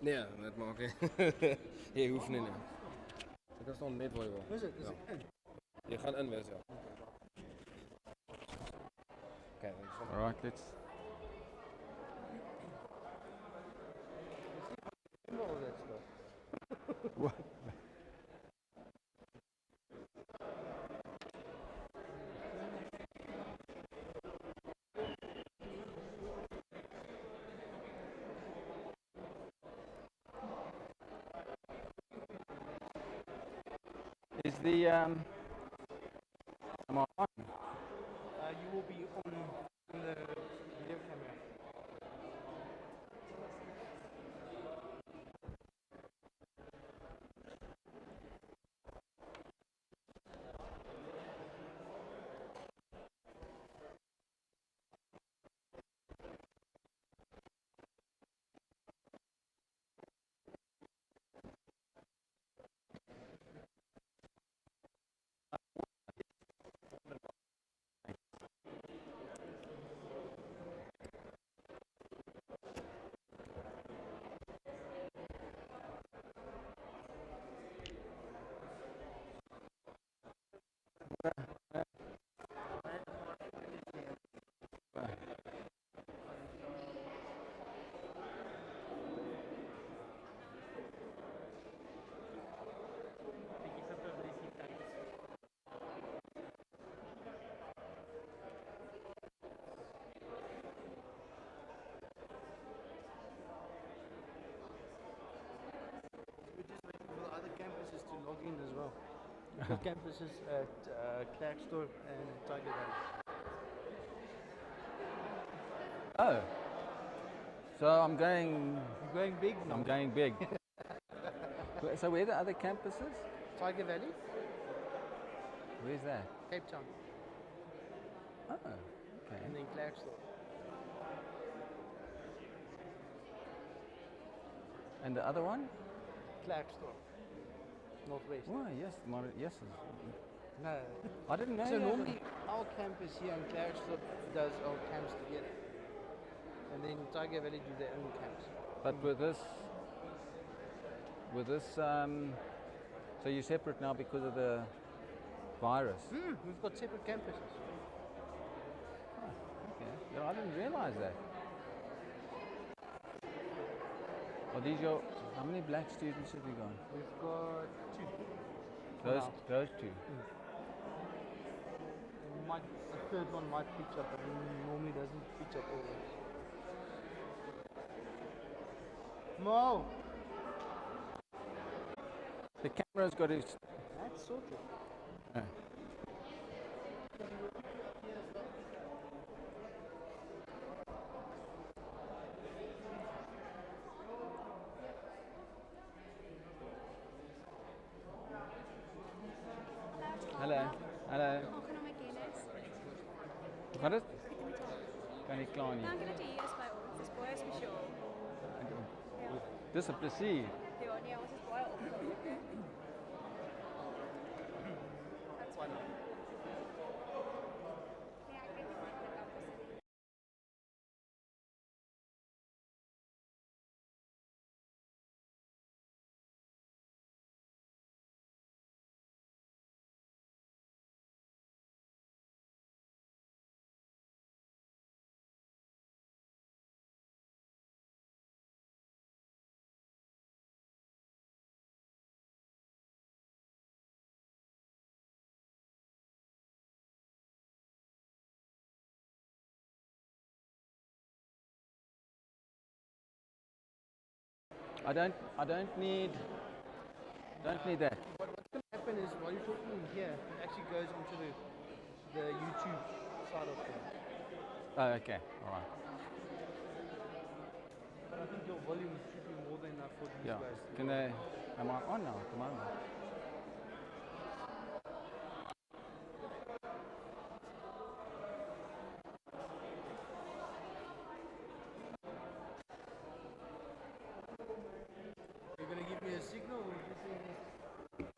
Nee, net maak jy. Jy hoef nie nie. Dit is nog net waar jy wil. Is dit? Is Ja. ek in? Jy gaan in wees, ja. Okay, dan sal Alright, let's. All that stuff. What? Is the am I on? You will be on the video camera. We're just waiting for the other campuses to log in as well. We've got campuses at Klerksdorp and Tiger Valley. Oh. So I'm going. You're going big now. I'm going big. So where are the other campuses? Tiger Valley, Where's that? Cape Town, Oh, okay. and then Klerksdorp. And the other one? Klerksdorp, Northwest. Why? Yes, yes. No. I didn't know. So that. normally our campus here in Klerksdorp does our camps together. And then Tiger Valley do their own camps. But with this, so you're separate now because of the virus. We've got separate campuses. Okay. No, I didn't realize that. Are these your? How many black students have you got? We've got two. Those two. The third one might pitch up, but normally doesn't pitch up always. Mo! The camera's got its. That's sorted. Hallo. Hallo. Hoe kan my kennis? Hoe gaat het? Goed met jou. Kan nie klaar nie. Dankie dat jy hier is by ons. Dit is baie spesiaal. Ja. Dis 'n plesier. Ja, nee, ons is baie opgewonde. That's fun. Ja, ek weet nie wat dit is. I don't need that. What's going to happen is while you're talking here, it actually goes into the YouTube side of things. Oh, okay. All right. But I think your volume should be more than enough for these Yeah. guys. Can they? Am I on now at the moment? You're going to give me a signal or you think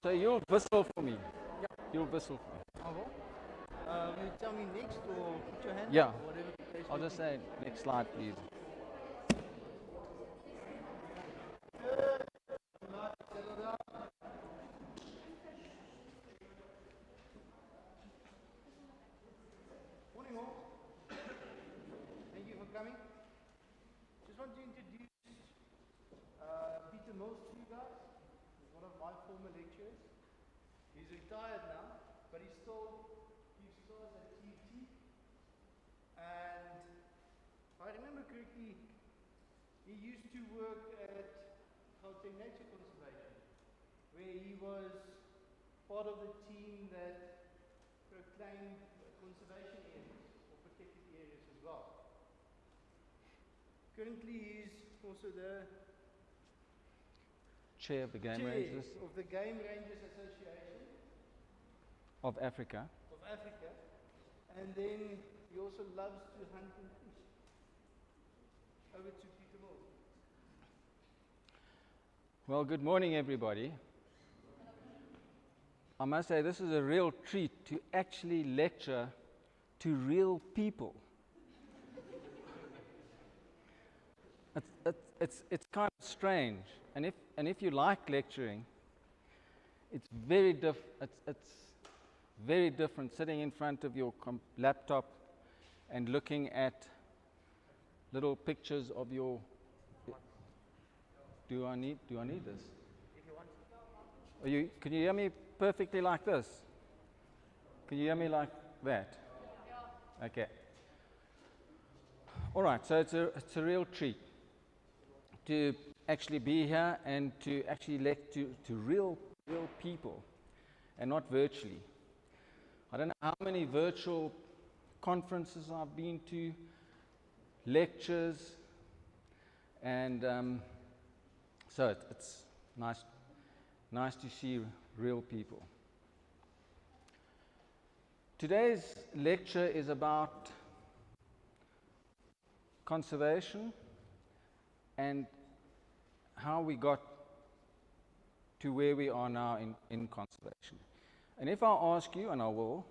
So you'll whistle for me. Yeah. You'll whistle for me. I will? you tell me next or put your hand Yeah. up or whatever the case I'll may just be. say next slide, please. Morning all. Thank you for coming. Just want to introduce Peter Mills to you guys. He's one of my former lecturers. He's retired now, but he still gives class at TT. And if I remember correctly, he used to work at Gauteng Nature Conservation, where he was part of the team that proclaimed conservation areas or protected areas as well. Currently, he's also the Chair of the Game chair Rangers of the Game Rangers Association of Africa. of Africa, and then he also loves to hunt and fish. Over to Peter Mills. Well, good morning, everybody. I must say this is a real treat to actually lecture to real people. It's kind of strange, and if you like lecturing, it's very different sitting in front of your laptop and looking at little pictures of your. Do I need this? If you want. Can you hear me perfectly like this? Can you hear me like that? Yeah. Okay. All right. So it's a real treat to actually be here and to actually lecture to real people, and not virtually. I don't know how many virtual conferences I've been to, lectures, and so it's nice to see real people. Today's lecture is about conservation and how we got to where we are now in conservation. And if I ask you, and I will,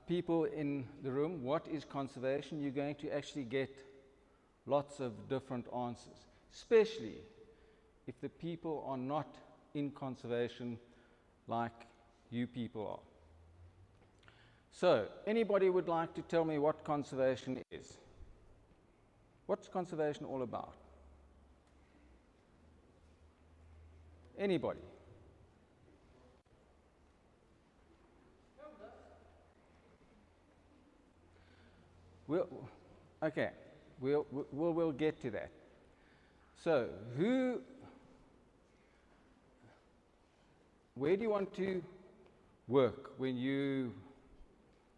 people in the room, what is conservation? You're going to actually get lots of different answers, especially if the people are not in conservation like you people are. So, anybody would like to tell me what conservation is? What's conservation all about? Anybody? Okay, we'll get to that. So, where do you want to work when you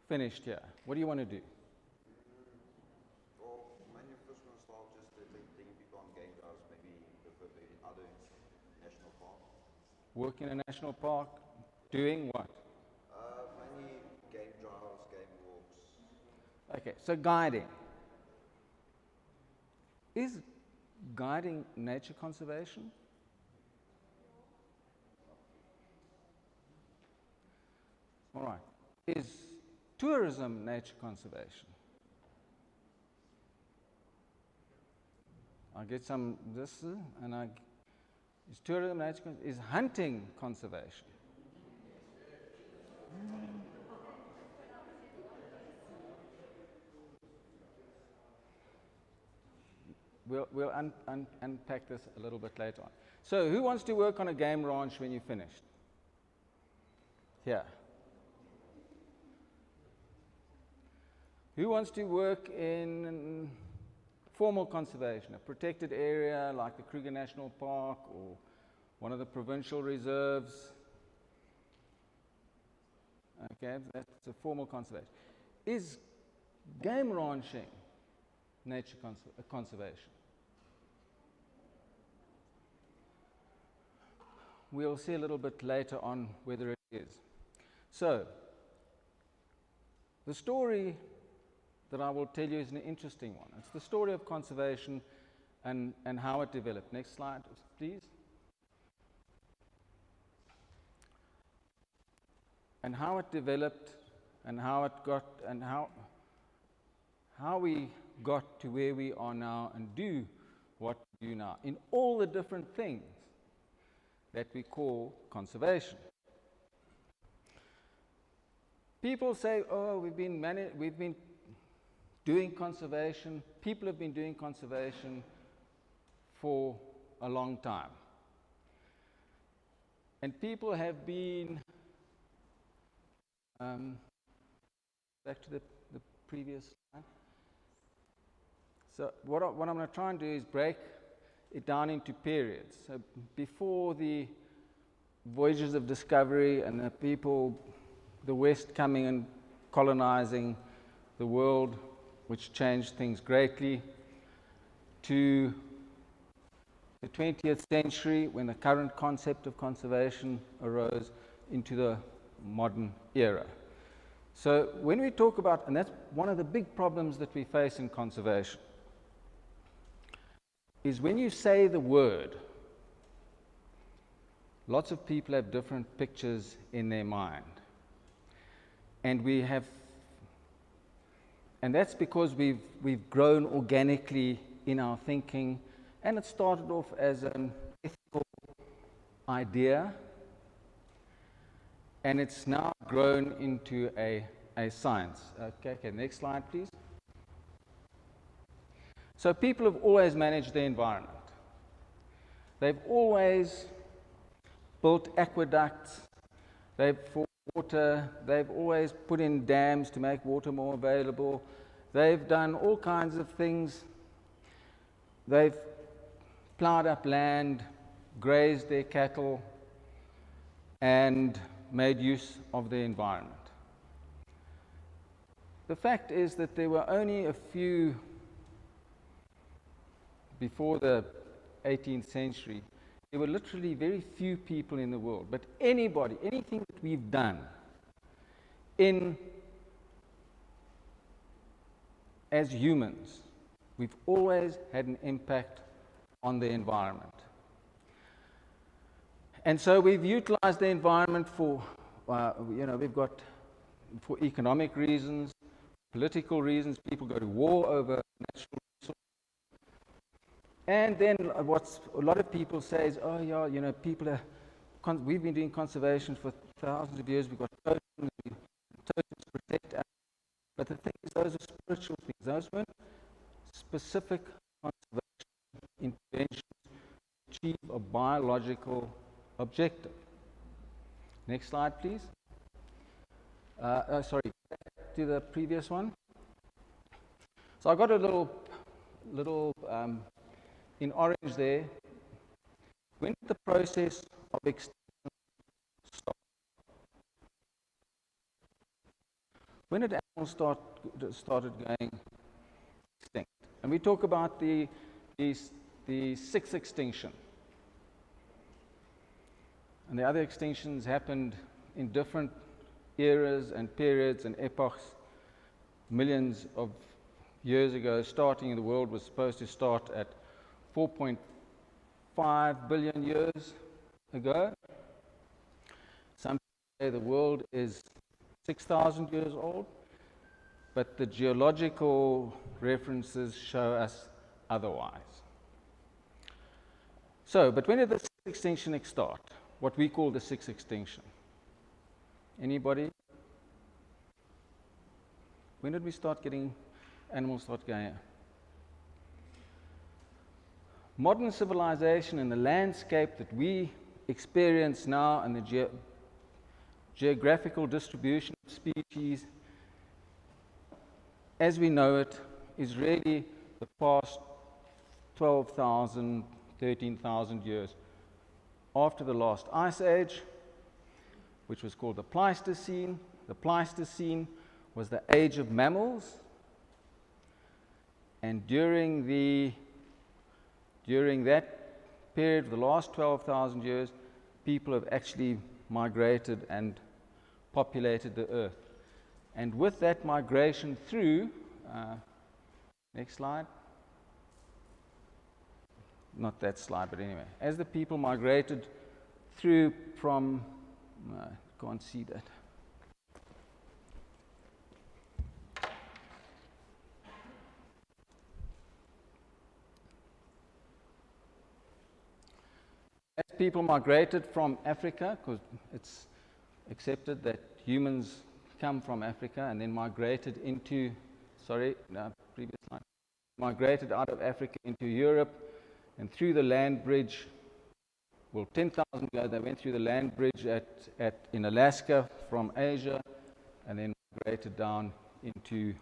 finished here? What do you want to do? Well, mainly first going to start just taking people on game drives, maybe in other national parks. Work in a national park, doing what? Mainly game drives, game walks. Okay, so guiding. Is guiding nature conservation? All right. Is tourism nature conservation? I get some this, and is tourism nature conservation? Is hunting conservation? We'll unpack this a little bit later on. So, who wants to work on a game ranch when you're finished? Here. Who wants to work in formal conservation, a protected area like the Kruger National Park or one of the provincial reserves? Okay, that's a formal conservation. Is game ranching nature conservation? We'll see a little bit later on whether it is. So, the story that I will tell you is an interesting one. It's the story of conservation and how it developed. Next slide, please. and how it developed and how it got and how we got to where we are now and do what we do now in all the different things that we call conservation. People say, oh, we've been doing conservation. People have been doing conservation for a long time. And people have been, back to the previous slide. So what I'm going to try and do is break it down into periods. So before the voyages of discovery and the West coming and colonizing the world, which changed things greatly, to the 20th century, when the current concept of conservation arose, into the modern era. So when we talk about, and that's one of the big problems that we face in conservation, is when you say the word, lots of people have different pictures in their mind. And that's because we've grown organically in our thinking, and it started off as an ethical idea, and it's now grown into a science. Okay, next slide, please. So people have always managed their environment. They've always built aqueducts, for water, they've always put in dams to make water more available. They've done all kinds of things. They've plowed up land, grazed their cattle, and made use of the environment. The fact is that there were only a few, before the 18th century, there were literally very few people in the world. But anything that we've done as humans, we've always had an impact on the environment. And so we've utilized the environment for, we've got for economic reasons, political reasons. People go to war over natural resources. And then what a lot of people say is, oh yeah, we've been doing conservation for thousands of years. We've got totems to protect us. But the thing is, those are spiritual things. Those weren't specific conservation interventions to achieve a biological objective. Next slide, please. Sorry, back to the previous one. So I got a little in orange there. When did the process of extinction start? When did animals started going extinct? And we talk about the sixth extinction. And the other extinctions happened in different eras and periods and epochs. Millions of years ago, starting the world was supposed to start at 4.5 billion years ago. Some say the world is 6,000 years old, but the geological references show us otherwise. So, but when did the sixth extinction start? What we call the sixth extinction. Anybody? When did we start getting animals start going? Modern civilization and the landscape that we experience now and the geographical distribution of species as we know it is really the past 12,000, 13,000 years after the last ice age, which was called the Pleistocene. The Pleistocene was the age of mammals, and during that period, the last 12,000 years, people have actually migrated and populated the earth. And with that migration through, next slide. Not that slide, but anyway. As the people migrated through from, can't see that. people migrated from Africa, because it's accepted that humans come from Africa and then migrated into, previous slide, migrated out of Africa into Europe and through the land bridge. Well, 10,000 ago, they went through the land bridge in Alaska from Asia and then migrated down into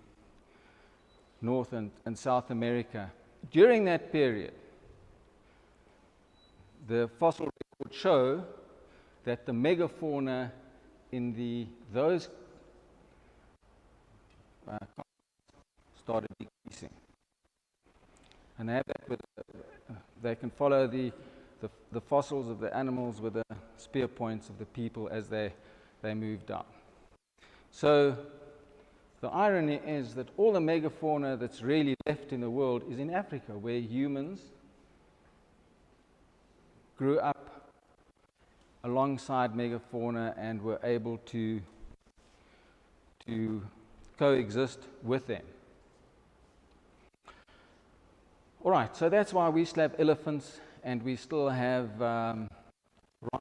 North and South America. During that period, the fossil records show that the megafauna in those started decreasing. And they have that with, they can follow the fossils of the animals with the spear points of the people as they move down. So the irony is that all the megafauna that's really left in the world is in Africa, where humans grew up alongside megafauna and were able to coexist with them. All right, so that's why we still have elephants and we still have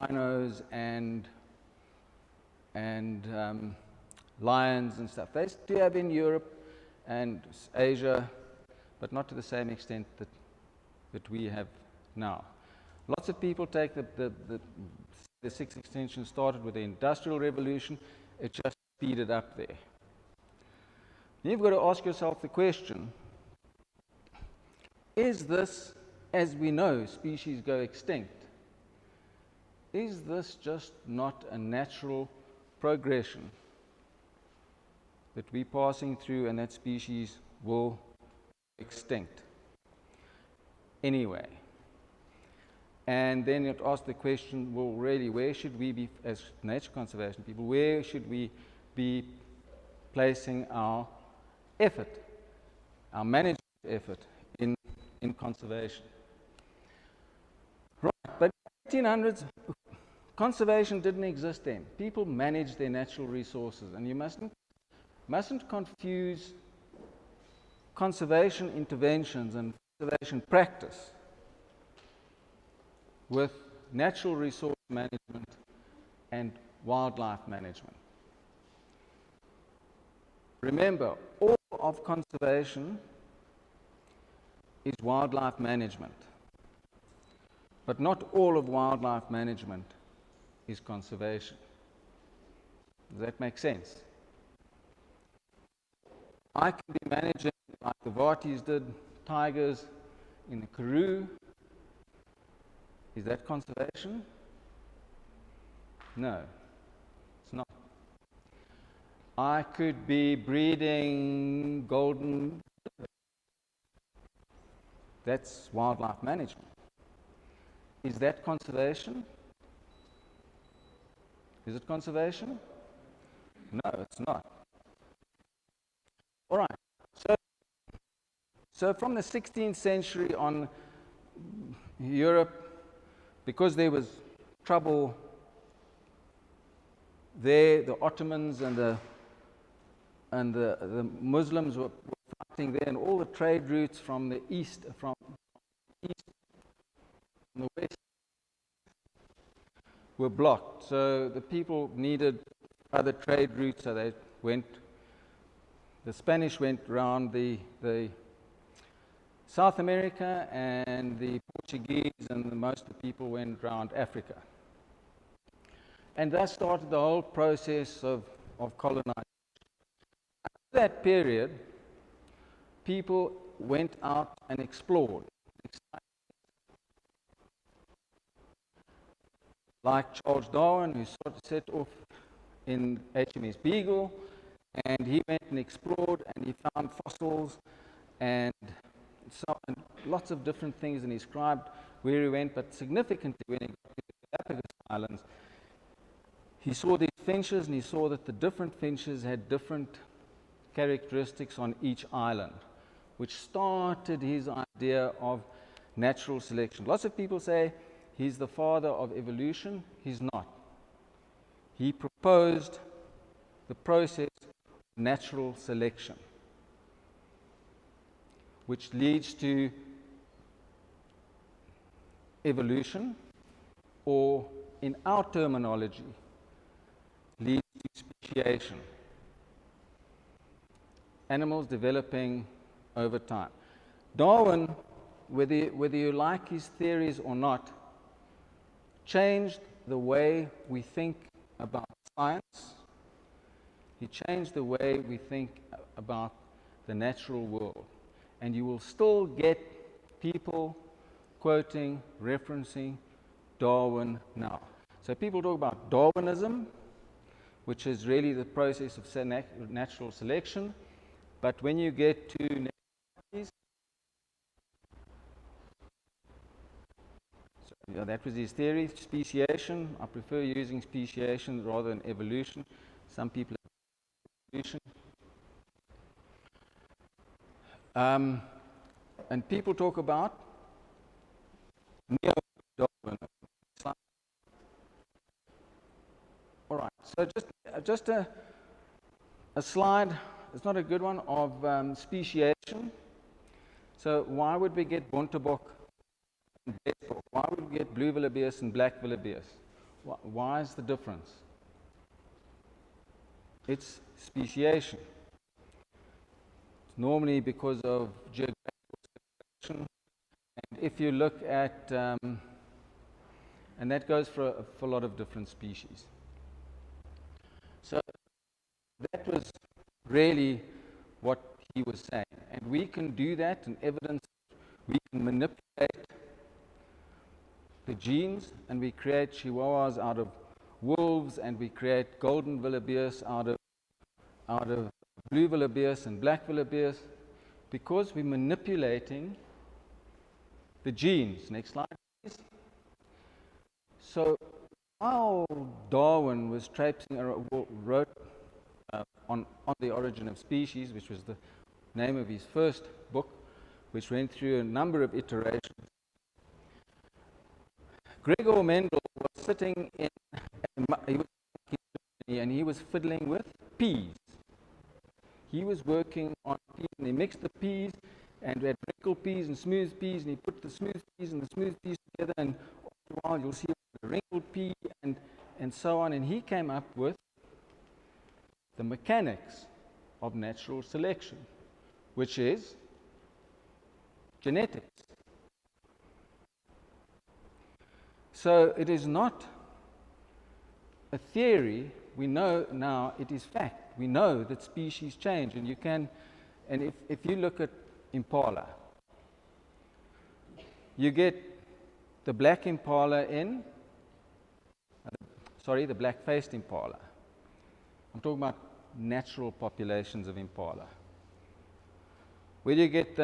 rhinos and lions and stuff. They do have in Europe and Asia, but not to the same extent that we have now. Lots of people take the sixth extinction started with the Industrial Revolution. It just speeded up there. Then you've got to ask yourself the question, is this, as we know, species go extinct? Is this just not a natural progression that we're passing through and that species will extinct anyway? And then you'd ask the question, well, really, where should we be, as nature conservation people, where should we be placing our effort, our management effort in conservation? Right, but in the 1800s, conservation didn't exist then. People managed their natural resources, and you mustn't confuse conservation interventions and conservation practice with natural resource management and wildlife management. Remember, all of conservation is wildlife management, but not all of wildlife management is conservation. Does that make sense? I can be managing, like the Vatis did, tigers in the Karoo. Is that conservation? No, it's not. I could be breeding golden. That's wildlife management. Is that conservation? Is it conservation? No, it's not. All right. So from the 16th century on, Europe, because there was trouble there, the Ottomans and the Muslims were fighting there, and all the trade routes from the east, from the west, were blocked. So the people needed other trade routes, so the Spanish went around the South America, and the Portuguese and most of the people went around Africa. And that started the whole process of colonization. After that period, people went out and explored. Like Charles Darwin, who sort of set off in HMS Beagle, and he went and explored and he found fossils and lots of different things, and he described where he went, but significantly when he got to the Galapagos Islands, he saw these finches and he saw that the different finches had different characteristics on each island, which started his idea of natural selection. Lots of people say he's the father of evolution. He's not. He proposed the process of natural selection, which leads to evolution, or in our terminology, leads to speciation. Animals developing over time. Darwin, whether you like his theories or not, changed the way we think about science. He changed the way we think about the natural world. And you will still get people quoting, referencing Darwin now. So people talk about Darwinism, which is really the process of natural selection. But when you get to that was his theory, speciation. I prefer using speciation rather than evolution. Some people have evolution. And people talk about neo-Darwin. All right, so just a slide, it's not a good one, of speciation. So why would we get Bontebok and Besbok? Why would we get blue wildebeest and black wildebeest? Why is the difference? It's speciation. It's normally because of geographical separation. And if you look at, and that goes for a lot of different species. So that was really what he was saying. And we can do that in evidence. We can manipulate the genes, and we create chihuahuas out of wolves, and we create golden wildebeest out of blue wildebeest and black wildebeest, because we're manipulating the genes. Next slide, please. So while Darwin was traipsing around, wrote on the origin of species, which was the name of his first book, which went through a number of iterations, Gregor Mendel was sitting in, and he was fiddling with peas. He was working on peas, and he mixed the peas, and we had wrinkled peas and smooth peas, and he put the smooth peas and the smooth peas together, and after a while you'll see the wrinkled pea, and so on, and he came up with the mechanics of natural selection, which is genetics. So it is not a theory. We know now it is fact. We know that species change, and you can, and if you look at impala, you get the black impala in, the black-faced impala. I'm talking about natural populations of impala. Where do you get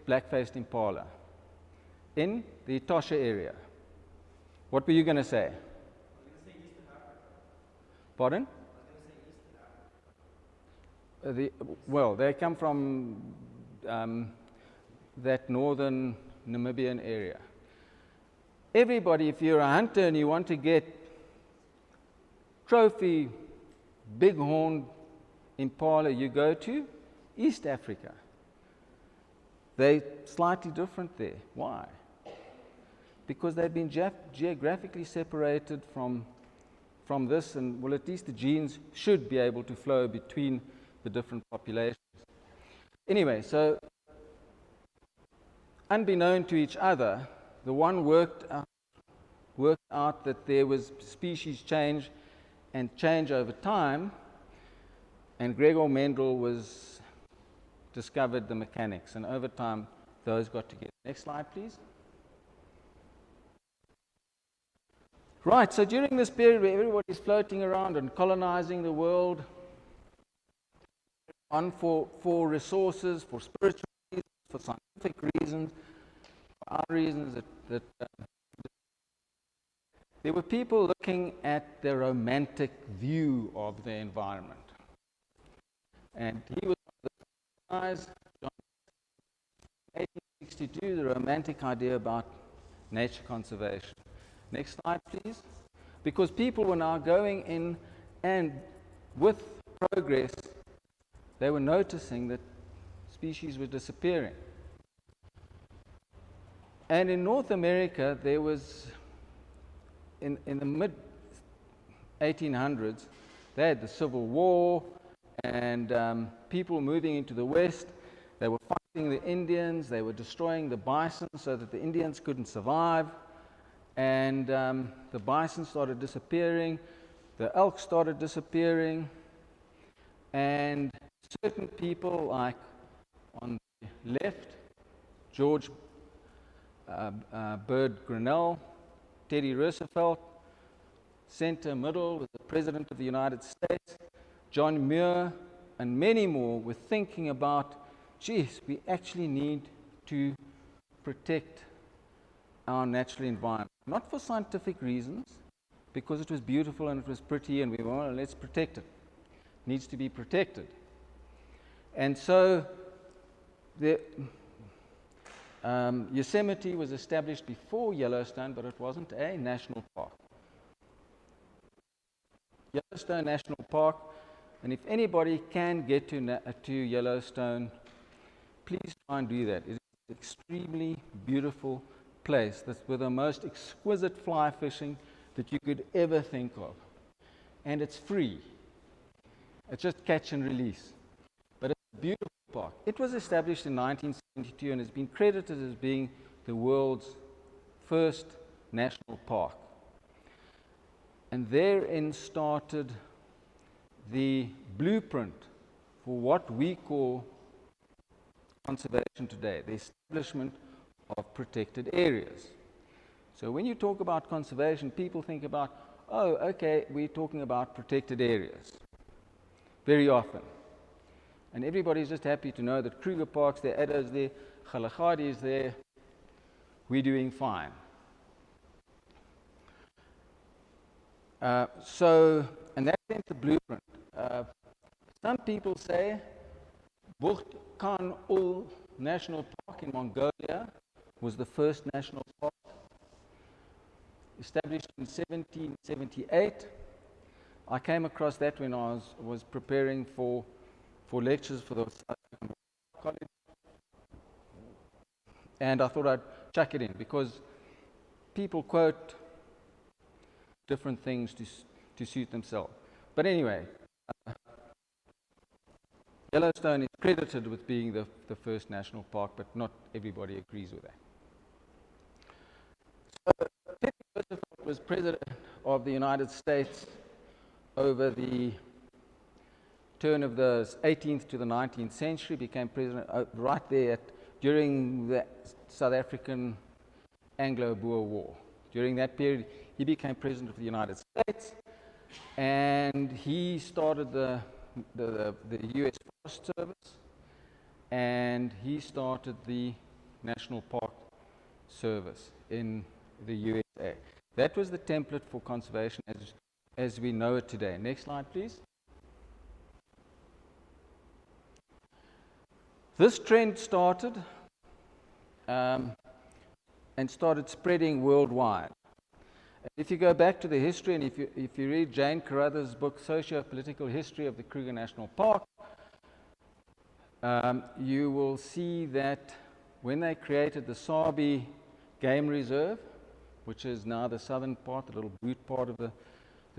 black-faced impala? In the Etosha area. What were you going to say? I was going to say Eastern Africa. Pardon? I was going to say Eastern Africa. Well, they come from that northern Namibian area. Everybody, if you're a hunter and you want to get trophy bighorn impala, you go to East Africa. They're slightly different there. Why? Because they've been geographically separated from this, and well, at least the genes should be able to flow between the different populations. Anyway, so unbeknown to each other, the one worked out that there was species change and change over time, and Gregor Mendel discovered the mechanics, and over time those got together. Next slide, please. Right, so during this period where everybody's floating around and colonizing the world for resources, for spiritual reasons, for scientific reasons, for our reasons, that there were people looking at the romantic view of the environment. And he was one of the guys, John, 1862, the romantic idea about nature conservation. Next slide, please. Because people were now going in, and with progress, they were noticing that species were disappearing. And in North America, there was in the mid 1800s, they had the Civil War and people moving into the West. They were fighting the Indians. They were destroying the bison so that the Indians couldn't survive. And the bison started disappearing. The elk started disappearing. And certain people, like on the left, George Bird Grinnell, Teddy Roosevelt, center middle with the President of the United States, John Muir, and many more were thinking about, geez, we actually need to protect our natural environment. Not for scientific reasons, because it was beautiful and it was pretty and we want, let's protect it. It needs to be protected. And so the Yosemite was established before Yellowstone, but it wasn't a national park. Yellowstone National Park, and if anybody can get to Yellowstone, please try and do that. It is an extremely beautiful place that's with the most exquisite fly fishing that you could ever think of. And it's free. It's just catch and release. But it's a beautiful park. It was established in 1972 and has been credited as being the world's first national park. And therein started the blueprint for what we call conservation today, the establishment of protected areas. So when you talk about conservation, people think about, oh, okay, we're talking about protected areas very often. And everybody's just happy to know that Kruger Park's there, Addo's there, Kgalagadi is there, we're doing fine. And that's the blueprint. Some people say Bucht Khan Ul National Park in Mongolia was the first national park, established in 1778. I came across that when I was preparing for lectures for the South African College, and I thought I'd chuck it in because people quote different things to suit themselves. But anyway, Yellowstone is credited with being the first national park, but not everybody agrees with that. So, Teddy Roosevelt was President of the United States over the turn of the 18th to the 19th century, became president right there during the South African Anglo-Boer War. During that period, he became president of the United States, and he started the U.S. Forest Service, and he started the National Park Service in the USA. That was the template for conservation as we know it today. Next slide, please. This trend started and started spreading worldwide. If you go back to the history, and if you read Jane Carruthers' book, Socio-Political History of the Kruger National Park, you will see that when they created the Sabi Game Reserve, which is now the southern part, the little butte part of the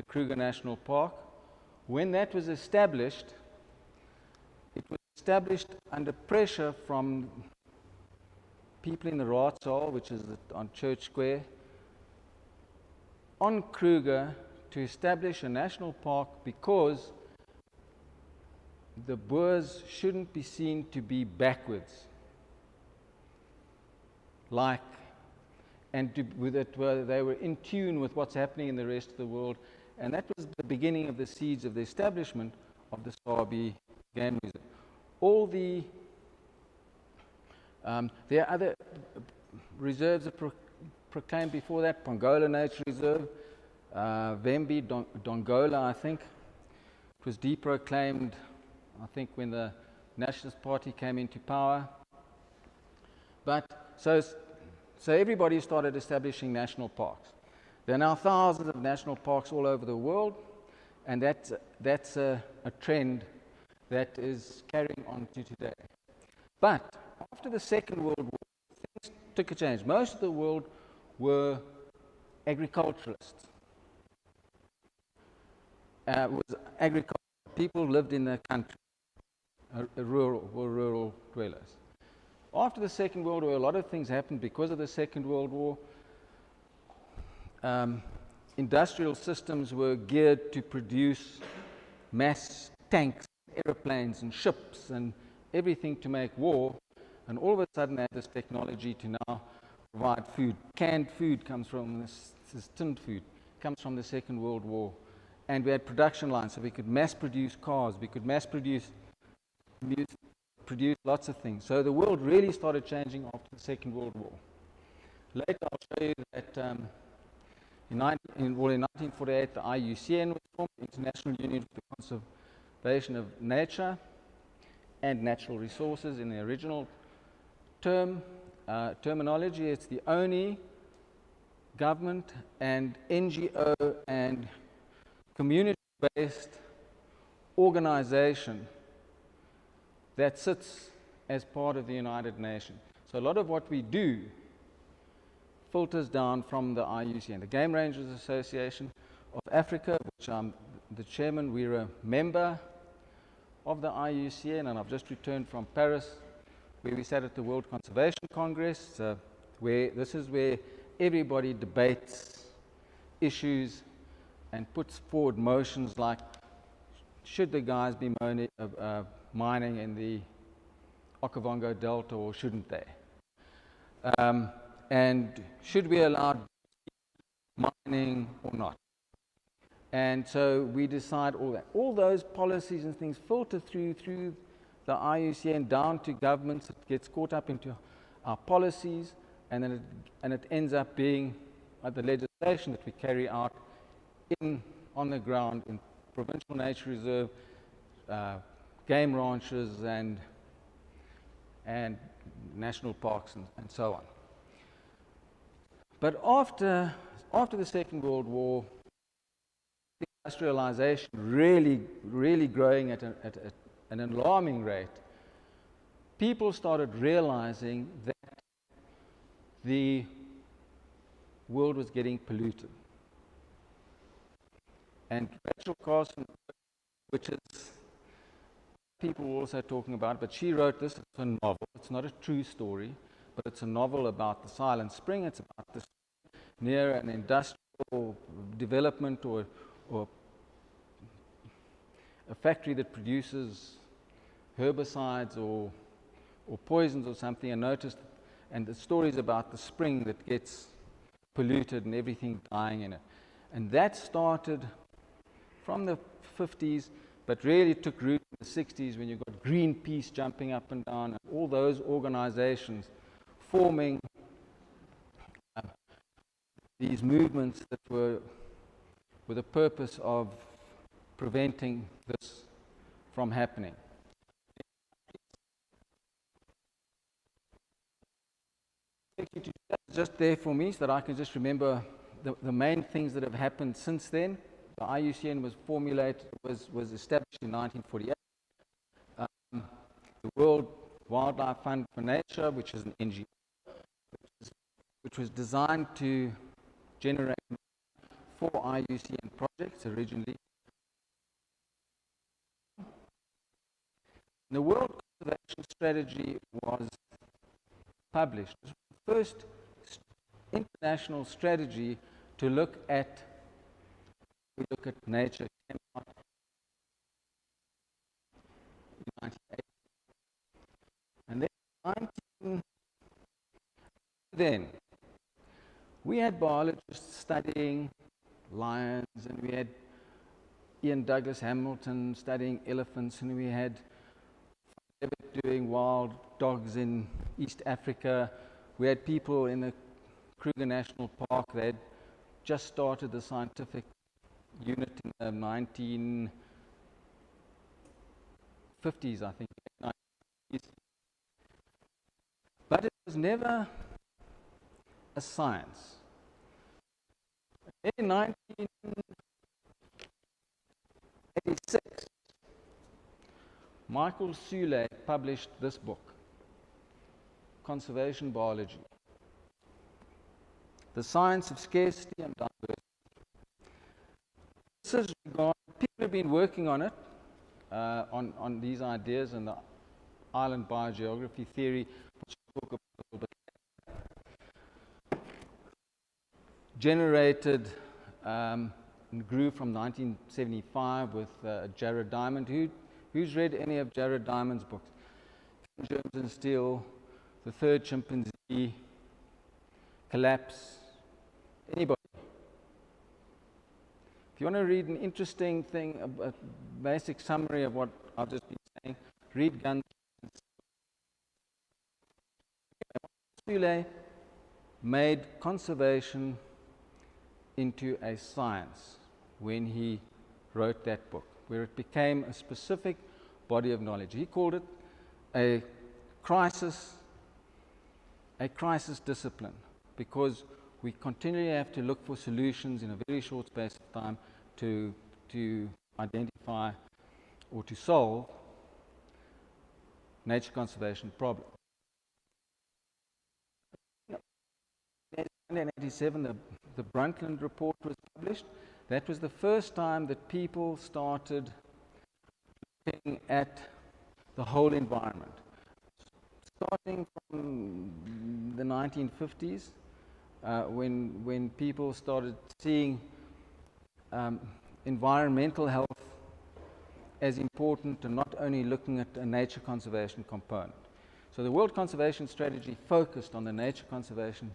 Kruger National Park, when that was established, it was established under pressure from people in the Raadsaal, which is on Church Square, on Kruger to establish a national park because the Boers shouldn't be seen to be backwards, they were in tune with what's happening in the rest of the world, and that was the beginning of the seeds of the establishment of the Sabi Game Reserve. All there are other reserves that proclaimed before that, Pongola Nature Reserve, Vembi, Dongola, I think. It was deproclaimed, I think, when the Nationalist Party came into power. But so everybody started establishing national parks. There are now thousands of national parks all over the world, and that's a trend that is carrying on to today. But after the Second World War, things took a change. Most of the world were agriculturalists. was agriculture. People lived in the country, rural dwellers. After the Second World War, a lot of things happened because of the Second World War. Industrial systems were geared to produce mass tanks, aeroplanes and ships and everything to make war, and all of a sudden they had this technology to now provide food. Canned food comes from this tinned food, comes from the Second World War. And we had production lines, so we could mass produce cars, we could mass produce lots of things. So the world really started changing after the Second World War. Later I'll show you that in 1948 the IUCN was formed, International Union for the Conservation of Nature and Natural Resources in the original terminology. It's the only government and NGO and community-based organization that sits as part of the United Nations. So a lot of what we do filters down from the IUCN. The Game Rangers Association of Africa, which I'm the chairman, we're a member of the IUCN, and I've just returned from Paris, where we sat at the World Conservation Congress, this is where everybody debates issues and puts forward motions like, should the guys be mining in the Okavango Delta or shouldn't they? And should we allow mining or not? And so we decide all that. All those policies and things filter through the IUCN down to governments. It gets caught up into our policies, and then it ends up being the legislation that we carry out on the ground in provincial nature reserve, game ranches, and national parks, and so on. But after the Second World War, industrialization really growing at an alarming rate, people started realizing that the world was getting polluted. And Rachel Carson, which is people were also talking about, but she wrote this, it's a novel. It's not a true story, but it's a novel about the Silent Spring. It's about this near an industrial development or a factory that produces herbicides or poisons or something, and the stories about the spring that gets polluted and everything dying in it. And that started from the 50s, but really took root in the 60s when you got Greenpeace jumping up and down, and all those organizations forming these movements that were with the purpose of preventing this from happening. Just there for me so that I can just remember the main things that have happened since then. The IUCN was established in 1948. The World Wildlife Fund for Nature, which is an NGO, which was designed to generate money for IUCN projects originally. The World Conservation Strategy was published. It was the first international strategy to look at nature. It came out in 1980. And then we had biologists studying lions, and we had Ian Douglas Hamilton studying elephants, and we had doing wild dogs in East Africa. We had people in the Kruger National Park. They had just started the scientific unit in the 1950s, I think. 1950s. But it was never a science. In 1986, Michael Sule published this book, Conservation Biology, The Science of Scarcity and Diversity. This is regarded, We've been working on it, on these ideas and the island biogeography theory, which we'll talk about a little bit later. Generated and grew from 1975 with Jared Diamond. Who's read any of Jared Diamond's books? Germs and Steel, The Third Chimpanzee, Collapse. Anybody? If you want to read an interesting thing, a basic summary of what I've just been saying, read Guns. Steel made conservation into a science when he wrote that book, where it became a specific body of knowledge. He called it a crisis discipline, because we continually have to look for solutions in a very short space of time to identify or to solve nature conservation problems. In 1987, the Brundtland report was published. That was the first time that people started looking at the whole environment. Starting from the 1950s, when people started seeing environmental health as important and not only looking at a nature conservation component. So the World Conservation Strategy focused on the nature conservation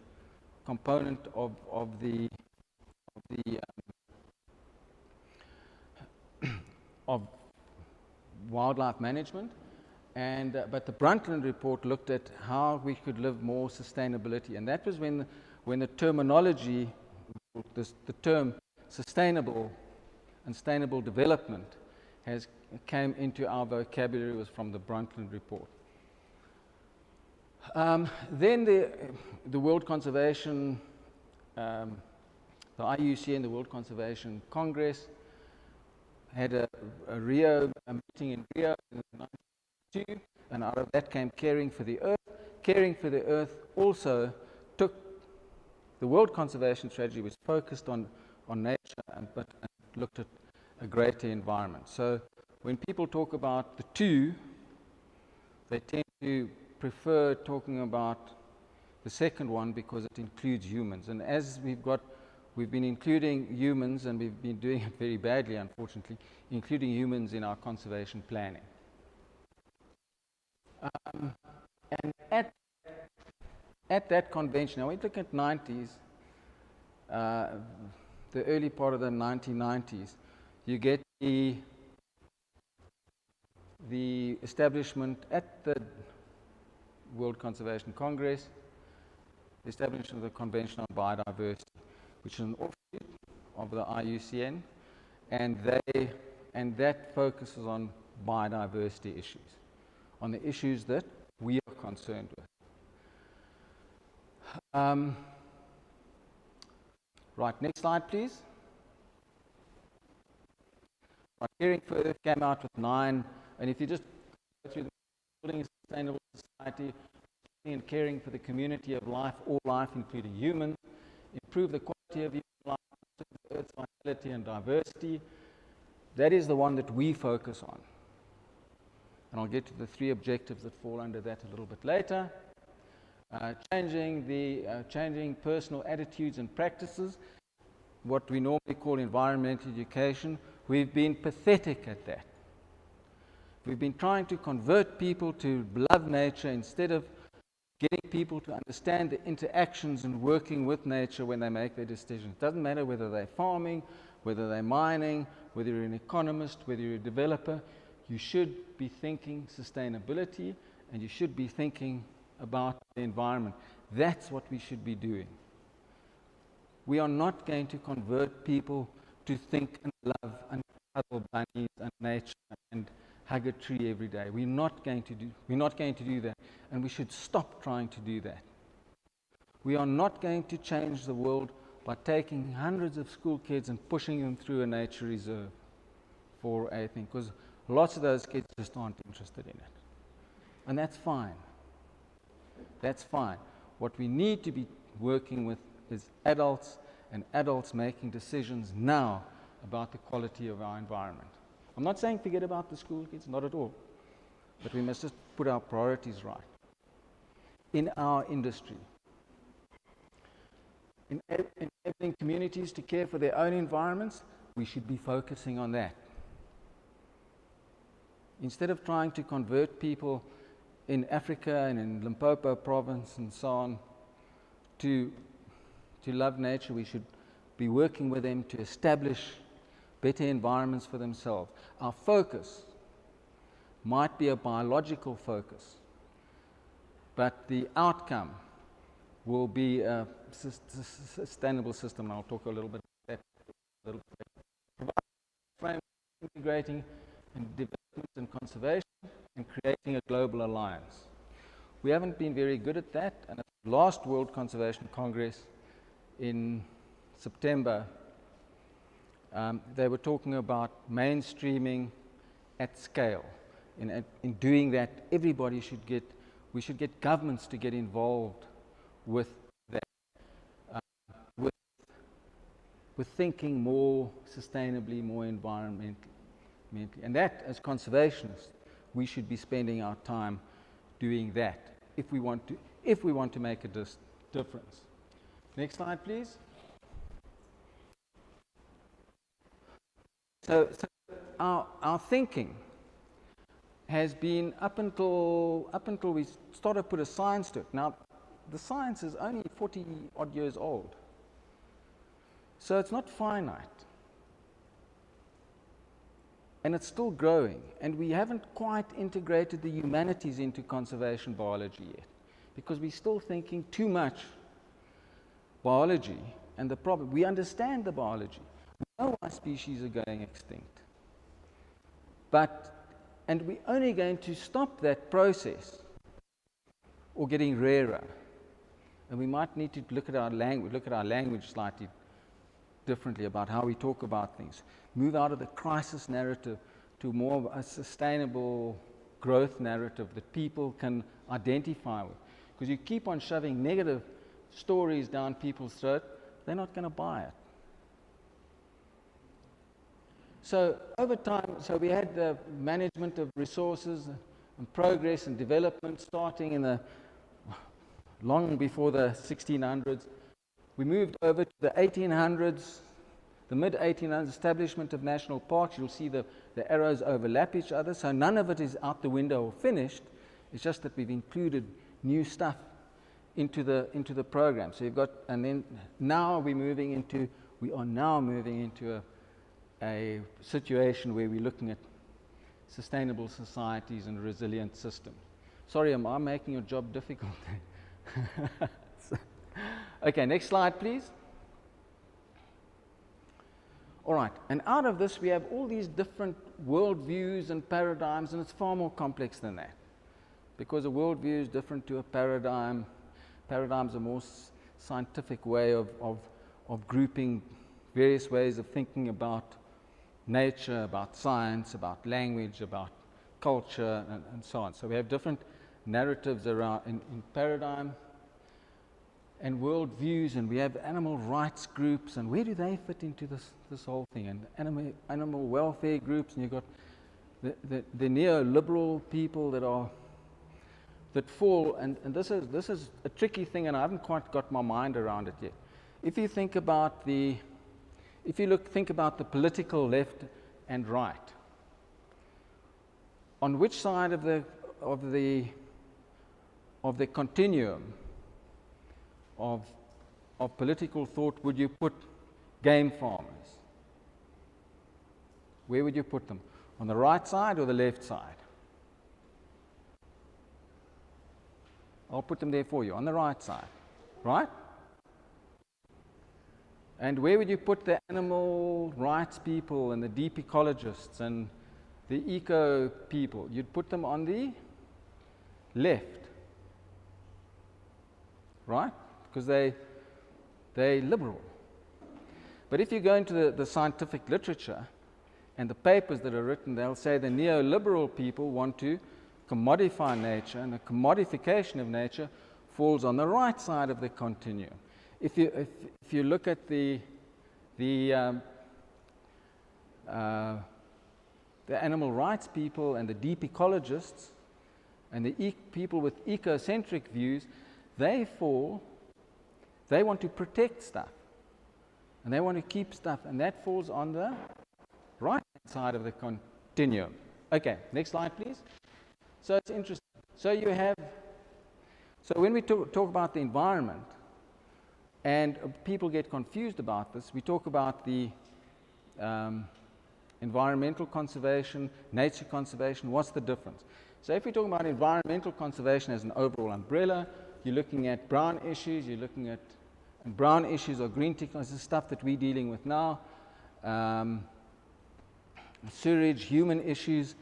component of wildlife management, but the Brundtland report looked at how we could live more sustainability, and that was when the terminology, the term sustainable and sustainable development came into our vocabulary. Was from the Brundtland report. Then the World Conservation, the IUCN, the World Conservation Congress, had a meeting in Rio in 1992, and out of that came Caring for the Earth. Caring for the Earth also took the World Conservation Strategy, which focused on nature, but looked at a greater environment. So when people talk about the two, they tend to prefer talking about the second one because it includes humans. And as we've been including humans, and we've been doing it very badly, unfortunately, including humans in our conservation planning. And at that convention, now we look at 90s, the early part of the 1990s, you get the establishment at the World Conservation Congress, the establishment of the Convention on Biodiversity, which is an offshoot of the IUCN, and that focuses on biodiversity issues, on the issues that we are concerned with. Right, next slide, please. Right, Caring for Earth came out with 9, and if you just go through the Building a Sustainable Society and caring for the community of life, all life, including humans, improve the quality of human life, Earth's vitality and diversity. That is the one that we focus on. And I'll get to the 3 objectives that fall under that a little bit later. Changing personal attitudes and practices, what we normally call environmental education. We've been pathetic at that. We've been trying to convert people to love nature instead of getting people to understand the interactions and working with nature when they make their decisions. It doesn't matter whether they're farming, whether they're mining, whether you're an economist, whether you're a developer. You should be thinking sustainability, and you should be thinking about the environment. That's what we should be doing. We are not going to convert people to think and love and cuddle bunnies and nature and hug a tree every day. We're not going to do that, and we should stop trying to do that. We are not going to change the world by taking hundreds of school kids and pushing them through a nature reserve for a thing, because lots of those kids just aren't interested in it. And that's fine. That's fine. What we need to be working with is adults, and adults making decisions now about the quality of our environment. I'm not saying forget about the school kids, not at all. But we must just put our priorities right. In our industry, in enabling communities to care for their own environments, we should be focusing on that. Instead of trying to convert people in Africa and in Limpopo province and so on to love nature, we should be working with them to establish better environments for themselves. Our focus might be a biological focus, but the outcome will be a sustainable system. And I'll talk a little bit about that. Frame integrating and development and conservation and creating a global alliance. We haven't been very good at that, and at the last World Conservation Congress in September, they were talking about mainstreaming at scale. In doing that, we should get governments to get involved with that, with thinking more sustainably, more environmentally. And that, as conservationists, we should be spending our time doing that if we want to make a difference. Next slide, please. So our thinking has been up until we started to put a science to it. Now, the science is only 40 odd years old, so it's not finite, and it's still growing. And we haven't quite integrated the humanities into conservation biology yet, because we're still thinking too much biology. And the problem, we understand the biology. We know why species are going extinct. And we're only going to stop that process or getting rarer. And we might need to look at our language slightly differently about how we talk about things. Move out of the crisis narrative to more of a sustainable growth narrative that people can identify with. Because you keep on shoving negative stories down people's throat, they're not going to buy it. So over time, we had the management of resources and progress and development starting in the long before the 1600s. We moved over to the 1800s, the mid-1800s, establishment of national parks. You'll see the arrows overlap each other, so none of it is out the window or finished. It's just that we've included new stuff into the program. So you've got, and then now we are now moving into a situation where we're looking at sustainable societies and resilient systems. Sorry, am I making your job difficult? Okay, next slide, please. All right, and out of this we have all these different worldviews and paradigms, and it's far more complex than that. Because a worldview is different to a paradigm. Paradigms are a more scientific way of grouping various ways of thinking about nature, about science, about language, about culture, and so on. So we have different narratives around in paradigm and worldviews, and we have animal rights groups, and where do they fit into this whole thing? And animal welfare groups, and you've got the neoliberal people that fall, and this is a tricky thing, and I haven't quite got my mind around it yet. If you think about the political left and right, on which side of the continuum of political thought would you put game farmers? Where would you put them? On the right side or the left side? I'll put them there for you, on the right side, right? And where would you put the animal rights people and the deep ecologists and the eco people? You'd put them on the left, right? Because they're liberal. But if you go into the scientific literature and the papers that are written, they'll say the neoliberal people want to commodify nature, and the commodification of nature falls on the right side of the continuum. If you look at the the animal rights people and the deep ecologists and the people with ecocentric views, they want to protect stuff and they want to keep stuff, and that falls on the right side of the continuum. Okay, next slide, please. So it's interesting. So when we talk about the environment, and people get confused about this, we talk about the environmental conservation, nature conservation. What's the difference? So if we're talking about environmental conservation as an overall umbrella, you're looking at brown issues, and brown issues are green technology, the stuff that we're dealing with now, sewage, human issues,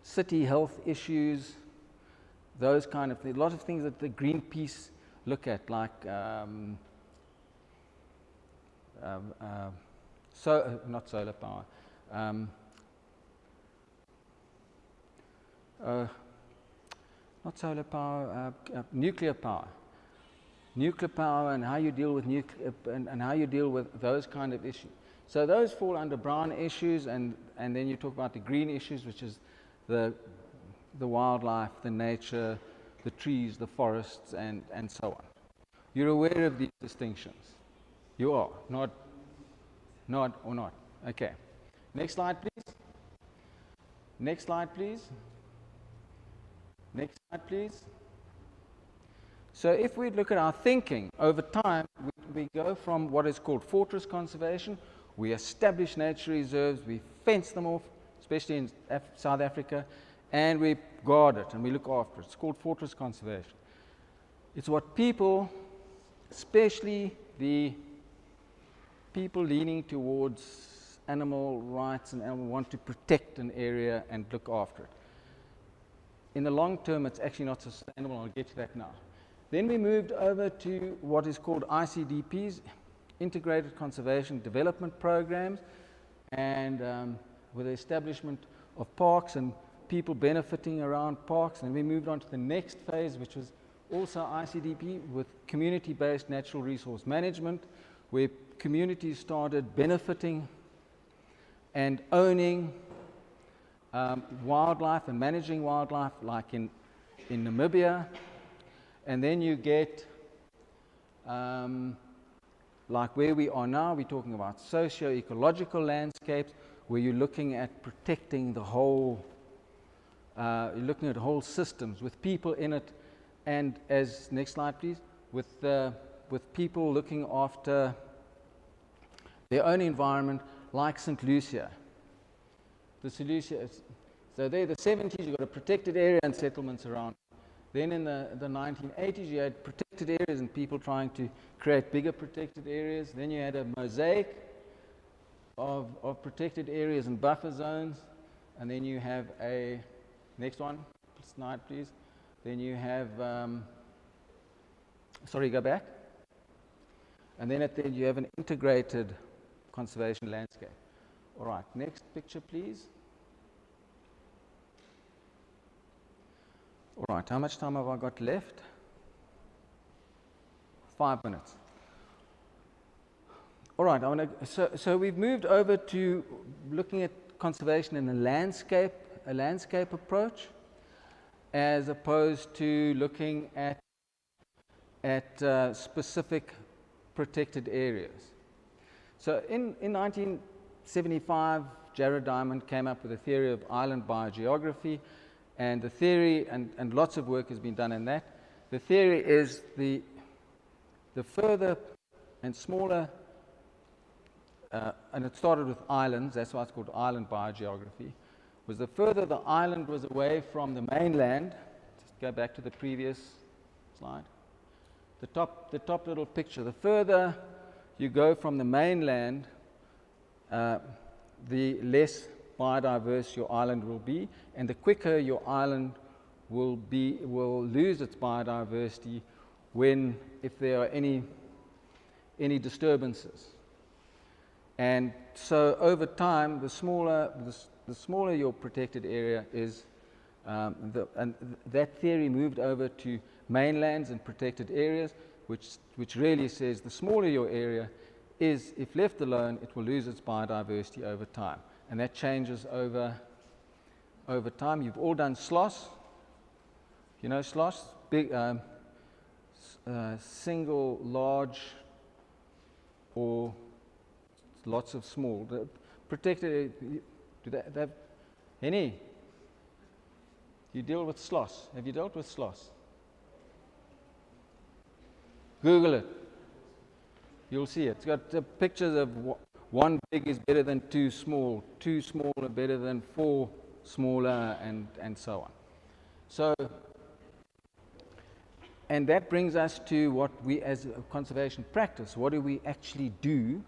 city health issues, those kind of things. A lot of things that the Greenpeace look at, like not solar power, not solar power, nuclear power. Nuclear power and how you deal with and how you deal with those kind of issues. So those fall under brown issues, and then you talk about the green issues, which is the wildlife, the nature, the trees, the forests, and so on. You're aware of these distinctions. You are, not or not. Okay. Next slide, please. Next slide, please. Next slide, please. So if we look at our thinking over time, we go from what is called fortress conservation. We establish nature reserves, we fence them off, especially in South Africa, and we guard it and we look after it. It's called fortress conservation. It's what people, especially the people leaning towards animal rights and want to protect an area and look after it. In the long term, it's actually not sustainable. I'll get to that now. Then we moved over to what is called ICDPs, Integrated Conservation Development Programs, and with the establishment of parks and people benefiting around parks. And we moved on to the next phase, which was also ICDP, with community-based natural resource management, where communities started benefiting and owning wildlife and managing wildlife, like in Namibia. And then you get, like where we are now, we're talking about socio-ecological landscapes, where you're looking at protecting the whole, you're looking at whole systems with people in it, and as, next slide please, with people looking after their own environment, like St. Lucia. The St. Lucia, so there, the 70s, you've got a protected area and settlements around. Then in the 1980s, you had protected areas and people trying to create bigger protected areas. Then you had a mosaic of protected areas and buffer zones. And then you have a, next one, slide please. Then you have, sorry, go back. And then at the end, you have an integrated conservation landscape. All right, next picture, please. All right, how much time have I got left? 5 minutes. All right, so we've moved over to looking at conservation in a landscape approach, as opposed to looking at specific protected areas. So in 1975, Jared Diamond came up with a theory of island biogeography. And the theory, and lots of work has been done in that, the theory is the further and smaller, and it started with islands, that's why it's called island biogeography, was the further the island was away from the mainland. Just go back to the previous slide. The top little picture, the further you go from the mainland, the less biodiverse your island will be, and the quicker your island will lose its biodiversity if there are any disturbances. And so over time, the smaller your protected area is, and that theory moved over to mainlands and protected areas, which really says the smaller your area is, if left alone, it will lose its biodiversity over time. and that changes over time. You've all done SLOS. You know SLOS? Big, single, large, or lots of small. The protected, do they have any? You deal with SLOS. Have you dealt with SLOS? Google it. You'll see it. It's got pictures of one big is better than two small are better than four smaller, and so on. So, and that brings us to what we as a conservation practice, what do we actually do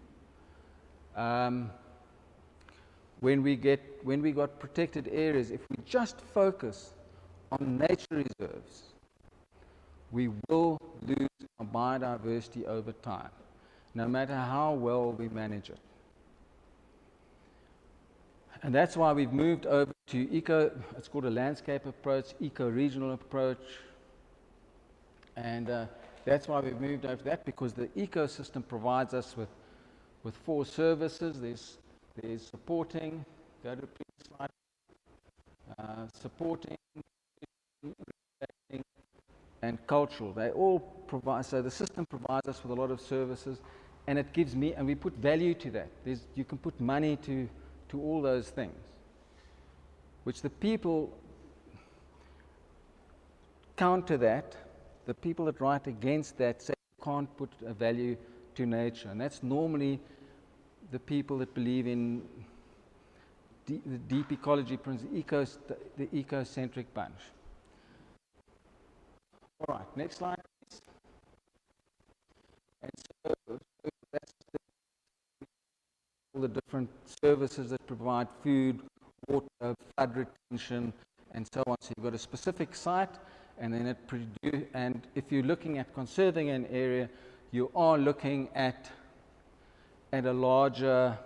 when we got protected areas? If we just focus on nature reserves, we will lose our biodiversity over time, no matter how well we manage it. And that's why we've moved over to it's called a landscape approach, eco-regional approach. And that's why we've moved over to that, because the ecosystem provides us with 4 services. There's supporting, go to the previous slide, supporting, and cultural. They all provide, so the system provides us with a lot of services, and it gives me, and we put value to that. You can put money to all those things, which the people counter that. The people that write against that say you can't put a value to nature, and that's normally the people that believe in the deep ecology principles, the ecocentric bunch. All right, next slide, please. And so that's all the different services that provide food, water, flood retention, and so on. So you've got a specific site, and then and if you're looking at conserving an area, you are looking at a larger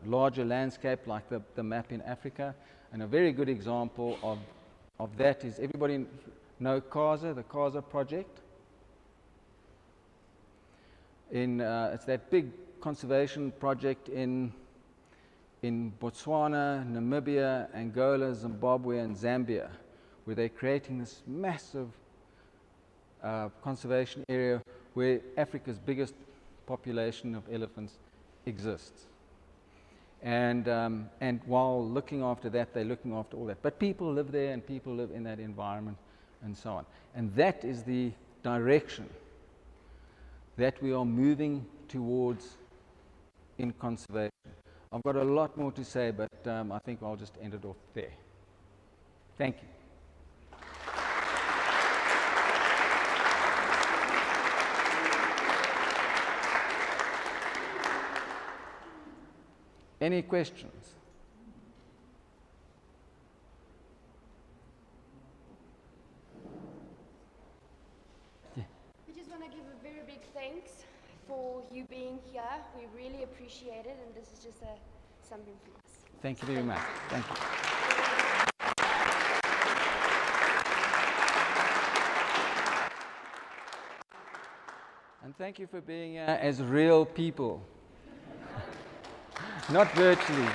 landscape like the map in Africa. And a very good example of that is, everybody know CASA, the CASA project? It's that big conservation project in Botswana, Namibia, Angola, Zimbabwe, and Zambia, where they're creating this massive conservation area where Africa's biggest population of elephants exists. And while looking after that, they're looking after all that. But people live there, and people live in that environment, and so on. And that is the direction that we are moving towards in conservation. I've got a lot more to say, but I think I'll just end it off there. Thank you. Any questions? We just want to give a very big thanks for you being here. We really appreciate it, and this is just something for us. Thank you very much. Thank you. And thank you for being here as real people, not virtually.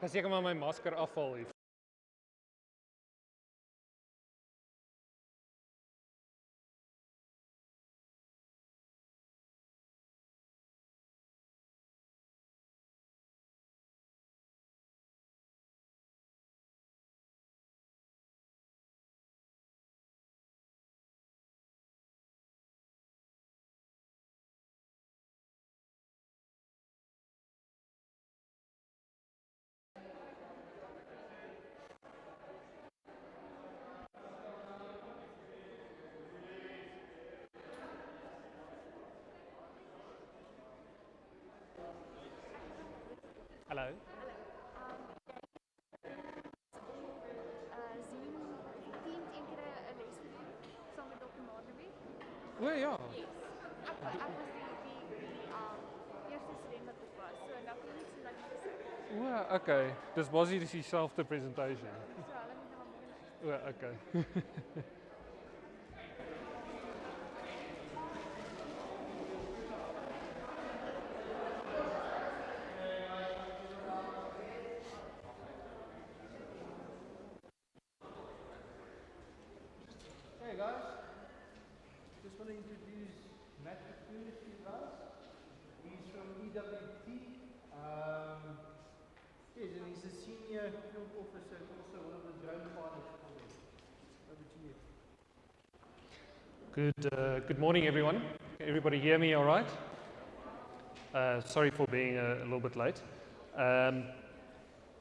Kan seker maar my masker afval hier. Hallo. Zien 10 één keer 'n les gedoen saam met Dr. Marnewie. O ja. Yes. Ek was die eerste student wat op was. So nou kan ek sien dat jy gesê. O, okay. Dis basies dieselfde presentation. So hulle moet nou maar O, okay. Hey guys, just want to introduce Matt Cocoon to you guys. He's from EWT. Yes, and he's a senior field officer and also one of the drone pilots for them. Over to you. Good morning, everyone. Can everybody hear me all right? Sorry for being a little bit late.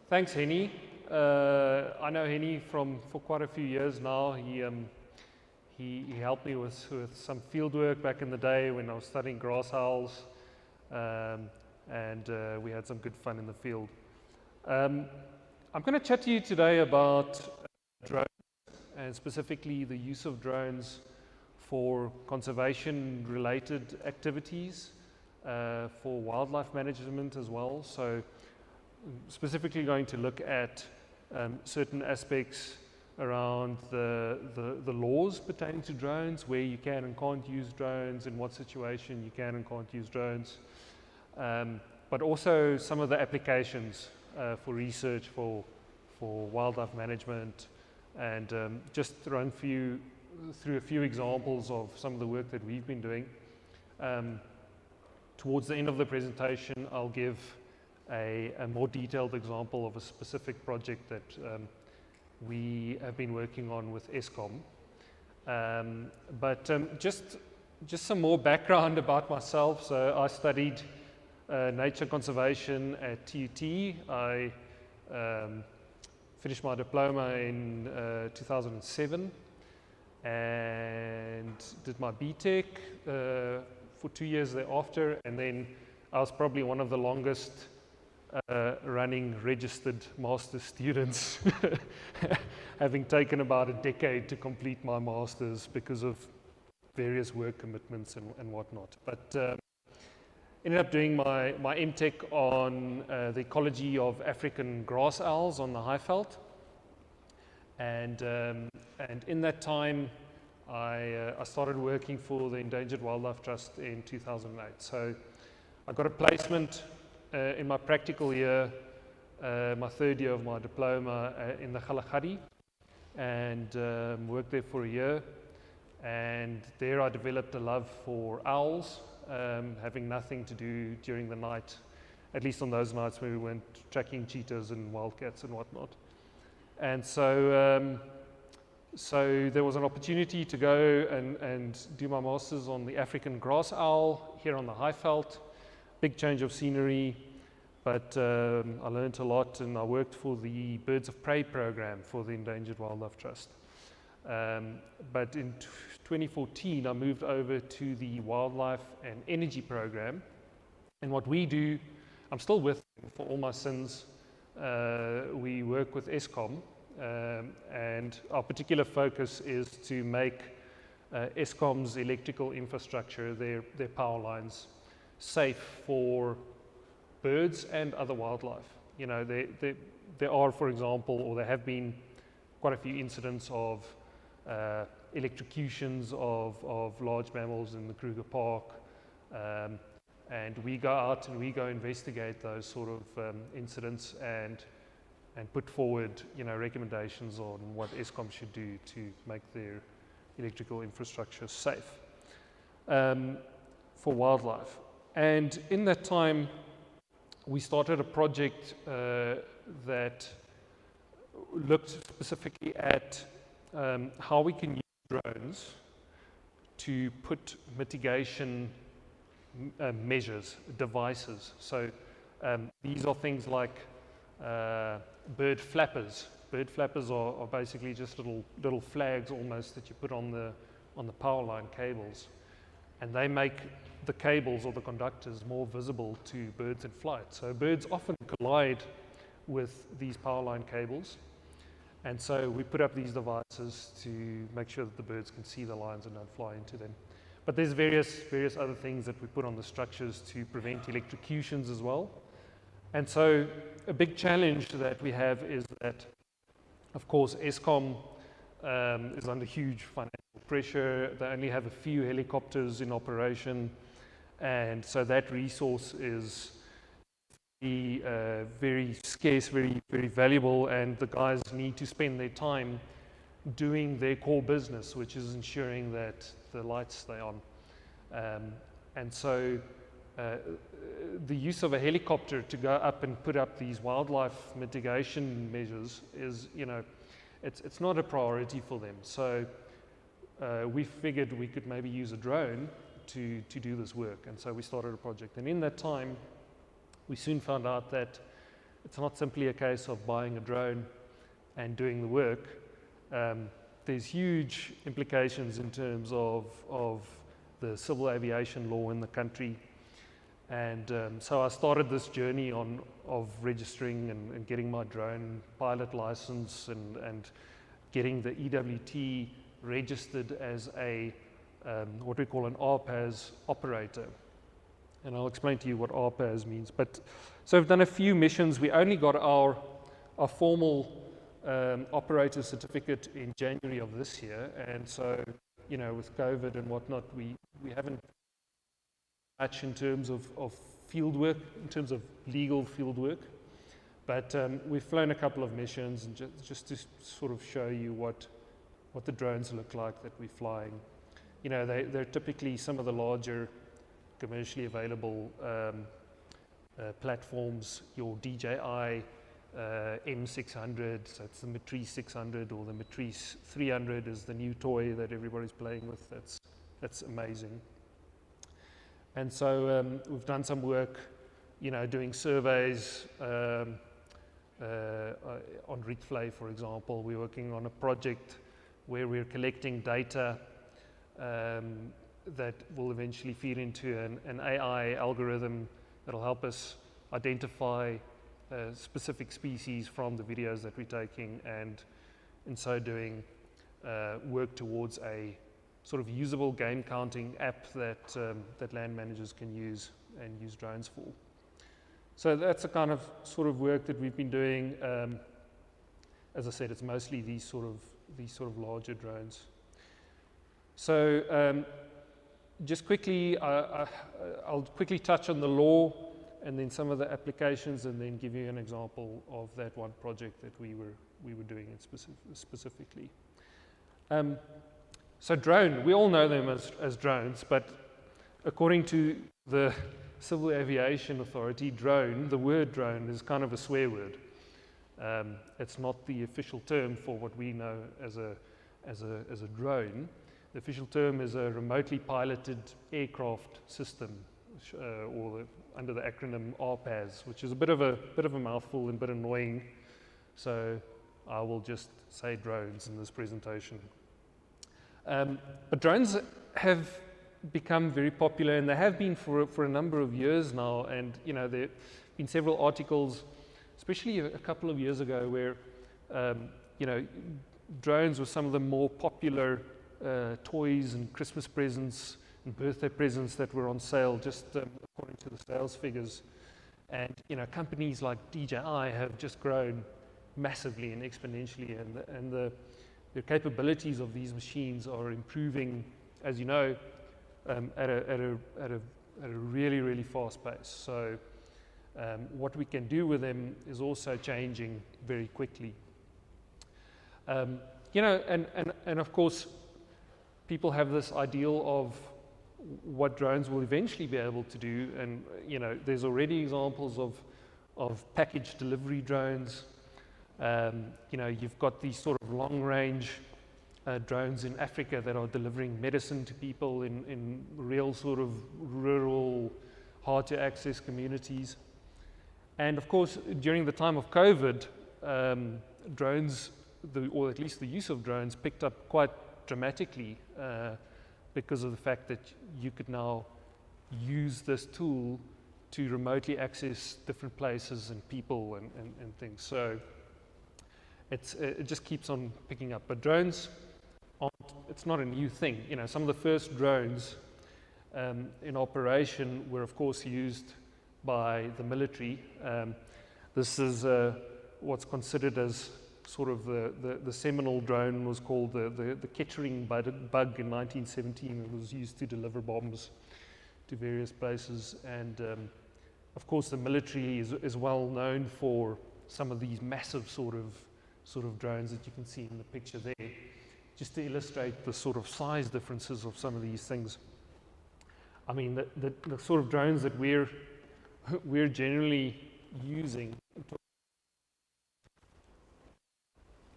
Thanks, Henny. I know Henny for quite a few years now. He helped me with some field work back in the day when I was studying grass owls, and we had some good fun in the field. I'm going to chat to you today about drones, and specifically the use of drones for conservation-related activities, for wildlife management as well. So specifically going to look at certain aspects around the laws pertaining to drones, where you can and can't use drones, in what situation you can and can't use drones, but also some of the applications for research, for wildlife management, and just run through a few examples of some of the work that we've been doing. Towards the end of the presentation, I'll give a more detailed example of a specific project that we have been working on with Eskom. But just some more background about myself. So I studied nature conservation at TUT. I finished my diploma in 2007 and did my BTech for 2 years thereafter, and then I was probably one of the longest running registered master's students, having taken about a decade to complete my master's because of various work commitments and whatnot. But ended up doing my MTech on the ecology of African grass owls on the Highveld, and in that time I started working for the Endangered Wildlife Trust in 2008. So I got a placement in my practical year, my third year of my diploma, in the Kgalagadi, and worked there for a year. And there I developed a love for owls, having nothing to do during the night, at least on those nights when we went tracking cheetahs and wildcats and whatnot. And so there was an opportunity to go and do my master's on the African grass owl here on the Highveld. Big change of scenery, but I learned a lot, and I worked for the Birds of Prey program for the Endangered Wildlife Trust. But in 2014, I moved over to the Wildlife and Energy program, and what we do, I'm still with them for all my sins. We work with Eskom, and our particular focus is to make Eskom's electrical infrastructure, their power lines, safe for birds and other wildlife. You know, there are, for example, or there have been quite a few incidents of electrocutions of large mammals in the Kruger Park, and we go out and we go investigate those sort of incidents, and and put forward, recommendations on what Eskom should do to make their electrical infrastructure safe for wildlife. And in that time, we started a project that looked specifically at how we can use drones to put mitigation measures, devices. So these are things like bird flappers. Bird flappers are basically just little flags almost that you put on the power line cables, and they make the cables or the conductors more visible to birds in flight. So birds often collide with these power line cables, and so we put up these devices to make sure that the birds can see the lines and don't fly into them. But there's various other things that we put on the structures to prevent electrocutions as well. And so a big challenge that we have is that, of course, Eskom is under huge financial pressure. They only have a few helicopters in operation, and so that resource is very scarce, very valuable, and the guys need to spend their time doing their core business, which is ensuring that the lights stay on. And so the use of a helicopter to go up and put up these wildlife mitigation measures is, it's not a priority for them. So we figured we could maybe use a drone to do this work, and so we started a project. And in that time, we soon found out that it's not simply a case of buying a drone and doing the work. There's huge implications in terms of the civil aviation law in the country. And so I started this journey of registering and getting my drone pilot license and getting the EWT registered as a what we call an RPAS operator. And I'll explain to you what RPAS means. But so we've done a few missions. We only got our formal operator certificate in January of this year, and so with COVID and whatnot, we haven't much in terms of field work, in terms of legal field work. But we've flown a couple of missions, and just to sort of show you what the drones look like that we're flying. They're typically some of the larger commercially available platforms, your DJI M600, so it's the Matrice 600, or the Matrice 300 is the new toy that everybody's playing with. That's amazing. And so we've done some work, doing surveys on Rietvlei, for example. We're working on a project where we're collecting data that will eventually feed into an AI algorithm that will help us identify specific species from the videos that we're taking, and in so doing work towards a sort of usable game counting app that land managers can use and use drones for. So that's the kind of sort of work that we've been doing. As I said, it's mostly these sort of larger drones. So just quickly, I'll quickly touch on the law and then some of the applications, and then give you an example of that one project that we were doing it specifically. So drone, we all know them as drones, but according to the Civil Aviation Authority, drone, the word drone is kind of a swear word. It's not the official term for what we know as a drone. The official term is a remotely piloted aircraft system, or under the acronym RPAS, which is a bit of a mouthful and a bit annoying. So I will just say drones in this presentation. But drones have become very popular, and they have been for a number of years now. And there have been several articles, especially a couple of years ago, where drones were some of the more popular toys and Christmas presents and birthday presents that were on sale, just according to the sales figures. And companies like DJI have just grown massively and exponentially, and the capabilities of these machines are improving, as you know, at a really fast pace. So what we can do with them is also changing very quickly. You know, and of course, people have this ideal of what drones will eventually be able to do, and you know, there's already examples of package delivery drones. You know, you've got these sort of long-range drones in Africa that are delivering medicine to people in real sort of rural, hard-to-access communities. And of course, during the time of COVID, drones, or at least the use of drones, picked up quite dramatically because of the fact that you could now use this tool to remotely access different places and people and things. So it just keeps on picking up. But drones it's not a new thing. You know, some of the first drones in operation were of course used by the military. This is what's considered as sort of the seminal drone was called the Kettering bug in 1917. It was used to deliver bombs to various places, and of course the military is well known for some of these massive sort of drones that you can see in the picture there, just to illustrate the sort of size differences of some of these things. I mean, the sort of drones that we're generally using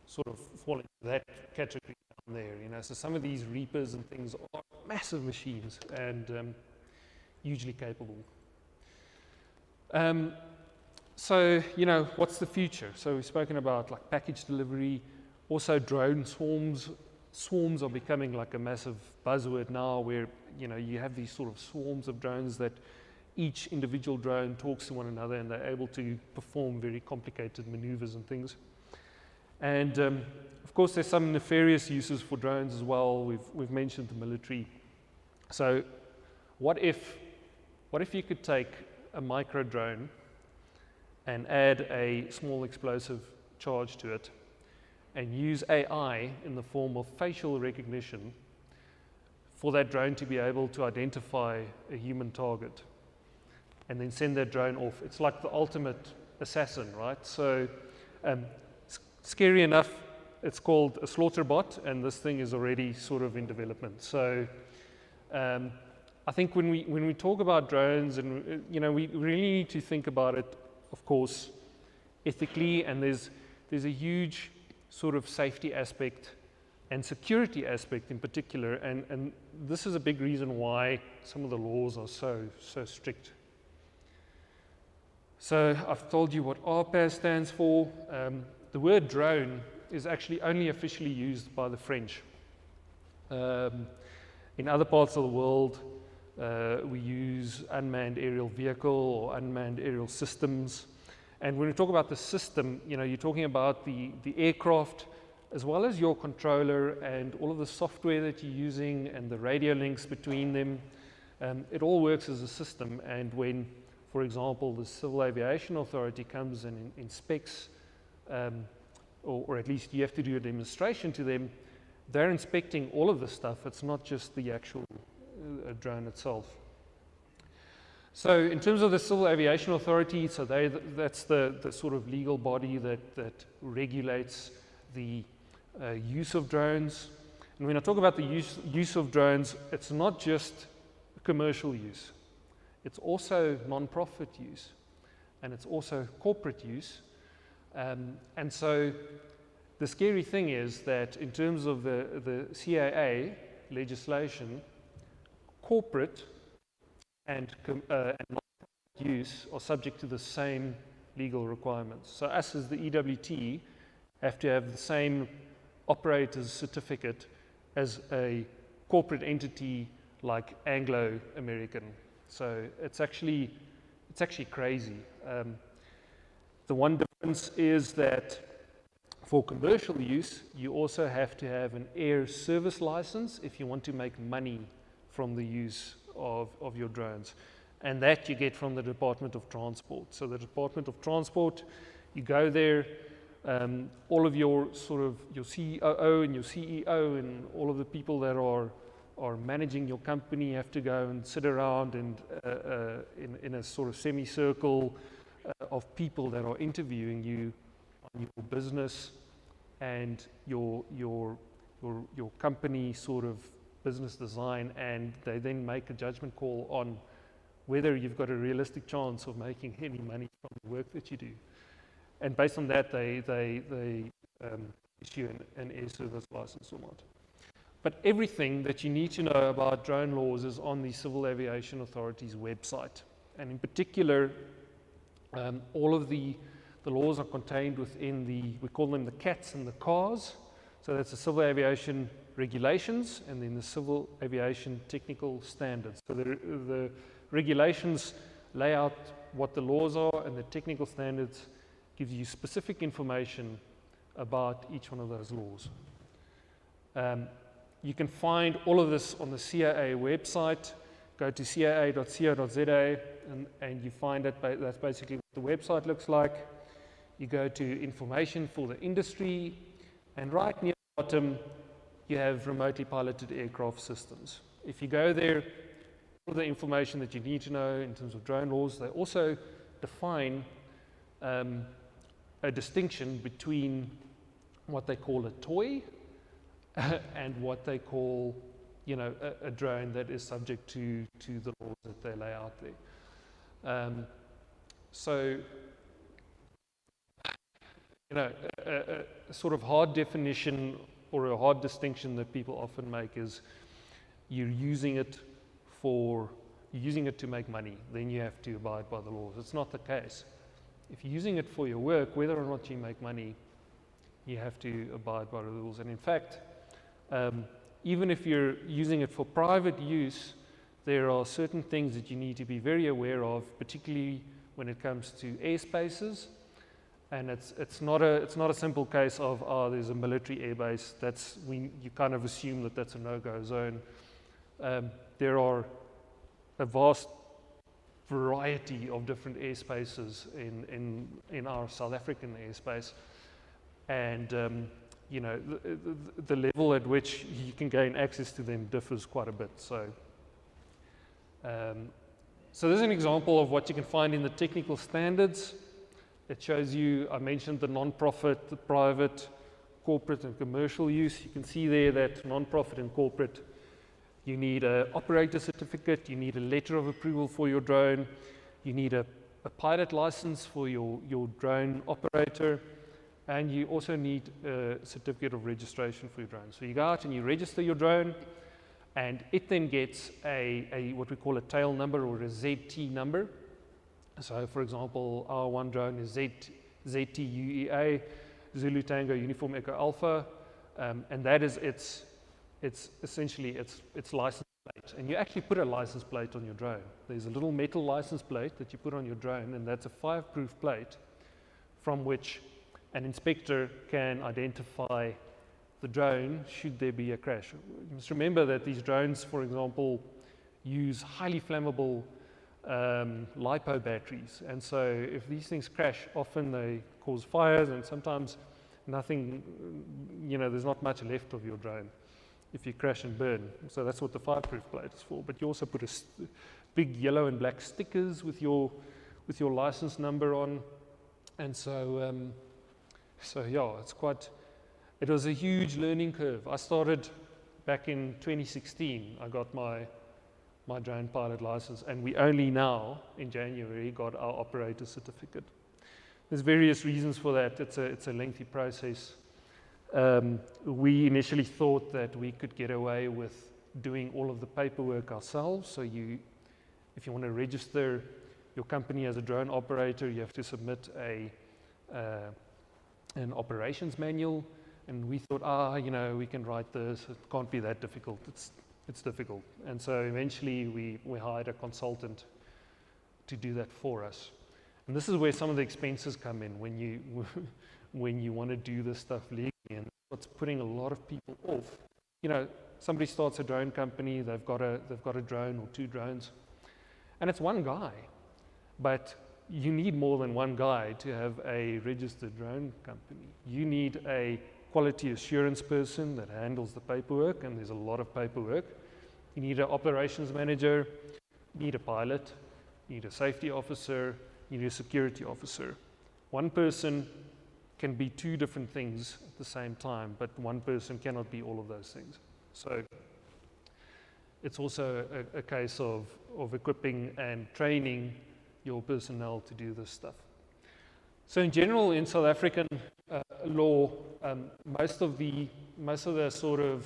sort of fall into that category down there, you know. So some of these Reapers and things are massive machines and hugely capable. So, you know, what's the future? So we've spoken about like package delivery, also drone swarms. Swarms are becoming like a massive buzzword now, where, you know, you have these sort of swarms of drones that each individual drone talks to one another and they're able to perform very complicated maneuvers and things. And of course, there's some nefarious uses for drones as well. We've mentioned the military. So what if you could take a micro drone and add a small explosive charge to it and use AI in the form of facial recognition for that drone to be able to identify a human target and then send that drone off? It's like the ultimate assassin, right? So scary enough, it's called a slaughter bot, and this thing is already sort of in development. So I think when we talk about drones, and you know, we really need to think about it, of course, ethically, and there's a huge sort of safety aspect and security aspect in particular, and this is a big reason why some of the laws are so strict. So I've told you what RPAS stands for. The word drone is actually only officially used by the French. In other parts of the world, we use unmanned aerial vehicle or unmanned aerial systems. And when we talk about the system, you know, you're talking about the aircraft as well as your controller and all of the software that you're using and the radio links between them. It all works as a system. And when, for example, the Civil Aviation Authority comes and inspects, or at least you have to do a demonstration to them, they're inspecting all of the stuff. It's not just the actual drone itself. So in terms of the Civil Aviation Authority, so that's the sort of legal body that regulates the use of drones. And when I talk about the use of drones, it's not just commercial use. It's also non-profit use, and it's also corporate use. And so the scary thing is that in terms of the CAA legislation, corporate and non-profit use are subject to the same legal requirements. So us as the EWT have to have the same operator's certificate as a corporate entity like Anglo-American. So it's actually crazy. The one difference is that for commercial use, you also have to have an air service license if you want to make money from the use of your drones. And that you get from the Department of Transport. So the Department of Transport, you go there, all of your your COO and your CEO and all of the people that are managing your company have to go and sit around and in a sort of semicircle of people that are interviewing you on your business and your company sort of business design, and they then make a judgment call on whether you've got a realistic chance of making any money from the work that you do. And based on that, they issue an air service license or not. But everything that you need to know about drone laws is on the Civil Aviation Authority's website. And in particular, all of the laws are contained within we call them the CATs and the CARs. So that's the Civil Aviation Regulations and then the Civil Aviation Technical Standards. So the regulations lay out what the laws are, and the technical standards gives you specific information about each one of those laws. You can find all of this on the CAA website. Go to caa.co.za and you find that's basically what the website looks like. You go to information for the industry, and right near the bottom you have remotely piloted aircraft systems. If you go there, all the information that you need to know in terms of drone laws. They also define a distinction between what they call a toy and what they call, a drone that is subject to the laws that they lay out there. A sort of hard definition or a hard distinction that people often make is you're using it to make money, then you have to abide by the laws. It's not the case. If you're using it for your work, whether or not you make money, you have to abide by the rules. And in fact, even if you're using it for private use, there are certain things that you need to be very aware of, particularly when it comes to airspaces. And it's not a simple case of there's a military airbase. You kind of assume that that's a no-go zone. There are a vast variety of different airspaces in our South African airspace, and the level at which you can gain access to them differs quite a bit. So there's an example of what you can find in the technical standards. It shows you, I mentioned the non-profit, the private, corporate and commercial use. You can see there that non-profit and corporate, you need an operator certificate, you need a letter of approval for your drone, you need a pilot license for your drone operator, and you also need a certificate of registration for your drone. So you go out and you register your drone, and it then gets a what we call a tail number or a ZT number. So for example, our one drone is ZTUEA, Zulu Tango Uniform Echo Alpha, and that is its essentially its license plate. And you actually put a license plate on your drone. There's a little metal license plate that you put on your drone, and that's a fireproof plate from which an inspector can identify the drone should there be a crash. You must remember that these drones, for example, use highly flammable LiPo batteries, and so if these things crash, often they cause fires, and sometimes nothing, there's not much left of your drone if you crash and burn. So that's what the fireproof plate is for. But you also put big yellow and black stickers with your license number on, and so yeah, it was a huge learning curve. I started back in 2016. I got my drone pilot license, and we only now, in January, got our operator certificate. There's various reasons for that. It's a lengthy process. We initially thought that we could get away with doing all of the paperwork ourselves. So if you want to register your company as a drone operator, you have to submit an operations manual. And we thought, we can write this. It can't be that difficult. It's difficult. And so eventually we hired a consultant to do that for us. And this is where some of the expenses come in when you want to do this stuff legally, and what's putting a lot of people off. Somebody starts a drone company, they've got a drone or two drones, and it's one guy. But you need more than one guy to have a registered drone company. You need a quality assurance person that handles the paperwork, and there's a lot of paperwork. You need an operations manager, you need a pilot, you need a safety officer, you need a security officer. One person can be two different things at the same time, but one person cannot be all of those things. So it's also a case of equipping and training your personnel to do this stuff. So in general, in South African law, most of the sort of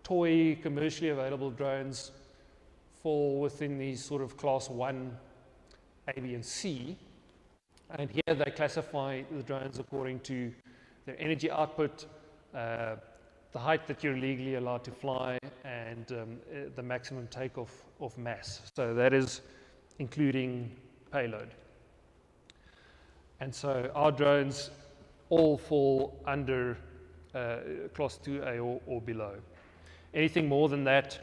toy, commercially available drones fall within these sort of class 1, A, B, and C. And here they classify the drones according to their energy output, the height that you're legally allowed to fly, and the maximum takeoff of mass. So that is including payload. And so our drones all fall under class 2A or below. Anything more than that,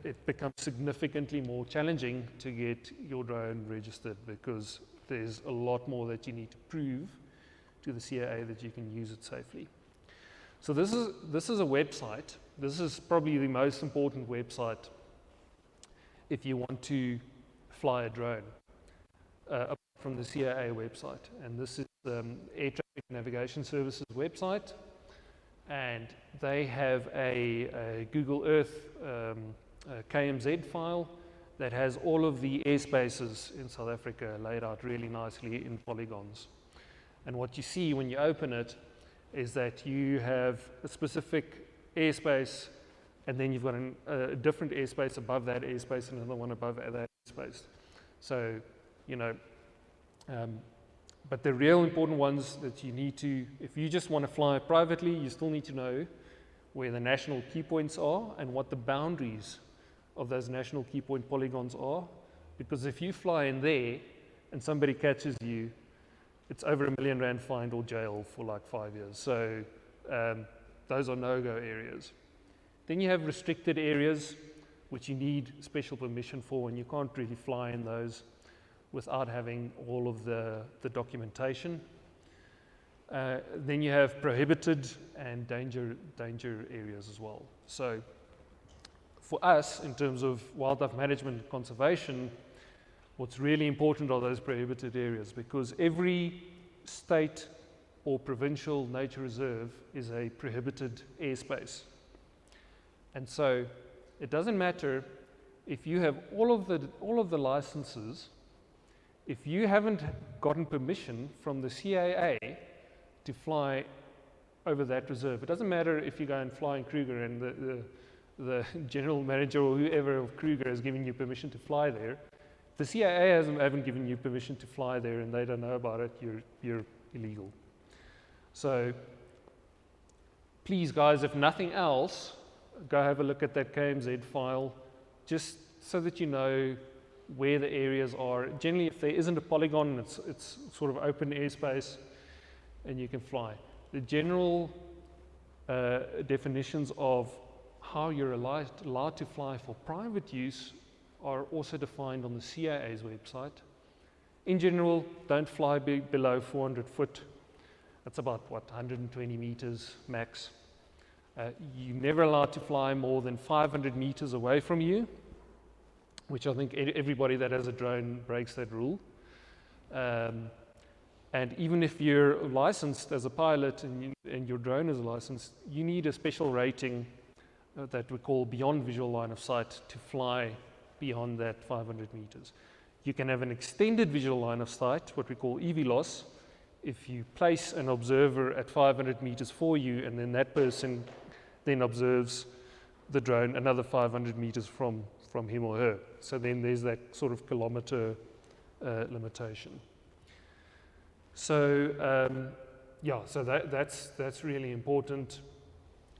it becomes significantly more challenging to get your drone registered, because there's a lot more that you need to prove to the CAA that you can use it safely. So this is a website. This is probably the most important website if you want to fly a drone, apart from the CAA website. And this is Air Traffic Navigation Services website. And they have a Google Earth KMZ file that has all of the airspaces in South Africa laid out really nicely in polygons. And what you see when you open it is that you have a specific airspace, and then you've got a different airspace above that airspace and another one above that airspace. So, you know, but the real important ones that you need to, if you just want to fly privately, you still need to know where the national key points are and what the boundaries of those national key point polygons are. Because if you fly in there and somebody catches you, it's over R1 million fine or jail for like 5 years. So those are no-go areas. Then you have restricted areas, which you need special permission for, and you can't really fly in those without having all of the documentation. Then you have prohibited and danger areas as well. So for us, in terms of wildlife management and conservation, what's really important are those prohibited areas, because every state or provincial nature reserve is a prohibited airspace. And so it doesn't matter if you have all of the licenses. If you haven't gotten permission from the CAA to fly over that reserve, it doesn't matter if you go and fly in Kruger and the general manager or whoever of Kruger has given you permission to fly there. The CAA haven't given you permission to fly there, and they don't know about it. You're illegal. So please, guys, if nothing else, go have a look at that KMZ file, just so that you know where the areas are. Generally, if there isn't a polygon, it's sort of open airspace, and you can fly. The general definitions of how you're allowed to fly for private use are also defined on the CAA's website. In general, don't fly below 400 foot. That's about, 120 meters max. You're never allowed to fly more than 500 meters away from you, which I think everybody that has a drone breaks that rule. And even if you're licensed as a pilot and your drone is licensed, you need a special rating that we call beyond visual line of sight to fly beyond that 500 meters. You can have an extended visual line of sight, what we call EVLOS, if you place an observer at 500 meters for you, and then that person then observes the drone another 500 meters from him or her. So then there's that sort of kilometer limitation. So so that's really important.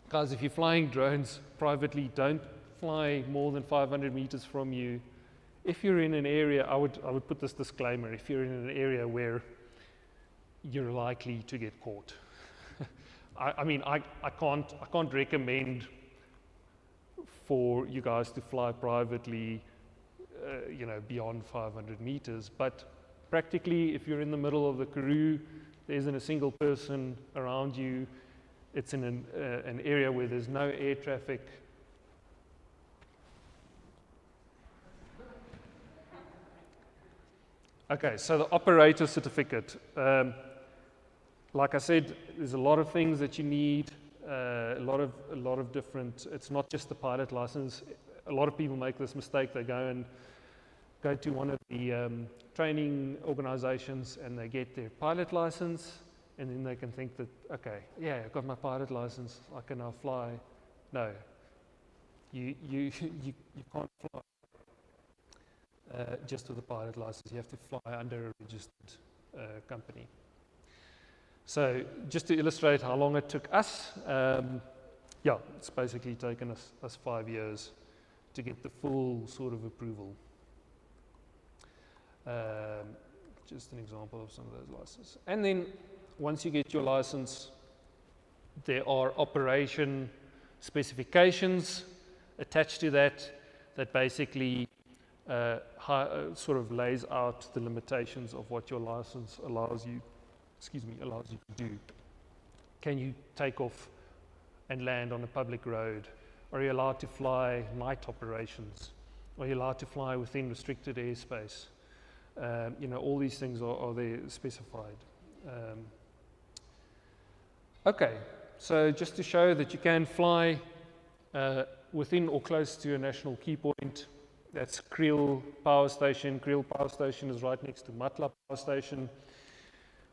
Guys, if you're flying drones privately, don't fly more than 500 meters from you. If you're in an area, I would put this disclaimer, if you're in an area where you're likely to get caught. I mean, I can't recommend for you guys to fly privately, beyond 500 meters. But practically, if you're in the middle of the Karoo, there isn't a single person around you. It's in an area where there's no air traffic. Okay, so the operator certificate. Like I said, there's a lot of things that you need, a lot of different, it's not just the pilot license. A lot of people make this mistake. They go to one of the training organizations and they get their pilot license, and then they can think that, okay, yeah, I've got my pilot license, I can now fly. No, you can't fly just with a pilot license. You have to fly under a registered company. So just to illustrate how long it took us, yeah, it's basically taken us 5 years to get the full sort of approval. Just an example of some of those licenses. And then once you get your license, there are operation specifications attached to that basically sort of lays out the limitations of what your license allows you to do. Can you take off and land on a public road? Are you allowed to fly night operations? Are you allowed to fly within restricted airspace? All these things are there specified. Okay, so just to show that you can fly within or close to a national key point, that's Kriel Power Station. Kriel Power Station is right next to Matla Power Station.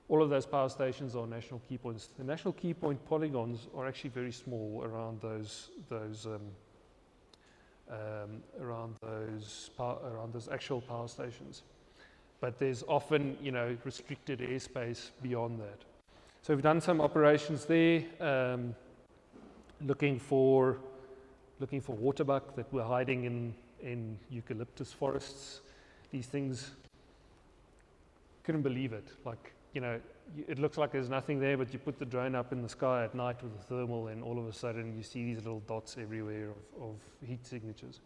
All of those power stations are national key points. The national key point polygons are actually very small around those actual power stations. But there's often, restricted airspace beyond that. So we've done some operations there, looking for waterbuck that were hiding in eucalyptus forests. These things, couldn't believe it. It looks like there's nothing there, but you put the drone up in the sky at night with a thermal, and all of a sudden you see these little dots everywhere of heat signatures.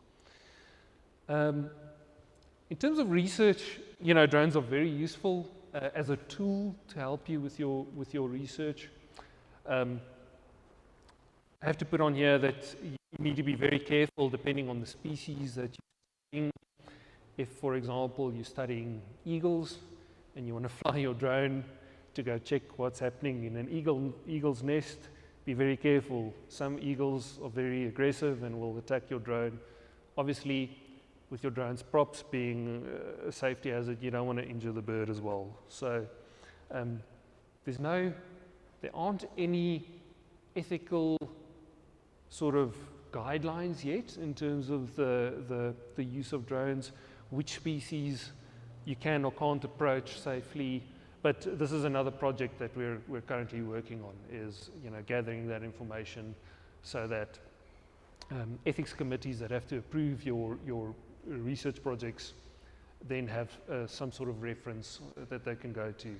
In terms of research, drones are very useful as a tool to help you with your research. I have to put on here that you need to be very careful depending on the species that you're studying. If, for example, you're studying eagles and you want to fly your drone to go check what's happening in an eagle's nest, be very careful. Some eagles are very aggressive and will attack your drone. Obviously, with your drone's props being a safety hazard, you don't want to injure the bird as well. So there aren't any ethical sort of guidelines yet in terms of the use of drones, which species you can or can't approach safely. But this is another project that we're currently working on, is gathering that information so that ethics committees that have to approve your research projects then have some sort of reference that they can go to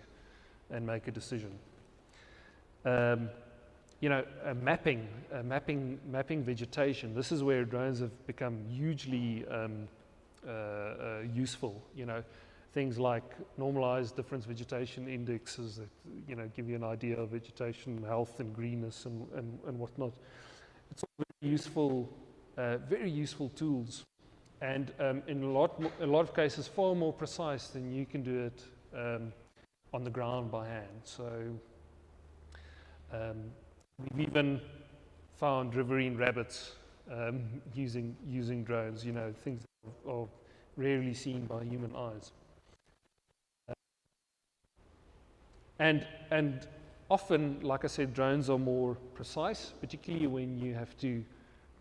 and make a decision. Mapping vegetation. This is where drones have become hugely useful. Things like normalized difference vegetation indexes that give you an idea of vegetation health and greenness and whatnot. It's all very useful tools, and in a lot of cases far more precise than you can do it on the ground by hand. So we've even found riverine rabbits using drones. Things that are rarely seen by human eyes. And often, like I said, drones are more precise, particularly when you have to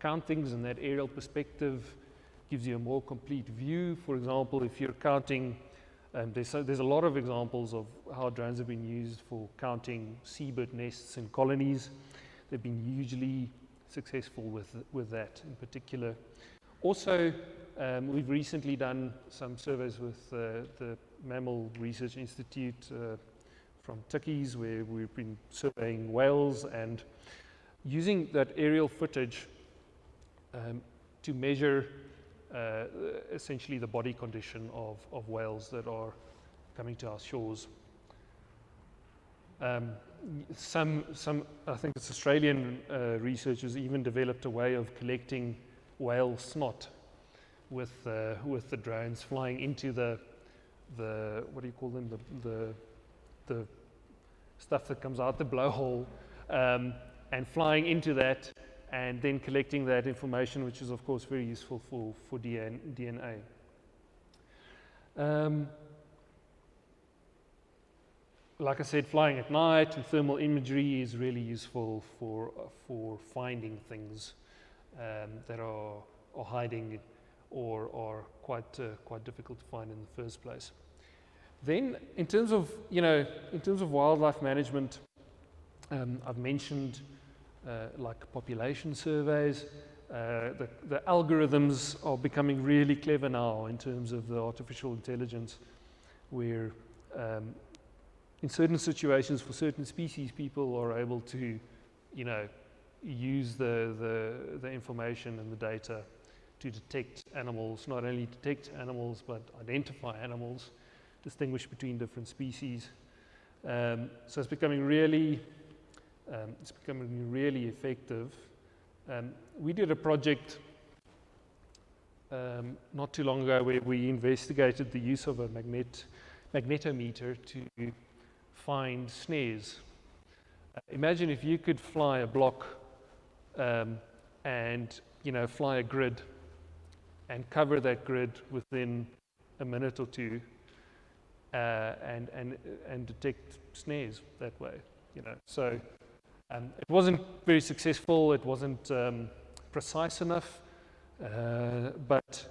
count things, and that aerial perspective gives you a more complete view. For example, if you're counting, there's a lot of examples of how drones have been used for counting seabird nests and colonies. They've been hugely successful with that in particular. Also, we've recently done some surveys with the Mammal Research Institute from Tikkies, where we've been surveying whales and using that aerial footage to measure essentially the body condition of whales that are coming to our shores. Some I think it's Australian researchers even developed a way of collecting whale snot with the drones, flying into the what do you call them, the stuff that comes out the blowhole, and flying into that and then collecting that information, which is of course very useful for DNA. Like I said, flying at night and thermal imagery is really useful for finding things that are hiding or are quite difficult to find in the first place. Then, in terms of wildlife management, I've mentioned like population surveys. The algorithms are becoming really clever now in terms of the artificial intelligence, where in certain situations for certain species, people are able to, use the information and the data to detect animals, not only detect animals, but identify animals, distinguish between different species. So it's becoming really effective. We did a project not too long ago where we investigated the use of a magnetometer to find snares. Imagine if you could fly a block and fly a grid and cover that grid within a minute or two, and detect snares that way. So it wasn't very successful. It wasn't precise enough, but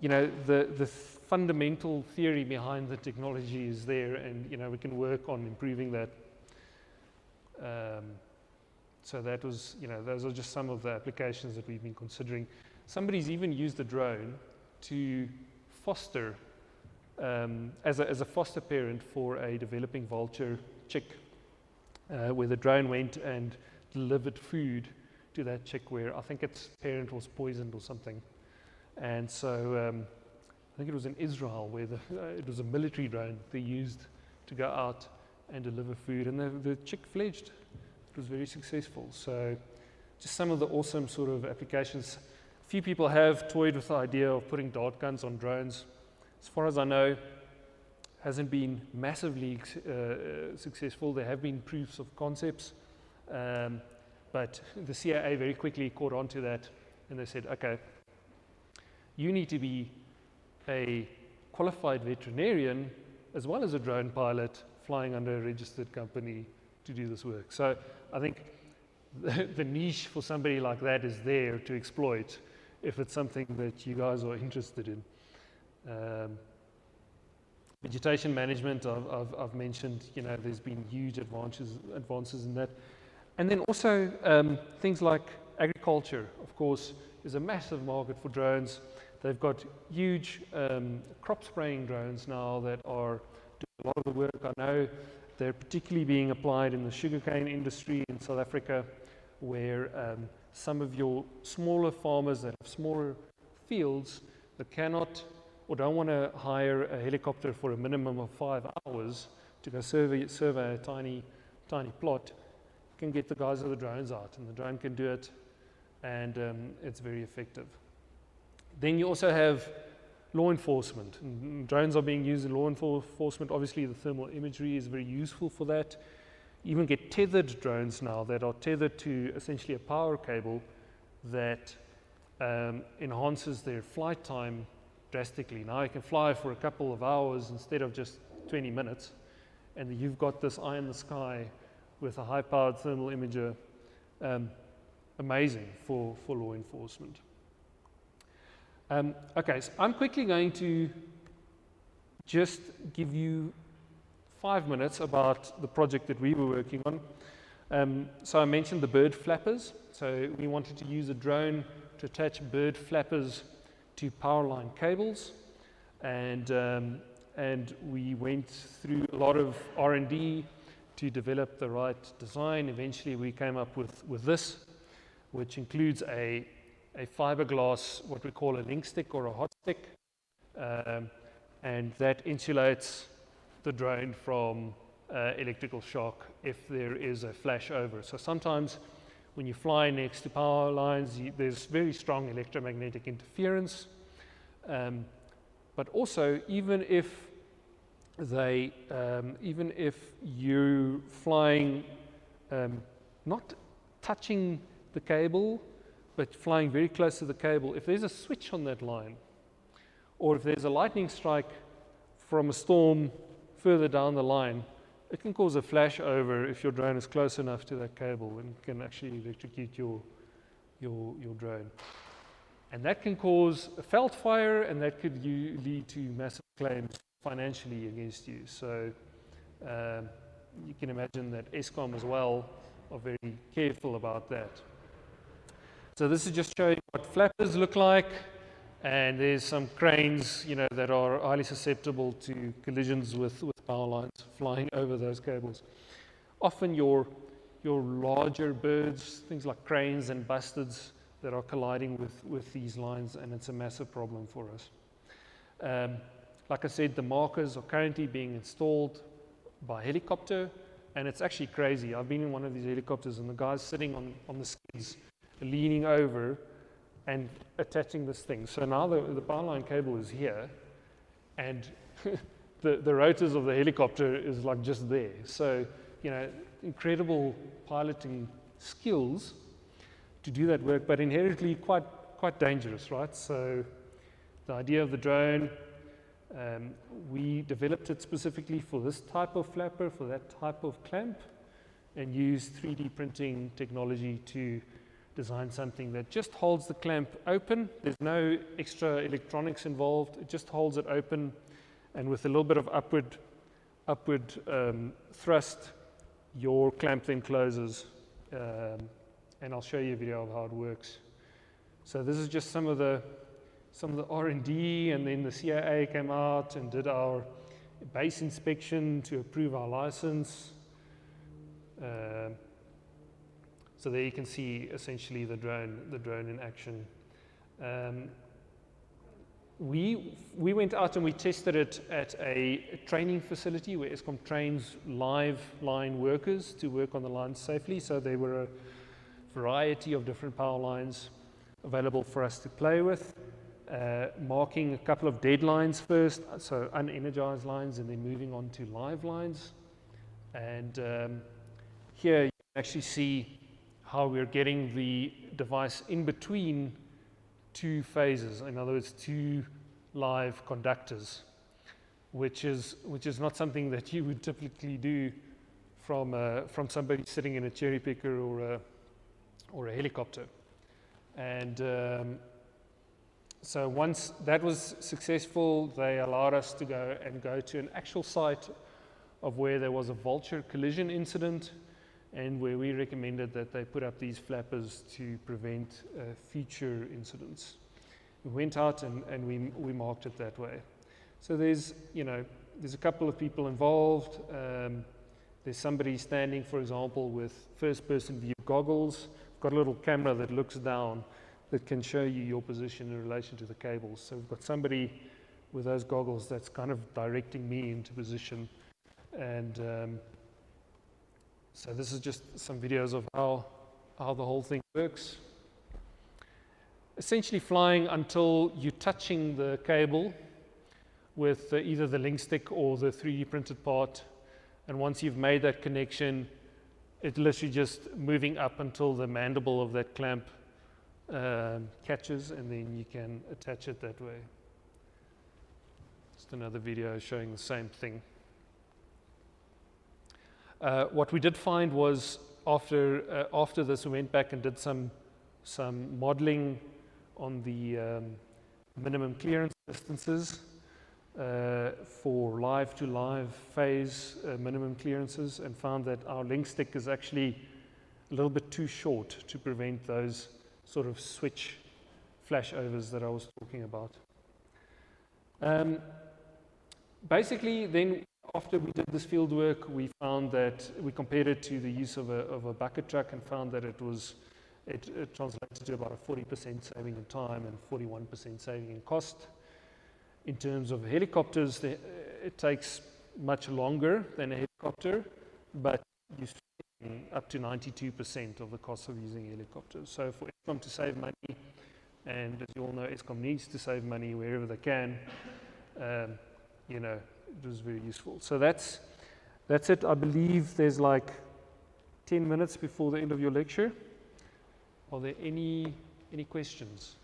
the fundamental theory behind the technology is there, and we can work on improving that. So that was, those are just some of the applications that we've been considering. Somebody's even used a drone to foster, as a foster parent for a developing vulture chick, where the drone went and delivered food to that chick where I think its parent was poisoned or something. And so I think it was in Israel where it was a military drone they used to go out and deliver food, and the chick fledged. It was very successful. So just some of the awesome sort of applications. A few people have toyed with the idea of putting dart guns on drones. As far as I know, hasn't been massively successful. There have been proofs of concepts, but the CIA very quickly caught on to that, and they said, okay, you need to be a qualified veterinarian as well as a drone pilot flying under a registered company to do this work. So I think the niche for somebody like that is there to exploit if it's something that you guys are interested in. Vegetation management, I've mentioned, there's been huge advances in that. And then also things like agriculture, of course, is a massive market for drones. They've got huge crop spraying drones now that are doing a lot of the work. I know they're particularly being applied in the sugarcane industry in South Africa, where some of your smaller farmers that have smaller fields that cannot or don't want to hire a helicopter for a minimum of 5 hours to go survey a tiny plot, can get the guys with the drones out, and the drone can do it, and it's very effective. Then you also have law enforcement. And drones are being used in law enforcement. Obviously, the thermal imagery is very useful for that. You even get tethered drones now that are tethered to essentially a power cable that enhances their flight time drastically. Now you can fly for a couple of hours instead of just 20 minutes, and you've got this eye in the sky with a high-powered thermal imager. Amazing for law enforcement. Okay, so I'm quickly going to just give you 5 minutes about the project that we were working on. So I mentioned the bird flappers. So we wanted to use a drone to attach bird flappers to power line cables, and we went through a lot of R&D to develop the right design. Eventually we came up with this, which includes a fiberglass, what we call a link stick or a hot stick, and that insulates the drone from electrical shock if there is a flash over. So sometimes when you fly next to power lines, there's very strong electromagnetic interference, but also even if they, even if you're flying not touching the cable, but flying very close to the cable, if there's a switch on that line, or if there's a lightning strike from a storm further down the line, it can cause a flash over if your drone is close enough to that cable and can actually electrocute your drone. And that can cause a felt fire, and that could lead to massive claims financially against you. So you can imagine that Eskom as well are very careful about that. So this is just showing what flappers look like, and there's some cranes, you know, that are highly susceptible to collisions with power lines flying over those cables. Often your larger birds, things like cranes and bustards, that are colliding with these lines, and it's a massive problem for us. Like I said, the markers are currently being installed by helicopter, and it's actually crazy. I've been in one of these helicopters, and the guy's sitting on the skis, leaning over and attaching this thing. So now the power line cable is here, and the rotors of the helicopter is like just there. So, you know, incredible piloting skills to do that work, but inherently quite dangerous, right? So the idea of the drone, we developed it specifically for this type of flapper, for that type of clamp, and used 3D printing technology to design something that just holds the clamp open. There's no extra electronics involved. It just holds it open, and with a little bit of upward thrust, your clamp then closes. And I'll show you a video of how it works. So this is just some of the R&D, and then the CIA came out and did our base inspection to approve our license. So there you can see essentially the drone in action. We went out and we tested it at a training facility where Eskom trains live line workers to work on the lines safely. So there were a variety of different power lines available for us to play with, marking a couple of dead lines first, so unenergized lines, and then moving on to live lines. And here you can actually see how we're getting the device in between two phases, in other words, two live conductors, which is not something that you would typically do from somebody sitting in a cherry picker or a helicopter. And so once that was successful, they allowed us to go to an actual site of where there was a vulture collision incident, and where we recommended that they put up these flappers to prevent future incidents. We went out and we marked it that way. So there's a couple of people involved. There's somebody standing, for example, with first-person view goggles. Got a little camera that looks down that can show you your position in relation to the cables. So we've got somebody with those goggles that's kind of directing me into position. And so this is just some videos of how the whole thing works. Essentially flying until you're touching the cable with either the link stick or the 3D printed part. And once you've made that connection, it's literally just moving up until the mandible of that clamp catches, and then you can attach it that way. Just another video showing the same thing. What we did find was after this, we went back and did some modeling on the minimum clearance distances for live to live phase minimum clearances, and found that our link stick is actually a little bit too short to prevent those sort of switch flashovers that I was talking about. Basically, then after we did this field work, we found that we compared it to the use of a bucket truck, and found that it translated to about a 40% saving in time and 41% saving in cost. In terms of helicopters, it takes much longer than a helicopter, but you save up to 92% of the cost of using helicopters. So for Eskom to save money, and as you all know, Eskom needs to save money wherever they can, it was very useful. So that's it. I believe there's like 10 minutes before the end of your lecture. Are there any questions?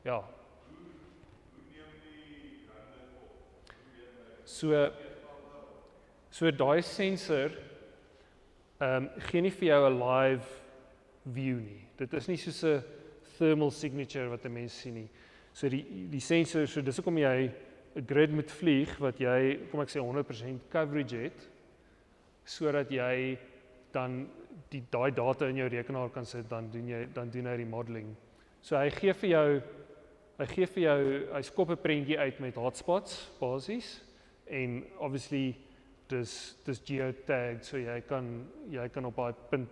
Ja. So daai sensor gee nie vir jou 'n live view nie. Dit is nie soos 'n thermal signature wat 'n mens sien nie. So die sensor, so dis hoekom jy 'n grid moet vlieg wat jy, kom ek sê 100% coverage het, sodat jy dan daai data in jou rekenaar kan sit, dan doen hy die modeling. So hy skop 'n prentjie uit met hotspots basies en obviously dis geotagged, so jy kan op daai punt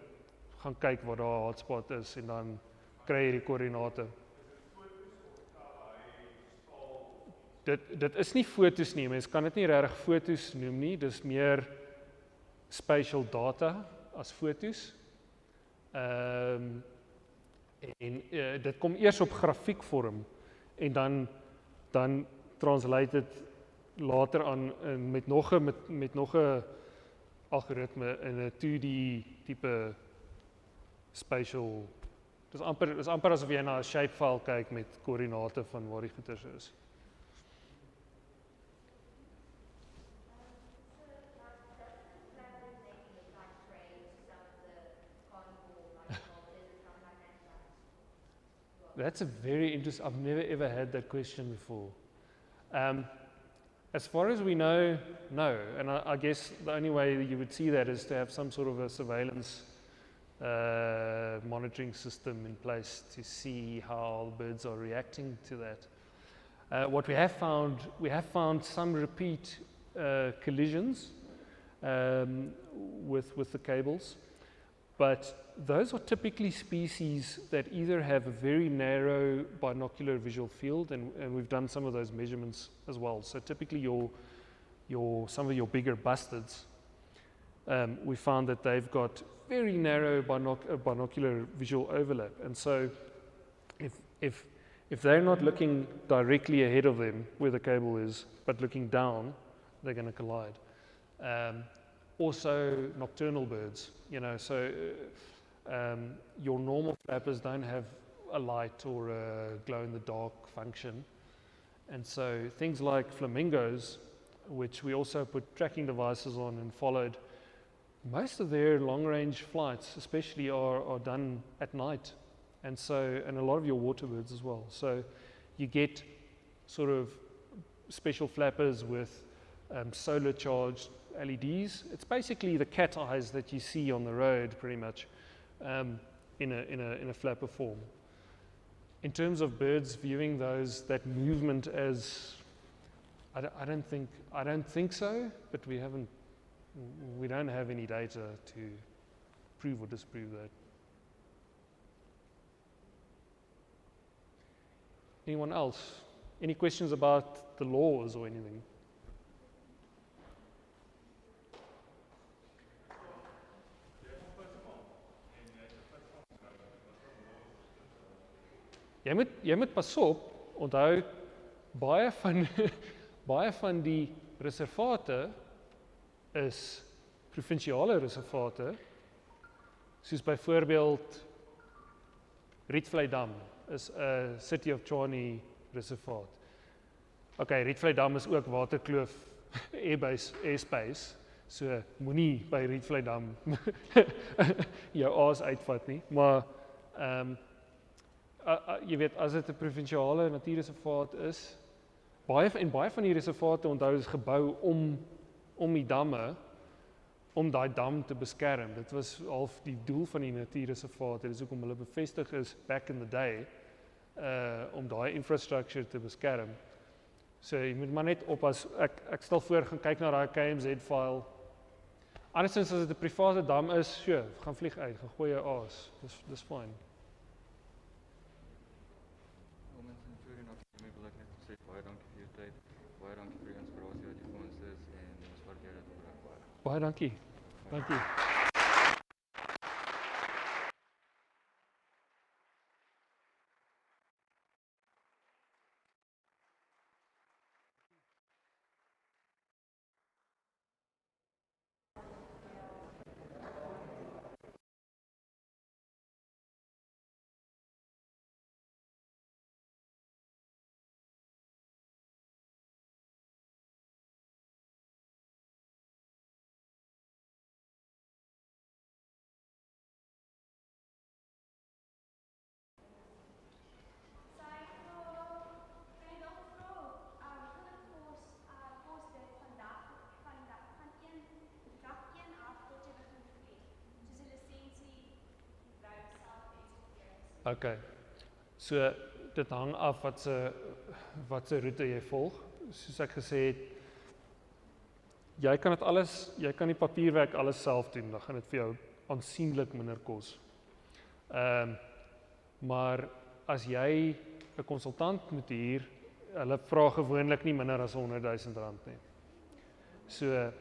gaan kyk waar daar 'n hotspot is en dan kry jy die koördinate. Dit is nie fotos nie, mens kan dit nie regtig fotos noem nie, dis meer spatial data as fotos. En dit kom eers op grafiekvorm en dan translate dit later aan met nog 'n algoritme in 'n 2D tipe spatial. Dis amper asof jy na 'n shapefile kyk met koördinate van waar die goeters is. That's a very interesting. I've never ever had that question before. As far as we know, no. And I guess the only way that you would see that is to have some sort of a surveillance monitoring system in place to see how birds are reacting to that. What we have found some repeat collisions with the cables, but those are typically species that either have a very narrow binocular visual field, and we've done some of those measurements as well. So typically some of your bigger bustards, we found that they've got very narrow binocular visual overlap. And so if they're not looking directly ahead of them where the cable is, but looking down, they're going to collide. Also nocturnal birds, so your normal flappers don't have a light or a glow-in-the-dark function. And so things like flamingos, which we also put tracking devices on and followed, most of their long-range flights especially are done at night. And a lot of your water birds as well. So you get sort of special flappers with solar charged LEDs. It's basically the cat eyes that you see on the road, pretty much, in a flapper form. In terms of birds viewing that movement as, I don't think so, but we don't have any data to prove or disprove that. Anyone else? Any questions about the laws or anything? Jy moet pas op, onthou baie van die reservate is provinsiale reservate, soos byvoorbeeld Rietvlei Dam is 'n City of Tshwane reservaat. Okay, Rietvlei Dam is ook Waterkloof airspace, so moenie by Rietvlei Dam jou aas uitvat nie, maar jy weet, as dit 'n provinsiale natuurreservaat is, baie van die reservate onthou is gebou om die damme, om daai dam te beskerm. Dit was half die doel van die natuurreservaat. Dit is hoekom hulle bevestig is back in the day, om daai infrastructure te beskerm. So jy moet maar net oppas. Ek stel voor, gaan kyk na daai KMZ file. Andersins as dit 'n private dam is, gaan vlieg uit, gaan gooi jou aas. Dis fine. Centurion, wil ek net sê baie dankie vir jou tyd, baie dankie vir die inspirasie wat jy vir ons is en ons waardeer dit baie. Baie dankie. Dankie. Okay. So dit hang af wat se roete jy volg. Soos ek gesê het, jy kan die papierwerk alles self doen, dan gaan dit vir jou aansienlik minder kos. Maar as jy 'n konsultant moet huur, hulle vra gewoonlik nie minder as R100,000 nie. So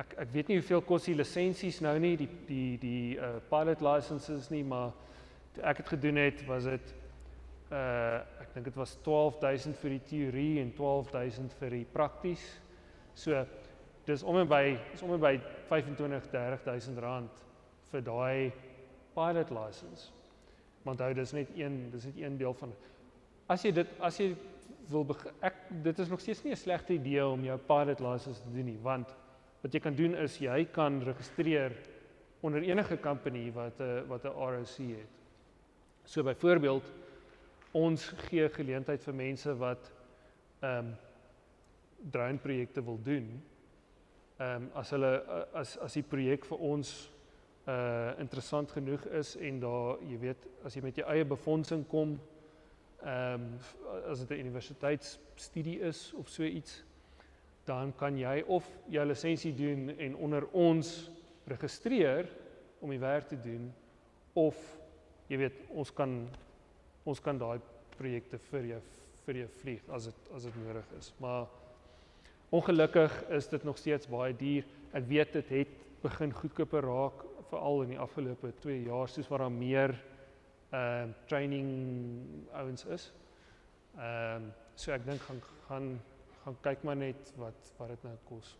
ek weet nie hoeveel kos die lisensies nou nie, die pilot licenses nie, maar toe ek het gedoen het, was dit ek dink dit was 12,000 vir die teorie en 12,000 vir die prakties. So dis om en by 25,000-30,000 rand vir daai pilot license. Maar onthou, dis net een deel van. As jy wil dit is nog steeds nie 'n slegte idee om jou pilot license te doen nie, want wat jy kan doen is jy kan registreer onder enige company wat 'n ROC het. So byvoorbeeld, ons gee geleentheid vir mense wat drone projekte wil doen. As die projek vir ons interessant genoeg is en daar, jy weet, as jy met jou eie befondsing kom, as dit 'n universiteitsstudie is of so iets, dan kan jy of jou lisensie doen en onder ons registreer om die werk te doen, of jy weet, ons kan daai projekte vir jou vlieg as dit nodig is. Maar ongelukkig is dit nog steeds baie duur. Ek weet dit het begin goedkoper raak, veral in die afgelope 2 jaar, soos waar daar meer training ouens is. So ek dink gaan kyk maar net wat dit nou kos.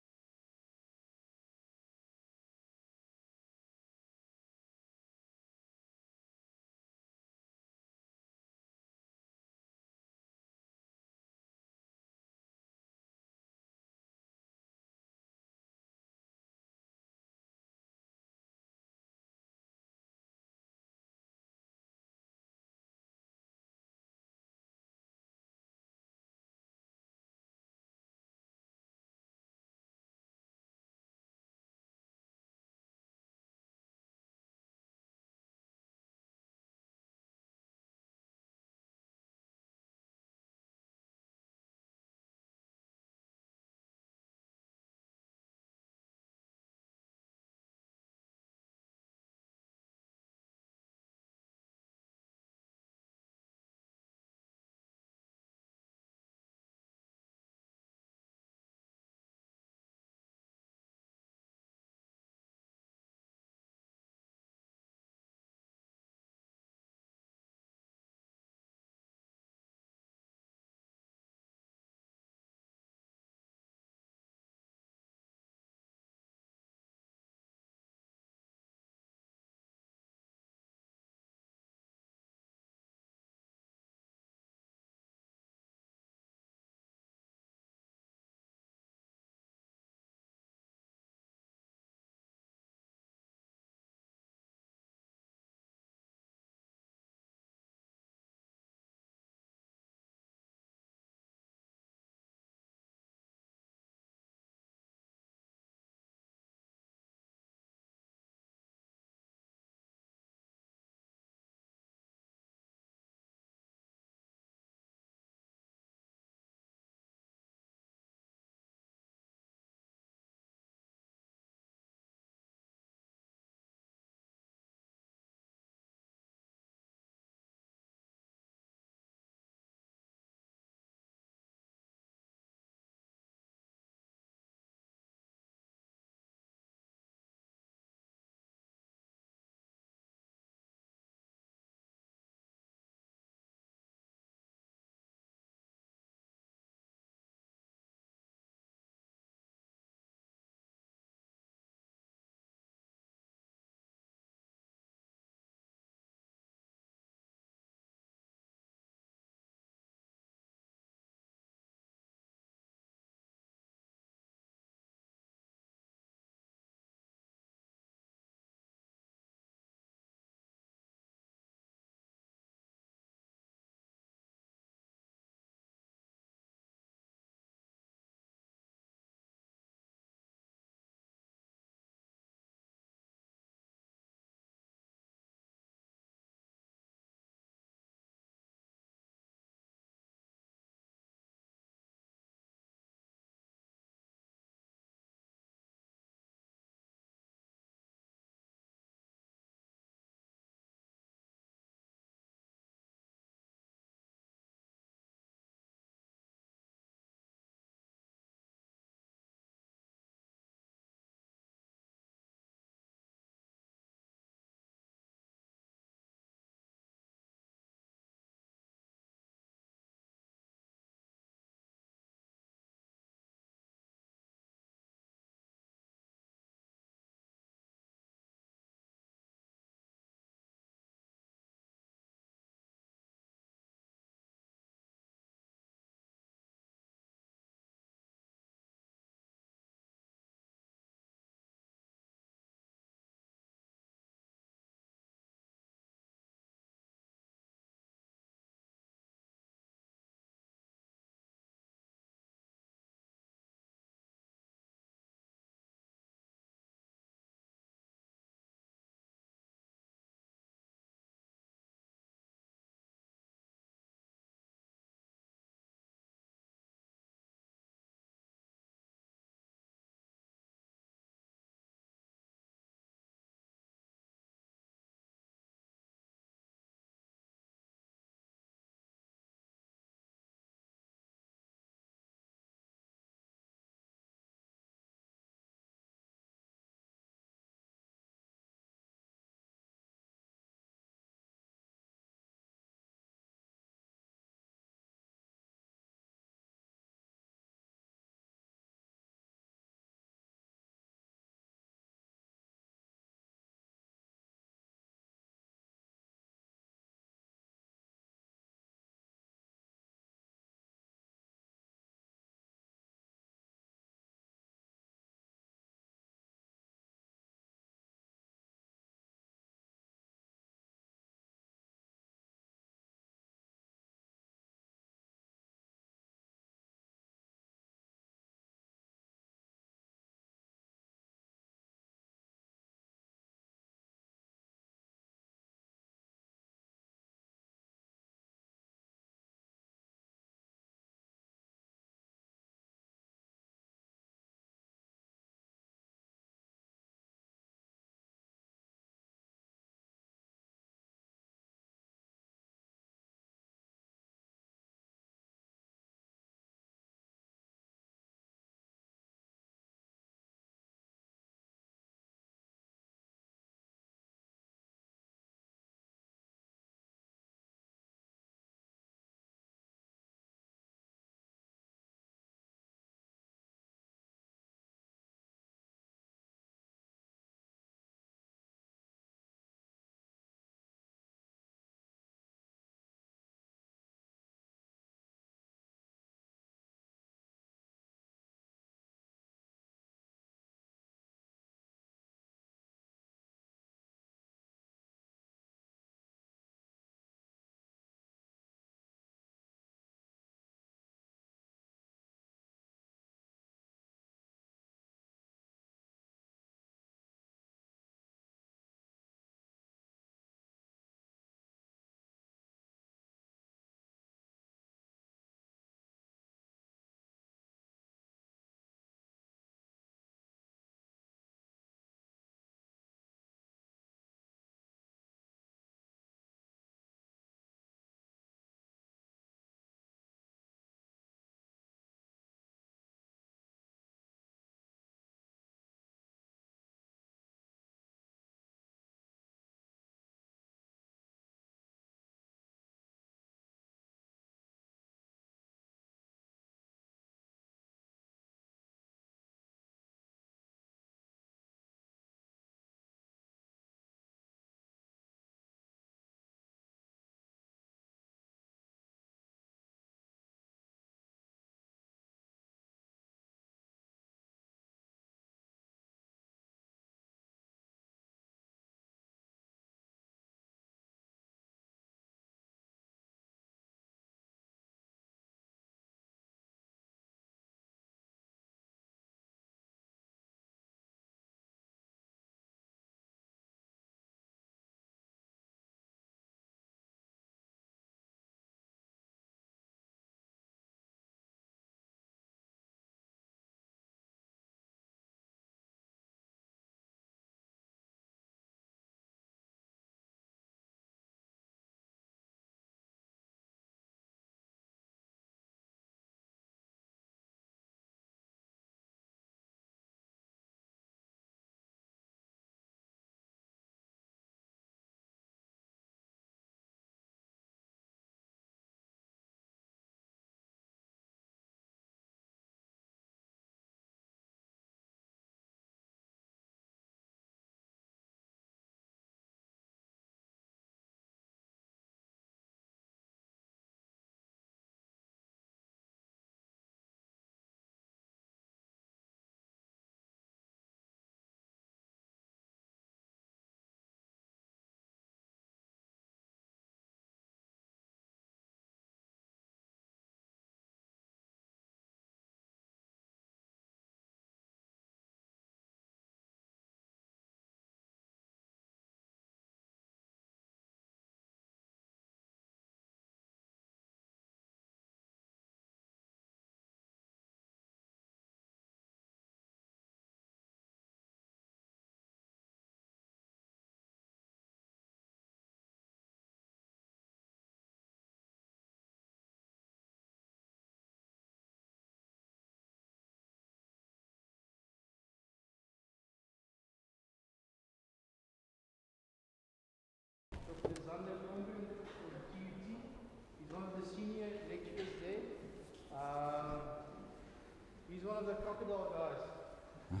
one of the crocodile guys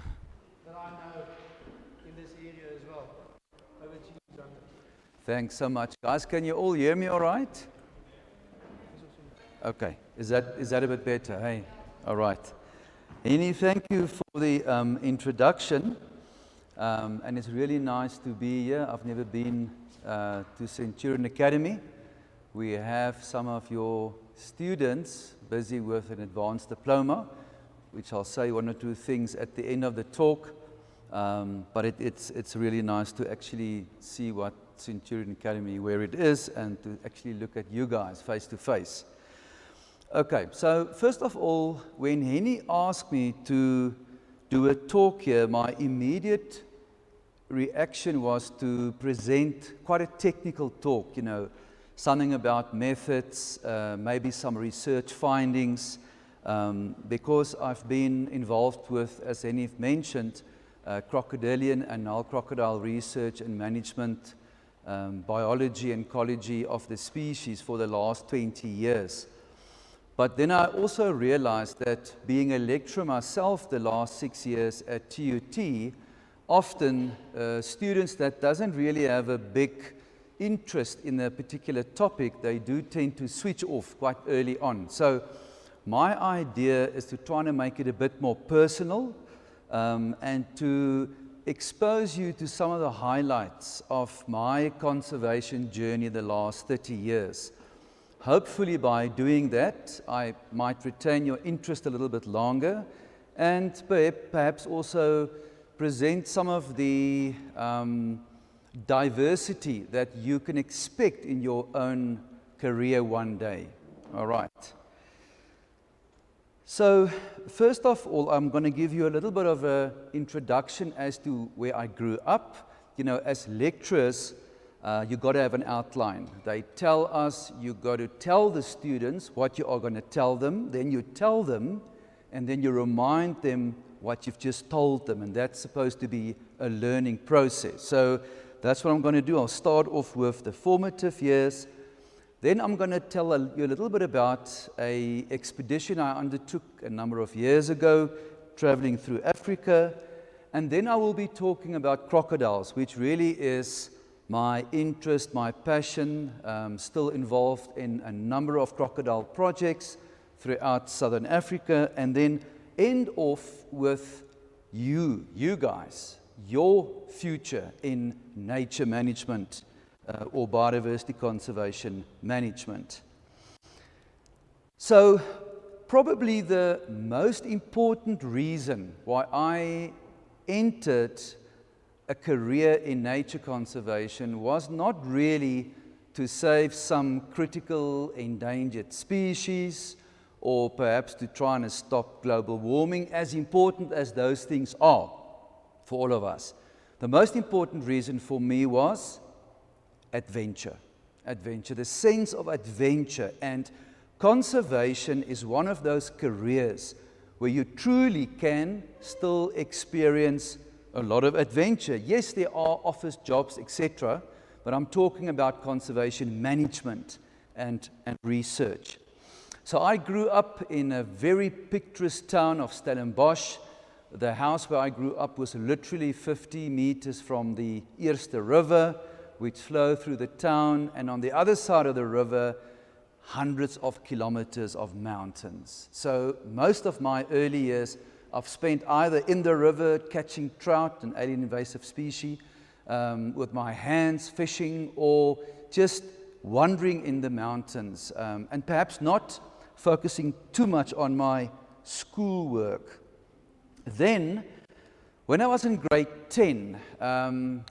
that I know in this area as well. Over to you, Duncan. Thanks so much. Guys, can you all hear me all right? Okay. Is that a bit better? Hey? All right. Henny, thank you for the introduction. And it's really nice to be here. I've never been to Centurion Academy. We have some of your students busy with an advanced diploma, which I'll say one or two things at the end of the talk. But it's really nice to actually see what Centurion Academy, where it is, and to actually look at you guys face to face. Okay, so first of all, when Henny asked me to do a talk here, my immediate reaction was to present quite a technical talk, something about methods, maybe some research findings, because I've been involved with, as Henny mentioned, crocodilian and Nile crocodile research and management, biology and ecology of the species for the last 20 years. But then I also realized that being a lecturer myself the last 6 years at TUT, often students that doesn't really have a big interest in a particular topic, they do tend to switch off quite early on. So my idea is to try to make it a bit more personal and to expose you to some of the highlights of my conservation journey the last 30 years. Hopefully by doing that, I might retain your interest a little bit longer and perhaps also present some of the diversity that you can expect in your own career one day. All right. So first of all, I'm going to give you a little bit of an introduction as to where I grew up. As lecturers, you got to have an outline. They tell us you got to tell the students what you are going to tell them, then you tell them, and then you remind them what you've just told them, and that's supposed to be a learning process. So that's what I'm going to do. I'll start off with the formative years. Then I'm going to tell you a little bit about an expedition I undertook a number of years ago, traveling through Africa. And then I will be talking about crocodiles, which really is my interest, my passion. Still involved in a number of crocodile projects throughout Southern Africa. And then end off with you guys, your future in nature management or biodiversity conservation management. So probably the most important reason why I entered a career in nature conservation was not really to save some critical endangered species or perhaps to try and stop global warming, as important as those things are for all of us. The most important reason for me was adventure, the sense of adventure. And conservation is one of those careers where you truly can still experience a lot of adventure. Yes, there are office jobs, etc., but I'm talking about conservation management and research. So I grew up in a very picturesque town of Stellenbosch. The house where I grew up was literally 50 meters from the Eerste River, which flowed through the town, and on the other side of the river, hundreds of kilometers of mountains. So most of my early years I've spent either in the river catching trout, an alien invasive species, with my hands fishing, or just wandering in the mountains, and perhaps not focusing too much on my schoolwork. Then, when I was in grade 10,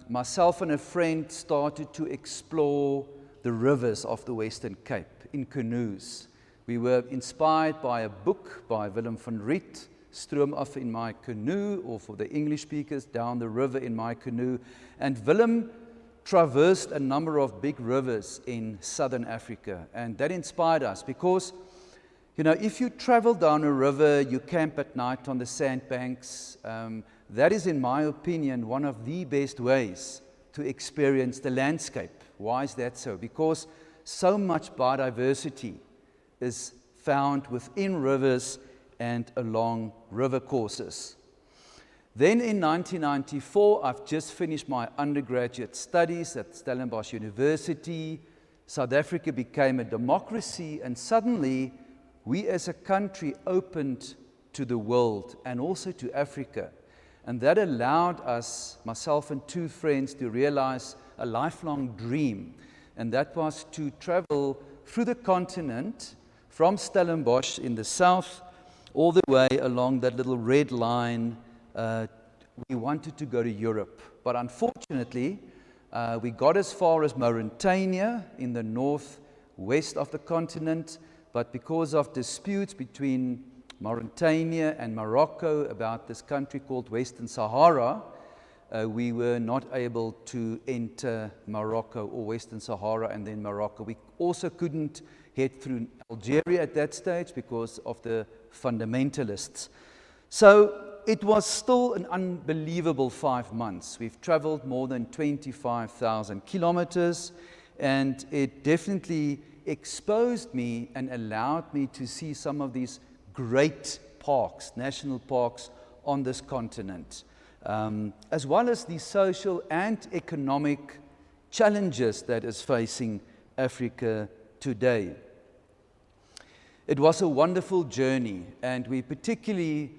myself and a friend started to explore the rivers of the Western Cape in canoes. We were inspired by a book by Willem van Riet, Stroom af in my canoe, or for the English speakers, Down the River in my canoe. And Willem traversed a number of big rivers in southern Africa, and that inspired us because, if you travel down a river, you camp at night on the sandbanks. That is, in my opinion, one of the best ways to experience the landscape. Why is that so? Because so much biodiversity is found within rivers and along river courses. Then in 1994, I've just finished my undergraduate studies at Stellenbosch University. South Africa became a democracy, and suddenly we as a country opened to the world and also to Africa. And that allowed us, myself and two friends, to realize a lifelong dream. And that was to travel through the continent from Stellenbosch in the south all the way along that little red line. We wanted to go to Europe, but unfortunately, we got as far as Mauritania in the northwest of the continent, but because of disputes between Mauritania and Morocco about this country called Western Sahara, we were not able to enter Morocco or Western Sahara and then Morocco. We also couldn't head through Algeria at that stage because of the fundamentalists. So it was still an unbelievable 5 months. We've traveled more than 25,000 kilometers, and it definitely exposed me and allowed me to see some of these great parks, national parks on this continent, as well as the social and economic challenges that is facing Africa today. It was a wonderful journey, and we particularly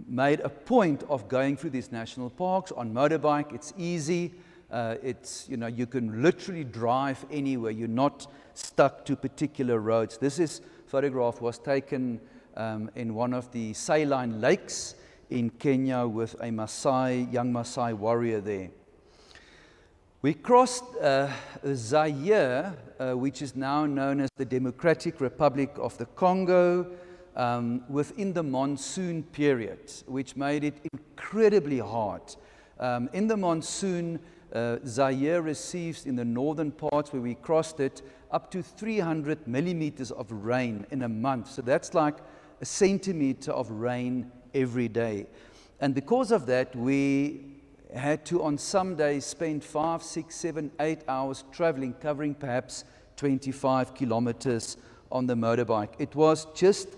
made a point of going through these national parks on motorbike. It's easy. You can literally drive anywhere. You're not stuck to particular roads. This photograph was taken in one of the saline lakes in Kenya with a young Maasai warrior there. We crossed Zaire, which is now known as the Democratic Republic of the Congo, within the monsoon period, which made it incredibly hard. In the monsoon, Zaire receives, in the northern parts where we crossed it, up to 300 millimeters of rain in a month. So that's like a centimeter of rain every day. And because of that, we had to, on some days, spend 5, 6, 7, 8 hours traveling, covering perhaps 25 kilometers on the motorbike. It was just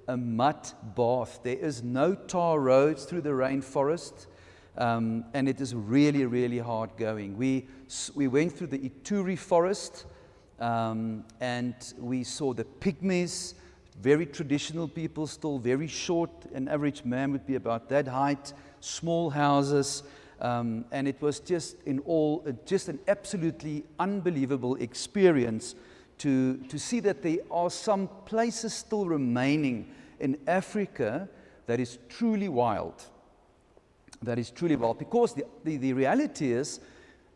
a mud bath. There is no tar roads through the rainforest, and it is really, really hard going. We went through the Ituri forest, and we saw the pygmies, very traditional people, still very short. An average man would be about that height, small houses, and it was just an absolutely unbelievable experience to see that there are some places still remaining in Africa that is truly wild. That is truly wild. Because the reality is,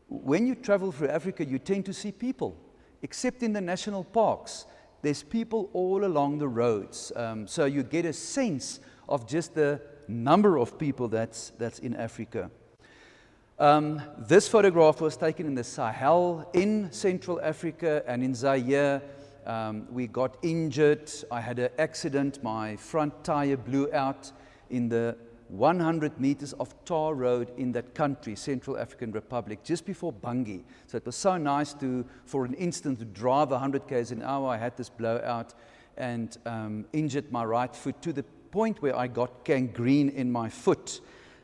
when you travel through Africa, you tend to see people. Except in the national parks, there's people all along the roads. So you get a sense of just the number of people that's in Africa. This photograph was taken in the Sahel in Central Africa, and in Zaire. We got injured. I had an accident. My front tire blew out in the 100 meters of tar road in that country, Central African Republic, just before Bangui. So it was so nice for an instant, to drive 100 km an hour. I had this blowout and injured my right foot to the point where I got gangrene in my foot.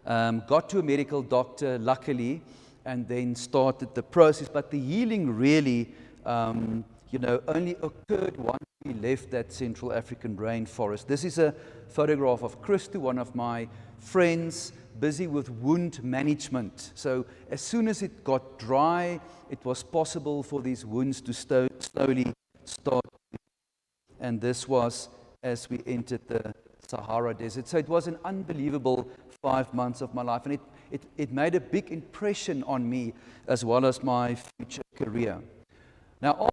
Got to a medical doctor, luckily, and then started the process. But the healing really, only occurred once we left that Central African rainforest. This is a photograph of Christo, one of my friends, busy with wound management. So as soon as it got dry, it was possible for these wounds to slowly start. And this was as we entered the Sahara Desert. So it was an unbelievable 5 months of my life, and it made a big impression on me as well as my future career. Now, after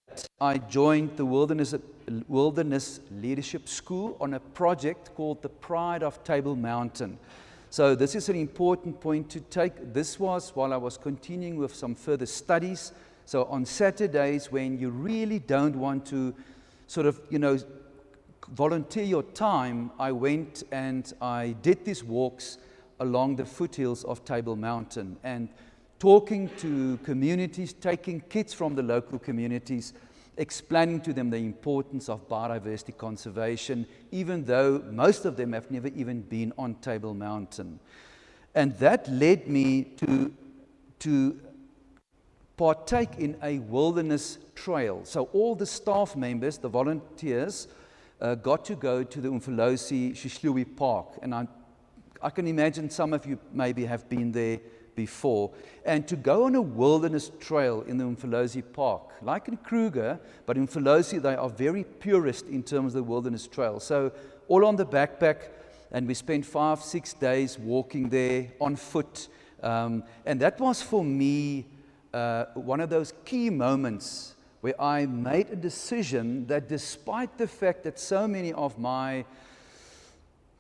that, I joined the Wilderness Leadership School on a project called the Pride of Table Mountain. So this is an important point to take. This was while I was continuing with some further studies. So on Saturdays, when you really don't want to volunteer your time, I went and I did these walks along the foothills of Table Mountain and talking to communities, taking kids from the local communities explaining to them the importance of biodiversity conservation, even though most of them have never even been on Table Mountain. And that led me to partake in a wilderness trail. So all the staff members, the volunteers, got to go to the Umfolozi Shishluwi Park. And I can imagine some of you maybe have been there before. And to go on a wilderness trail in the Umfolozi Park, like in Kruger, but in Umfolozi they are very purist in terms of the wilderness trail. So all on the backpack, and we spent 5-6 days walking there on foot. And that was for me one of those key moments where I made a decision that despite the fact that so many of my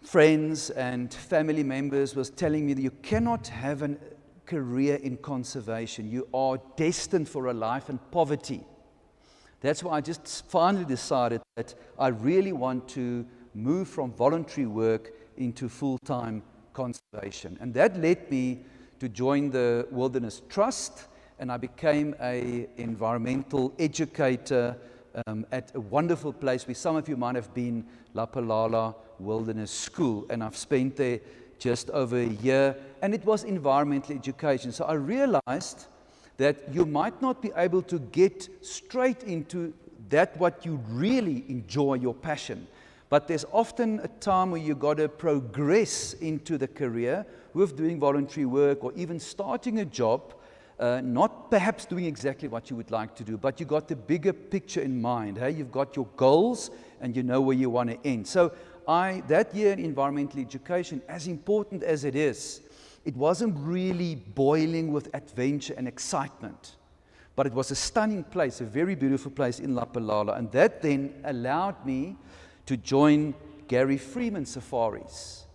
friends and family members was telling me that you cannot have a career in conservation, you are destined for a life in poverty. That's why I just finally decided that I really want to move from voluntary work into full-time conservation. And that led me to join the Wilderness Trust, and I became an environmental educator at a wonderful place where some of you might have been, Lapalala Wilderness School, and I've spent there just over a year, and it was environmental education. So I realized that you might not be able to get straight into that what you really enjoy, your passion, but there's often a time where you got to progress into the career with doing voluntary work or even starting a job. Not perhaps doing exactly what you would like to do, but you got the bigger picture in mind. Hey? You've got your goals and you know where you want to end. So that year in environmental education, as important as it is, it wasn't really boiling with adventure and excitement, but it was a stunning place, a very beautiful place in Lapalala. And that then allowed me to join Gary Freeman Safaris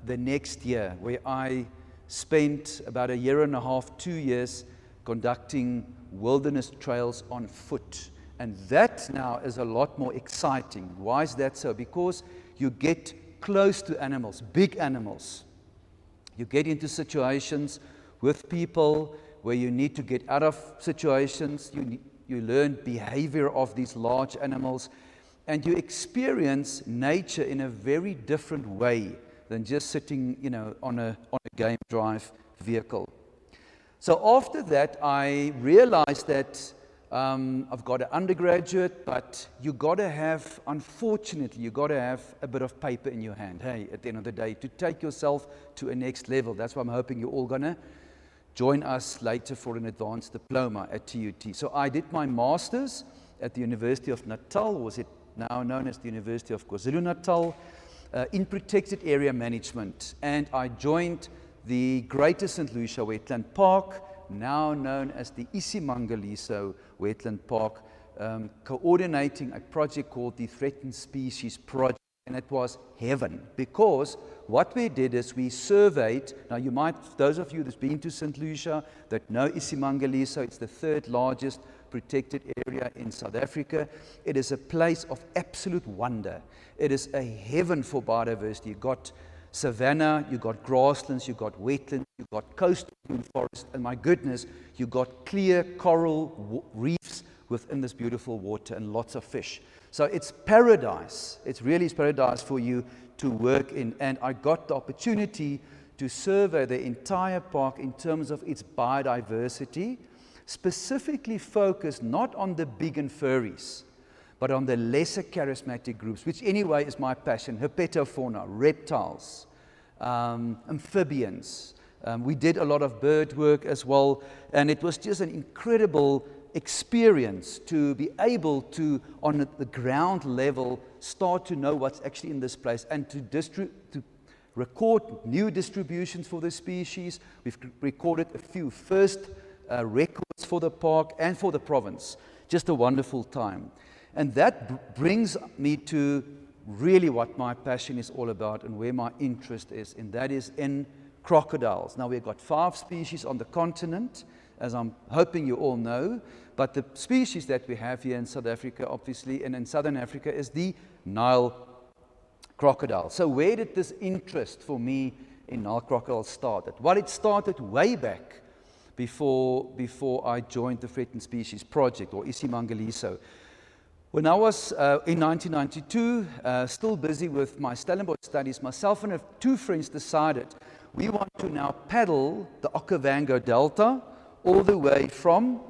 the next year, where I spent about 1.5 years, 2 years, conducting wilderness trails on foot. And that now is a lot more exciting. Why is that so? Because you get close to animals, big animals. You get into situations with people where you need to get out of situations. You learn behavior of these large animals. And you experience nature in a very different way than just sitting, on a game drive vehicle. So after that, I realized that I've got an undergraduate, but unfortunately, you got to have a bit of paper in your hand, at the end of the day, to take yourself to a next level. That's why I'm hoping you're all going to join us later for an advanced diploma at TUT. So I did my master's at the University of Natal, or was it now known as the University of KwaZulu-Natal, in protected area management. And I joined the Greater St. Lucia Wetland Park, now known as the Isimangaliso Wetland Park, coordinating a project called the Threatened Species Project. And it was heaven, because what we did is we surveyed. Now those of you that's been to St. Lucia that know Isimangaliso, it's the 3rd largest protected area in South Africa. It is a place of absolute wonder. It is a heaven for biodiversity. You got savanna, you got grasslands, you got wetlands, you got coastal forest, and my goodness, you got clear coral reefs within this beautiful water and lots of fish. So it's paradise. It really is paradise for you to work in. And I got the opportunity to survey the entire park in terms of its biodiversity, specifically focused not on the big and furries, but on the lesser charismatic groups, which anyway is my passion: herpetofauna, reptiles, amphibians. We did a lot of bird work as well, and it was just an incredible experience to be able to, on the ground level, start to know what's actually in this place and to record new distributions for the species. We've recorded a few first records for the park and for the province. Just a wonderful time. And that brings me to really what my passion is all about and where my interest is, and that is in crocodiles. Now, we've got 5 species on the continent, as I'm hoping you all know, but the species that we have here in South Africa, obviously, and in Southern Africa, is the Nile crocodile. So where did this interest for me in Nile crocodile start? Well, it started way back before I joined the Threatened Species Project, or Isimangaliso. When I was in 1992, still busy with my Stellenbosch studies, myself and two friends decided we want to now paddle the Okavango Delta all the way from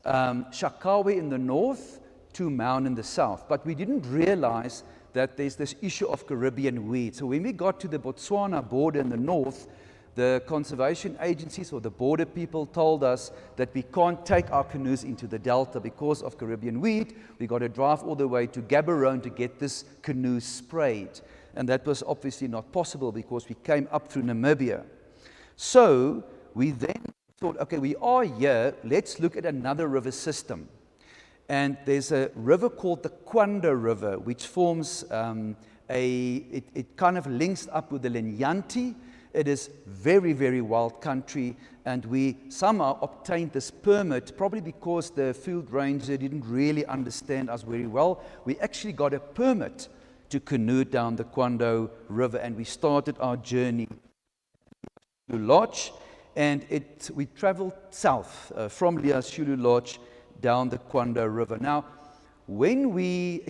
Shakawe in the north to Maun in the south. But we didn't realize that there's this issue of Caribbean weed. So when we got to the Botswana border in the north, the conservation agencies or the border people told us that we can't take our canoes into the delta because of Caribbean weed. We got to drive all the way to Gaborone to get this canoe sprayed. And that was obviously not possible because we came up through Namibia. So we then thought, okay, we are here, let's look at another river system. And there's a river called the Kwanda River, which forms it kind of links up with the Linyanti. It is very, very wild country, and we somehow obtained this permit, probably because the field ranger didn't really understand us very well. We actually got a permit to canoe down the Kwanda River, and we started our journey to Lodge, and we traveled south from Liashulu Lodge down the Kwanda River. Now, when we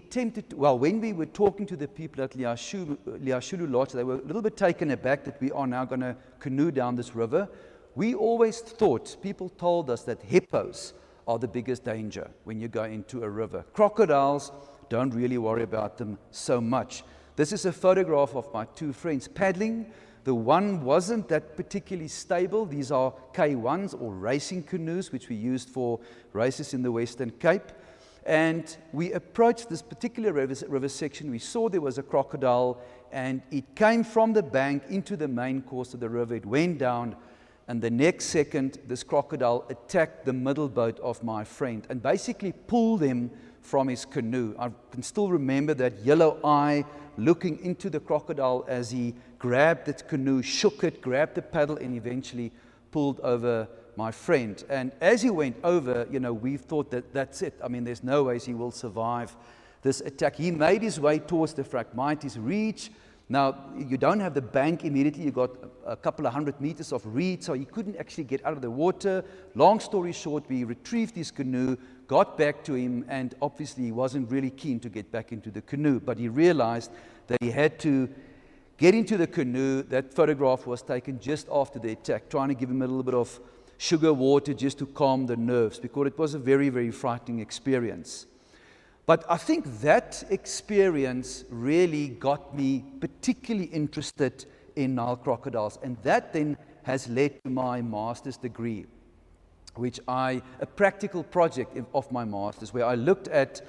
were talking to the people at Liashulu Lodge, they were a little bit taken aback that we are now going to canoe down this river. We always thought, people told us that hippos are the biggest danger when you go into a river. Crocodiles, don't really worry about them so much. This is a photograph of my two friends paddling. The one wasn't that particularly stable. These are K1s or racing canoes, which we used for races in the Western Cape. And we approached this particular river section. We saw there was a crocodile, and it came from the bank into the main course of the river. It went down, and the next second, this crocodile attacked the middle boat of my friend and basically pulled him from his canoe. I can still remember that yellow eye looking into the crocodile as he grabbed the canoe, shook it, grabbed the paddle, and eventually pulled over my friend. And as he went over, we thought that that's it. I mean, there's no ways he will survive this attack. He made his way towards the Phragmites Reach. Now, you don't have the bank immediately. You got a couple of 100 meters of reed, so he couldn't actually get out of the water. Long story short, we retrieved his canoe, got back to him, and obviously he wasn't really keen to get back into the canoe, but he realized that he had to get into the canoe. That photograph was taken just after the attack, trying to give him a little bit of sugar water just to calm the nerves, because it was a very, very frightening experience. But I think that experience really got me particularly interested in Nile crocodiles, and that then has led to my master's degree, a practical project of my master's, where I looked at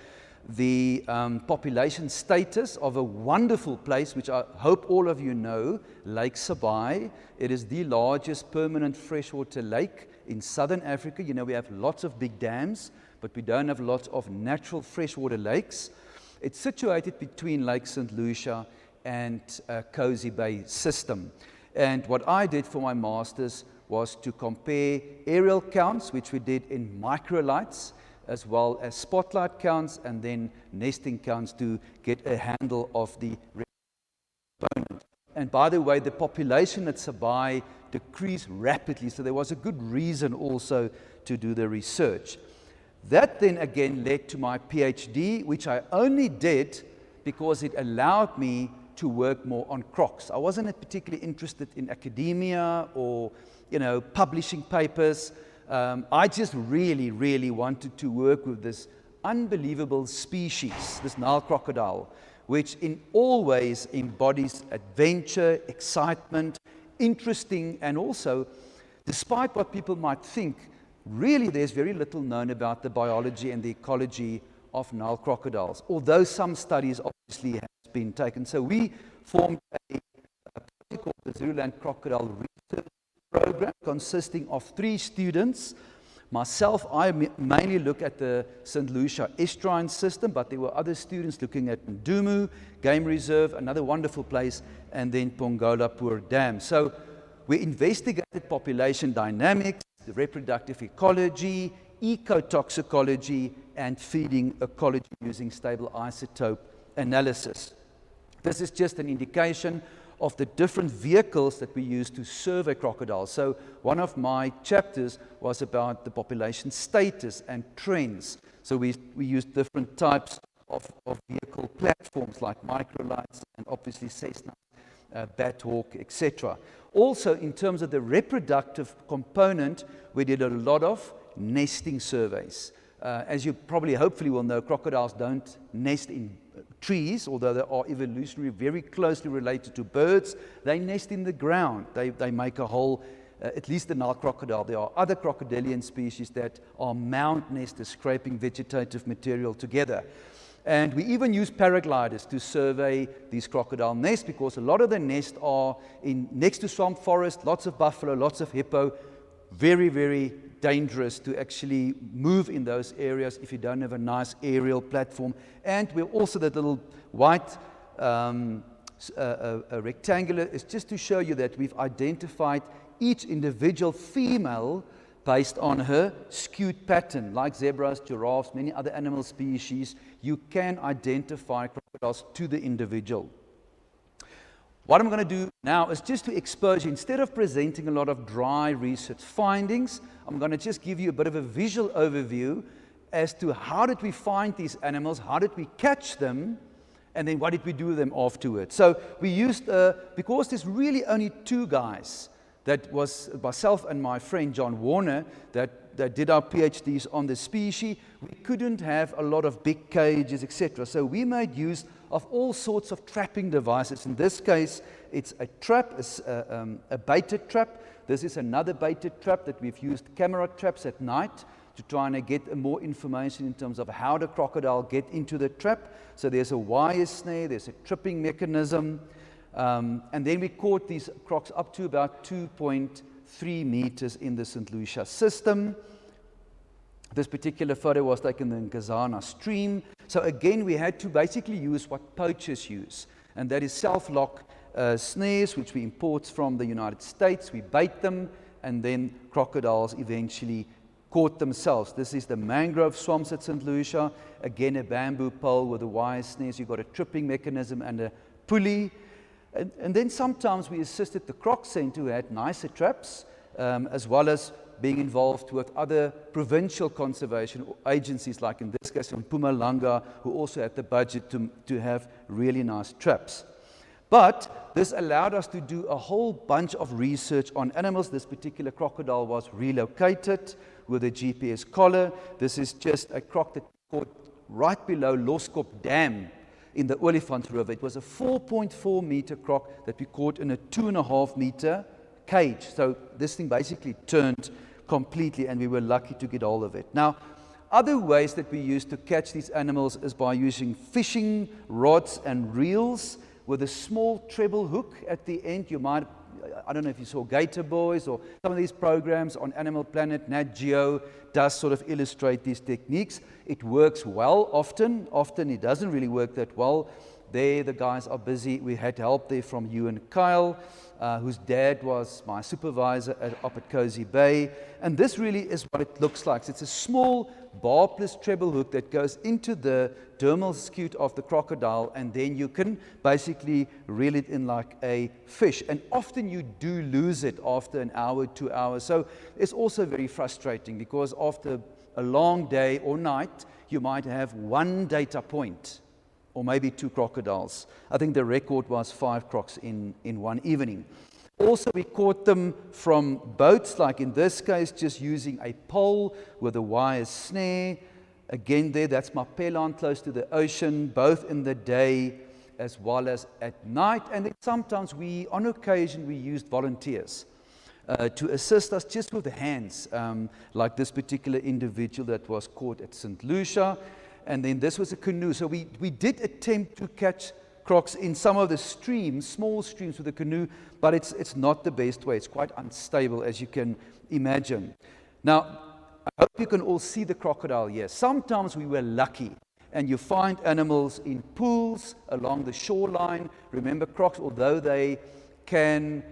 the population status of a wonderful place, which I hope all of you know, Lake Sabai. It is the largest permanent freshwater lake in southern Africa. We have lots of big dams, but we don't have lots of natural freshwater lakes. It's situated between Lake St. Lucia and Cozy Bay system. And what I did for my master's was to compare aerial counts, which we did in microlights, as well as spotlight counts and then nesting counts to get a handle of the component. And by the way, the population at Sabai decreased rapidly, so there was a good reason also to do the research. That then again led to my PhD, which I only did because it allowed me to work more on crocs. I wasn't particularly interested in academia or publishing papers. I just really, really wanted to work with this unbelievable species, this Nile crocodile, which in all ways embodies adventure, excitement, interesting, and also, despite what people might think, really there's very little known about the biology and the ecology of Nile crocodiles, although some studies obviously have been taken. So we formed a project called the Zululand Crocodile Research Program, consisting of 3 students. Myself, I mainly look at the St. Lucia estuarine system, but there were other students looking at Ndumu Game Reserve, another wonderful place, and then Pongolapur Dam. So we investigated population dynamics, the reproductive ecology, ecotoxicology, and feeding ecology using stable isotope analysis. This is just an indication of the different vehicles that we use to survey crocodiles. So one of my chapters was about the population status and trends. So we used different types of vehicle platforms like microlights and obviously Cessna, Bathawk, etc. Also, in terms of the reproductive component, we did a lot of nesting surveys. As you probably hopefully will know, crocodiles don't nest in trees, although they are evolutionarily very closely related to birds. They nest in the ground. They make a hole, at least the Nile crocodile. There are other crocodilian species that are mound nesters, scraping vegetative material together. And we even use paragliders to survey these crocodile nests, because a lot of the nests are next to swamp forest, lots of buffalo, lots of hippo. Very, very dangerous to actually move in those areas if you don't have a nice aerial platform. And we're also, that little white rectangular is just to show you that we've identified each individual female based on her skewed pattern. Like zebras, giraffes, many other animal species, you can identify crocodiles to the individual. What I'm going to do now is just to expose you, instead of presenting a lot of dry research findings, I'm going to just give you a bit of a visual overview as to how did we find these animals, how did we catch them, and then what did we do with them afterwards. So we used, because there's really only two guys, that was myself and my friend John Warner that did our PhDs on the species. We couldn't have a lot of big cages, etc. So we made use of all sorts of trapping devices. In this case, it's a trap, a baited trap. This is another baited trap that we've used camera traps at night to try and get more information in terms of how the crocodile get into the trap. So there's a wire snare, there's a tripping mechanism. And then we caught these crocs up to about 2.3 meters in the St. Lucia system. This particular photo was taken in the Ngazana stream. So again, we had to basically use what poachers use, and that is self-lock snares, which we import from the United States. We bait them, and then crocodiles eventually caught themselves. This is the mangrove swamps at St. Lucia. Again, a bamboo pole with a wire snares. You've got a tripping mechanism and a pulley. And then sometimes we assisted the Croc Centre, who had nicer traps, as well as being involved with other provincial conservation agencies, like in this case in Mpumalanga, who also had the budget to have really nice traps. But this allowed us to do a whole bunch of research on animals. This particular crocodile was relocated with a GPS collar. This is just a croc that caught right below Loskop Dam in the Olifant River. It was a 4.4 meter croc that we caught in a 2.5 meter cage. So this thing basically turned completely, and we were lucky to get hold of it. Now, other ways that we use to catch these animals is by using fishing rods and reels with a small treble hook at the end. You might, I don't know if you saw Gator Boys or some of these programs on Animal Planet. Nat Geo does sort of illustrate these techniques. It works well often. Often it doesn't really work that well. There the guys are busy. We had help there from you and Kyle, whose dad was my supervisor up at Cozy Bay. And this really is what it looks like. It's a small barbless treble hook that goes into the dermal scute of the crocodile, and then you can basically reel it in like a fish. And often you do lose it after an hour, 2 hours. So it's also very frustrating, because after a long day or night, you might have one data point, or maybe 2 crocodiles. I think the record was 5 crocs in one evening. Also, we caught them from boats, like in this case, just using a pole with a wire snare. Again there, that's Mapelan, close to the ocean, both in the day as well as at night. And then sometimes on occasion, we used volunteers to assist us just with the hands, like this particular individual that was caught at St. Lucia. And then this was a canoe. So we did attempt to catch crocs in some of the streams, small streams with a canoe, but it's not the best way. It's quite unstable, as you can imagine. Now, I hope you can all see the crocodile here. Sometimes we were lucky, and you find animals in pools along the shoreline. Remember, crocs, although they can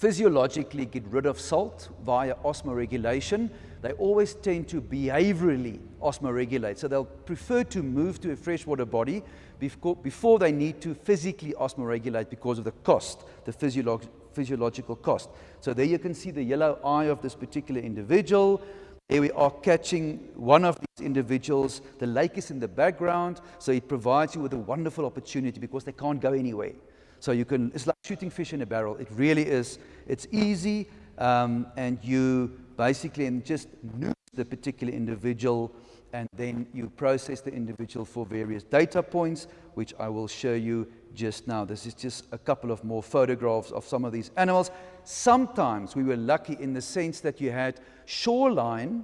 physiologically get rid of salt via osmoregulation. They always tend to behaviorally osmoregulate. So they'll prefer to move to a freshwater body before they need to physically osmoregulate because of the cost, the physiological cost. So there you can see the yellow eye of this particular individual. Here we are catching one of these individuals. The lake is in the background, so it provides you with a wonderful opportunity because they can't go anywhere. So you can, it's like shooting fish in a barrel. It really is. It's easy, and you basically just nuke the particular individual, and then you process the individual for various data points, which I will show you just now. This is just a couple of more photographs of some of these animals. Sometimes we were lucky in the sense that you had shoreline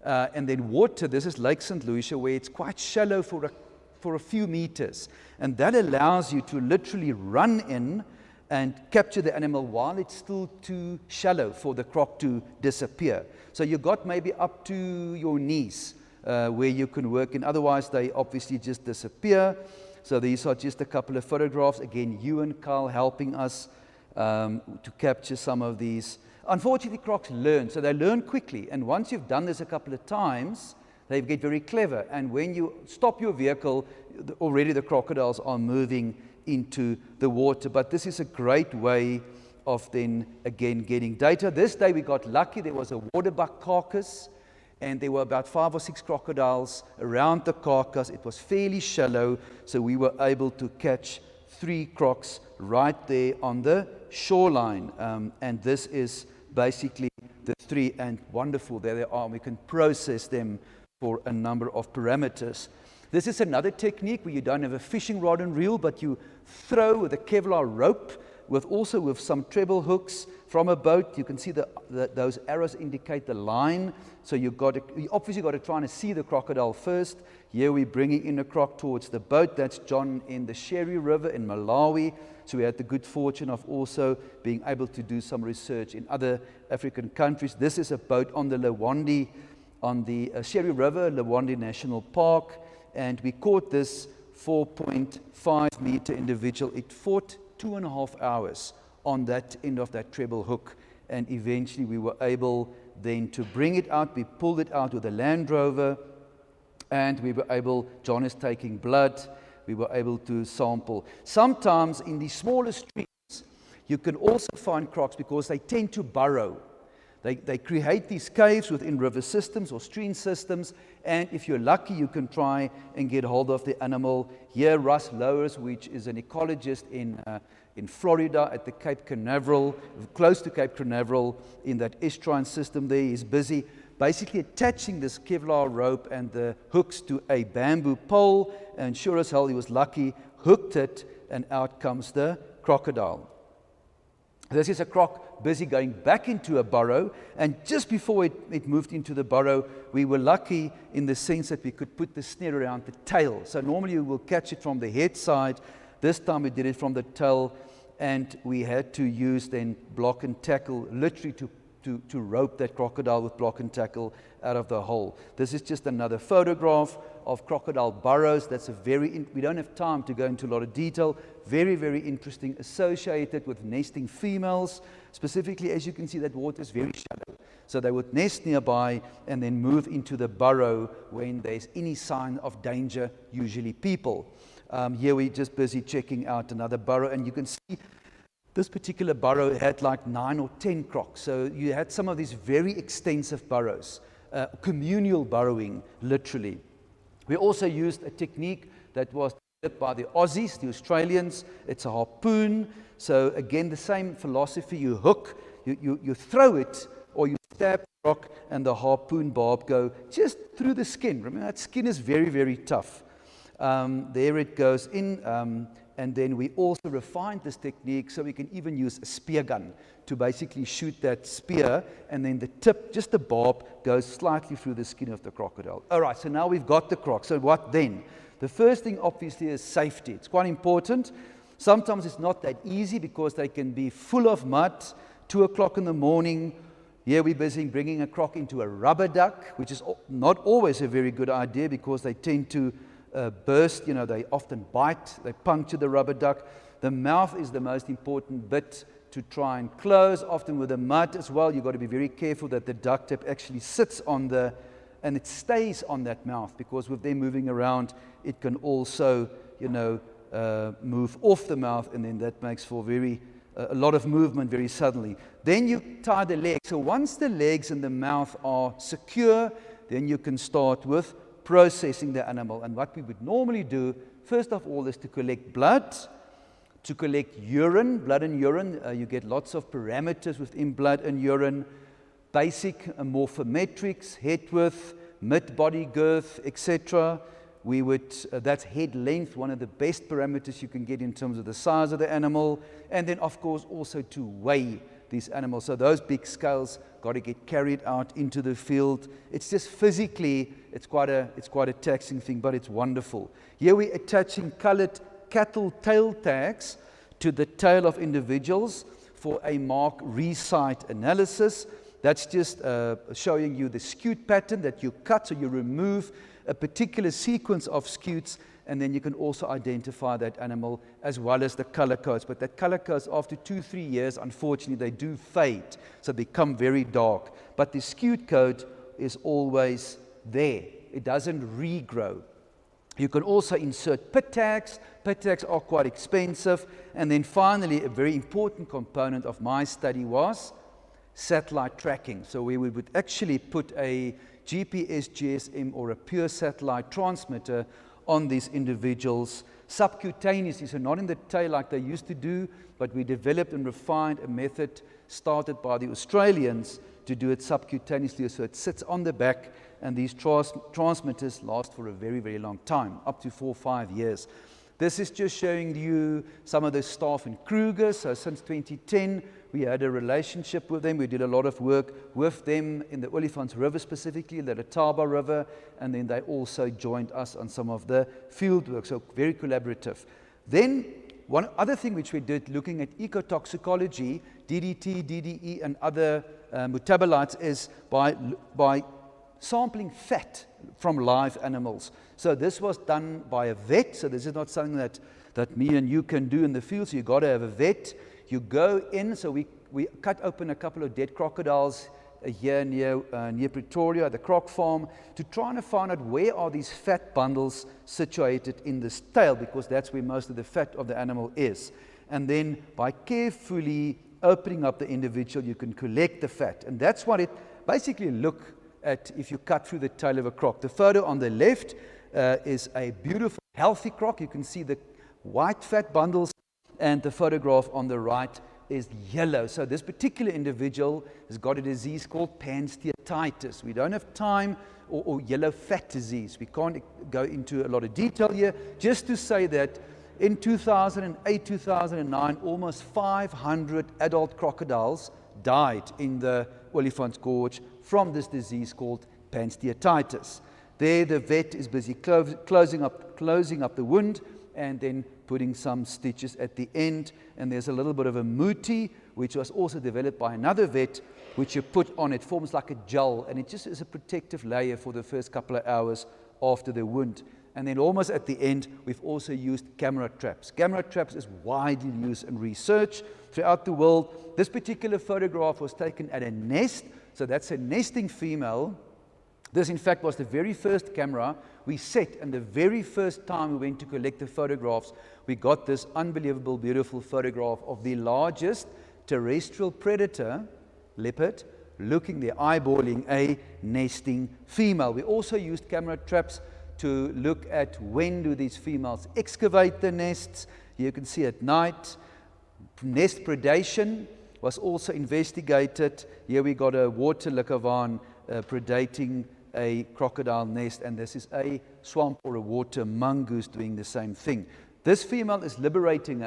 and then water. This is Lake St. Lucia, where it's quite shallow for a few meters. And that allows you to literally run in and capture the animal while it's still too shallow for the croc to disappear. So you got maybe up to your knees where you can work in. Otherwise, they obviously just disappear. So these are just a couple of photographs. Again, you and Carl helping us to capture some of these. Unfortunately, crocs learn. So they learn quickly. And once you've done this a couple of times, they get very clever. And when you stop your vehicle, already the crocodiles are moving into the water. But this is a great way of then, again, getting data. This day we got lucky. There was a waterbuck carcass, and there were about 5 or 6 crocodiles around the carcass. It was fairly shallow, so we were able to catch 3 crocs right there on the shoreline. And this is basically the 3, and wonderful, there they are. We can process them for a number of parameters. This is another technique where you don't have a fishing rod and reel, but you throw with a Kevlar rope, also with some treble hooks from a boat. You can see those arrows indicate the line. So you obviously got to try and see the crocodile first. Here we're bringing in a croc towards the boat. That's John in the Sherry River in Malawi. So we had the good fortune of also being able to do some research in other African countries. This is a boat on the Lwandi, on the Sherry River, Lwandi National Park. And we caught this 4.5 meter individual. It fought 2.5 hours on that end of that treble hook, and eventually we were able then to bring it out. We pulled it out with a Land Rover, and we were able, John is taking blood, we were able to sample. Sometimes in the smaller streams you can also find crocs because they tend to burrow. They create these caves within river systems or stream systems, and if you're lucky, you can try and get hold of the animal. Here, Russ Lowers, which is an ecologist in Florida at the Cape Canaveral, close to Cape Canaveral, in that estuarine system there, is busy basically attaching this Kevlar rope and the hooks to a bamboo pole, and sure as hell he was lucky, hooked it, and out comes the crocodile. This is a croc busy going back into a burrow, and just before it moved into the burrow, we were lucky in the sense that we could put the snare around the tail. So normally we will catch it from the head side. This time we did it from the tail, and we had to use then block and tackle, literally to rope that crocodile with block and tackle out of the hole. This is just another photograph of crocodile burrows. That's we don't have time to go into a lot of detail. Very, very interesting, associated with nesting females. Specifically, as you can see, that water is very shallow. So they would nest nearby and then move into the burrow when there's any sign of danger, usually people. Here we're just busy checking out another burrow, and you can see this particular burrow had like 9 or 10 crocs. So you had some of these very extensive burrows, communal burrowing, literally. We also used a technique that was developed by the Aussies, the Australians. It's a harpoon. So again, the same philosophy. You hook, you throw it, or you stab the rock, and the harpoon barb go just through the skin. Remember, that skin is very, very tough. There it goes in, and then we also refined this technique so we can even use a spear gun to basically shoot that spear, and then the tip, just the barb, goes slightly through the skin of the crocodile. All right, so now we've got the croc. So what then? The first thing, obviously, is safety. It's quite important. Sometimes it's not that easy because they can be full of mud, 2 o'clock in the morning. Here we're busy bringing a croc into a rubber duck, which is not always a very good idea because they tend to burst, they often bite, they puncture the rubber duck. The mouth is the most important bit to try and close, often with the mud as well. You've got to be very careful that the duct tape actually sits on the, and it stays on that mouth, because with them moving around, it can also, move off the mouth, and then that makes for a lot of movement very suddenly. Then you tie the legs. So once the legs and the mouth are secure, then you can start with processing the animal. And what we would normally do, first of all, is to collect blood, to collect urine. Blood and urine, you get lots of parameters within blood and urine. Basic morphometrics, head width, mid-body girth, etc. That's head length, one of the best parameters you can get in terms of the size of the animal. And then, of course, also to weigh these animals. So those big scales got to get carried out into the field. It's just physically, it's quite a taxing thing, but it's wonderful. Here we're attaching colored cattle tail tags to the tail of individuals for a mark resite analysis. That's just showing you the scute pattern that you cut, so you remove a particular sequence of scutes, and then you can also identify that animal as well as the color codes. But that color codes, after 2-3 years, unfortunately, they do fade, so they become very dark. But the scute code is always there. It doesn't regrow. You can also insert pit tags. Pit tags are quite expensive. And then finally, a very important component of my study was satellite tracking. So we would actually put a GPS, GSM, or a pure satellite transmitter on these individuals subcutaneously, so not in the tail like they used to do, but we developed and refined a method started by the Australians to do it subcutaneously, so it sits on the back, and these transmitters last for a very, very long time, up to 4 or 5 years. This is just showing you some of the staff in Kruger. So since 2010, we had a relationship with them. We did a lot of work with them in the Olifants River, specifically the Letaba River, and then they also joined us on some of the field work, so very collaborative. Then one other thing which we did, looking at ecotoxicology, DDT, DDE, and other metabolites, is by sampling fat from live animals. So this was done by a vet, so this is not something that me and you can do in the field, so you've got to have a vet. You go in, so we cut open a couple of dead crocodiles here near Pretoria, the croc farm, to try and find out where are these fat bundles situated in this tail, because that's where most of the fat of the animal is. And then by carefully opening up the individual, you can collect the fat. And that's what it basically look at if you cut through the tail of a croc. The photo on the left is a beautiful, healthy croc. You can see the white fat bundles, and the photograph on the right is yellow. So this particular individual has got a disease called pansteatitis. We don't have time, or yellow fat disease. We can't go into a lot of detail here. Just to say that in 2008, 2009, almost 500 adult crocodiles died in the Olifants Gorge from this disease called pansteatitis. There, the vet is busy closing up the wound, and then putting some stitches at the end. And there's a little bit of a muti, which was also developed by another vet, which you put on. It forms like a gel, and it just is a protective layer for the first couple of hours after the wound. And then almost at the end, we've also used camera traps. Camera traps is widely used in research throughout the world. This particular photograph was taken at a nest, so that's a nesting female. This, in fact, was the very first camera we set, and the very first time we went to collect the photographs, we got this unbelievable, beautiful photograph of the largest terrestrial predator, leopard, eyeballing a nesting female. We also used camera traps to look at when do these females excavate the nests. You can see at night. Nest predation was also investigated. Here we got a water likavan predating a crocodile nest, and this is a swamp or a water mongoose doing the same thing. This female is liberating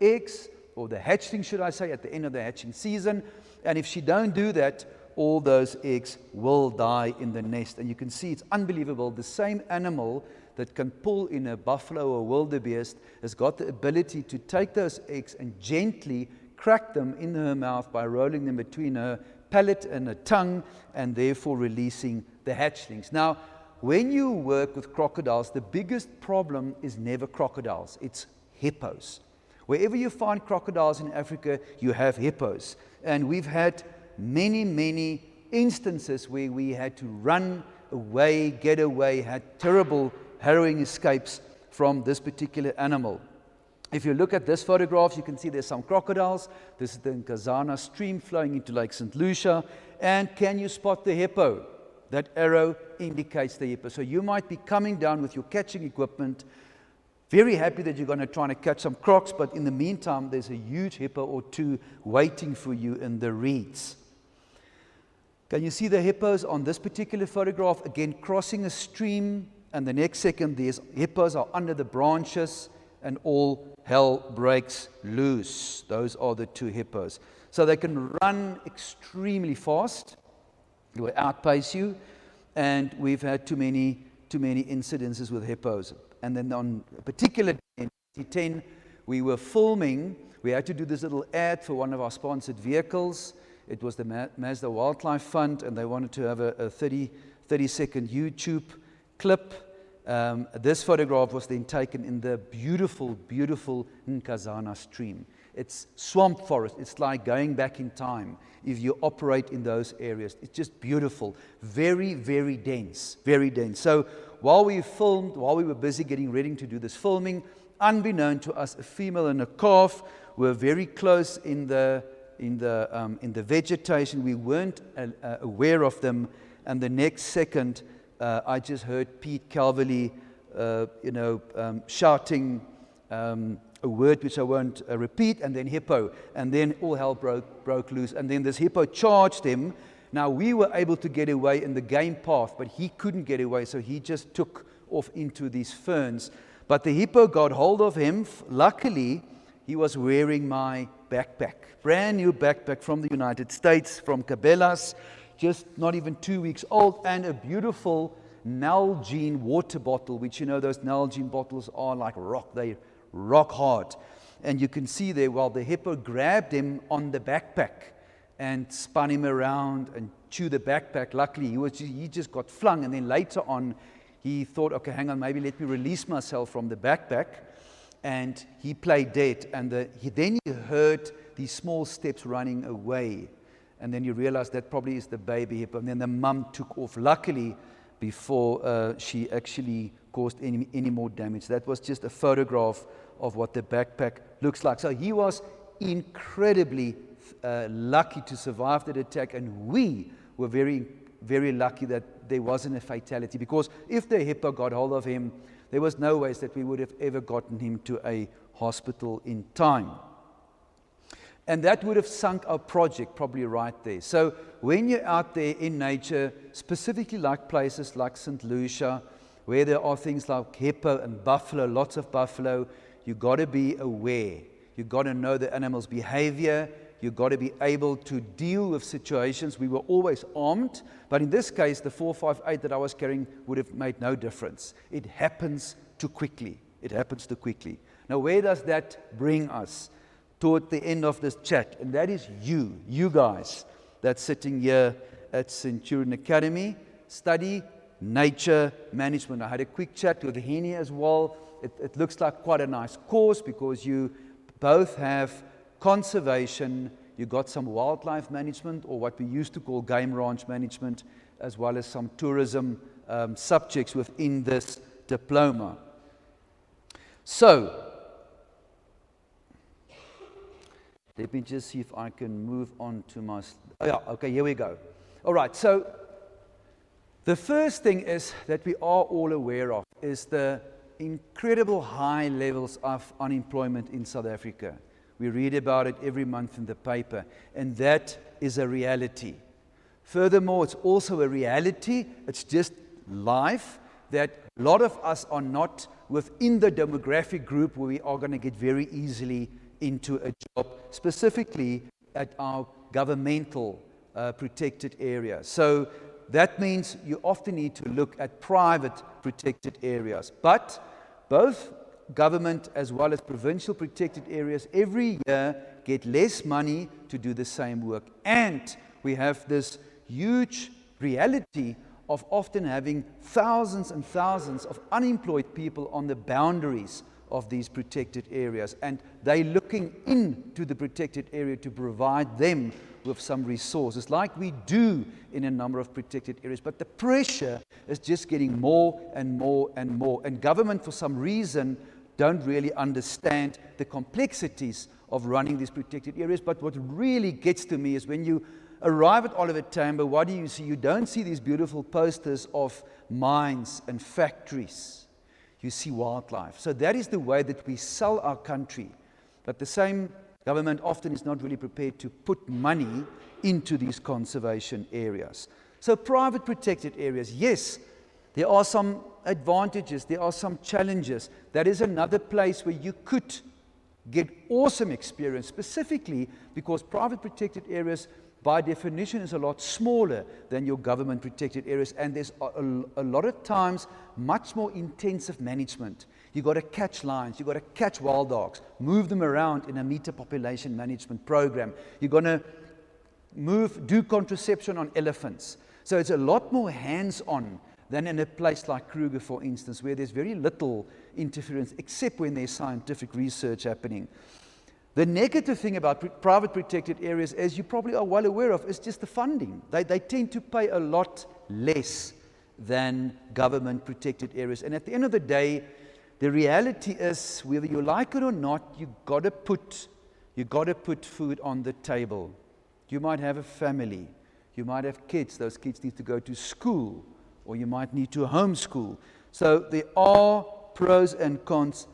eggs, or the hatchling, should I say, at the end of the hatching season. And if she don't do that, all those eggs will die in the nest. And you can see it's unbelievable. The same animal that can pull in a buffalo or wildebeest has got the ability to take those eggs and gently crack them in her mouth by rolling them between her palate and her tongue, and therefore releasing the hatchlings. Now, when you work with crocodiles, the biggest problem is never crocodiles, it's hippos. Wherever you find crocodiles in Africa, you have hippos. And we've had many, many instances where we had to run away, get away, had terrible, harrowing escapes from this particular animal. If you look at this photograph, you can see there's some crocodiles. This is the Nkazana stream flowing into Lake St. Lucia. And can you spot the hippo? That arrow indicates the hippo. So you might be coming down with your catching equipment, very happy that you're going to try to catch some crocs, but in the meantime, there's a huge hippo or two waiting for you in the reeds. Can you see the hippos on this particular photograph? Again, crossing a stream, and the next second, these hippos are under the branches, and all hell breaks loose. Those are the two hippos. So they can run extremely fast. They will outpace you, and we've had too many incidences with hippos. And then on a particular day in 2010, we were filming. We had to do this little ad for one of our sponsored vehicles. It was the Mazda Wildlife Fund, and they wanted to have a 30-second YouTube clip. This photograph was then taken in the beautiful, beautiful Nkazana stream. It's swamp forest. It's like going back in time if you operate in those areas. It's just beautiful. Very, very dense. Very dense. So while we filmed, while we were busy getting ready to do this filming, unbeknown to us, a female and a calf were very close in the vegetation. We weren't aware of them, and the next second, I just heard Pete Calverley, shouting a word which I won't repeat, and then hippo, and then all hell broke loose, and then this hippo charged him. Now we were able to get away in the game path, but he couldn't get away, so he just took off into these ferns. But the hippo got hold of him. Luckily, he was wearing my backpack, brand new backpack from the United States, from Cabela's, just not even 2 weeks old, and a beautiful Nalgene water bottle, which those Nalgene bottles are like rock. They rock hard. And you can see there, while the hippo grabbed him on the backpack and spun him around and chewed the backpack. Luckily, he just got flung, and then later on, he thought, okay, hang on, maybe let me release myself from the backpack. And he played dead. And then he heard these small steps running away. And then you realize that probably is the baby hippo. And then the mum took off, luckily, before she actually caused any more damage. That was just a photograph of what the backpack looks like. So he was incredibly lucky to survive that attack, and we were very, very lucky that there wasn't a fatality, because if the hippo got hold of him, there was no ways that we would have ever gotten him to a hospital in time. And that would have sunk our project probably right there. So when you're out there in nature, specifically like places like St. Lucia, where there are things like hippo and buffalo, lots of buffalo, you've got to be aware. You've got to know the animal's behavior. You've got to be able to deal with situations. We were always armed, but in this case, the 458 that I was carrying would have made no difference. It happens too quickly. It happens too quickly. Now, where does that bring us? Toward the end of this chat, and that is you guys that's sitting here at Centurion Academy, study nature management. I had a quick chat with Henny as well. It looks like quite a nice course, because you both have conservation, you got some wildlife management, or what we used to call game ranch management, as well as some tourism subjects within this diploma. So, let me just see if I can move on to my... Oh yeah, okay, here we go. All right, so the first thing is that we are all aware of is the incredible high levels of unemployment in South Africa. We read about it every month in the paper, and that is a reality. Furthermore, it's also a reality, it's just life, that a lot of us are not within the demographic group where we are going to get very easily into a job, specifically at our governmental protected area. So that means you often need to look at private protected areas. But both government as well as provincial protected areas every year get less money to do the same work. And we have this huge reality of often having thousands and thousands of unemployed people on the boundaries of these protected areas, and they're looking into the protected area to provide them with some resources, like we do in a number of protected areas. But the pressure is just getting more and more and more, and government, for some reason, don't really understand the complexities of running these protected areas. But what really gets to me is when you arrive at Oliver Tambo, what do you see? You don't see these beautiful posters of mines and factories. You see wildlife. So that is the way that we sell our country. But the same government often is not really prepared to put money into these conservation areas. So private protected areas, yes, there are some advantages, there are some challenges. That is another place where you could get awesome experience, specifically because private protected areas by definition is a lot smaller than your government protected areas, and there's a lot of times much more intensive management. You've got to catch lions, you've got to catch wild dogs, move them around in a meter population management program. You're going to do contraception on elephants. So it's a lot more hands-on than in a place like Kruger, for instance, where there's very little interference except when there's scientific research happening. The negative thing about private protected areas, as you probably are well aware of, is just the funding. They tend to pay a lot less than government protected areas. And at the end of the day, the reality is, whether you like it or not, you got to put food on the table. You might have a family. You might have kids. Those kids need to go to school, or you might need to homeschool. So there are pros and cons.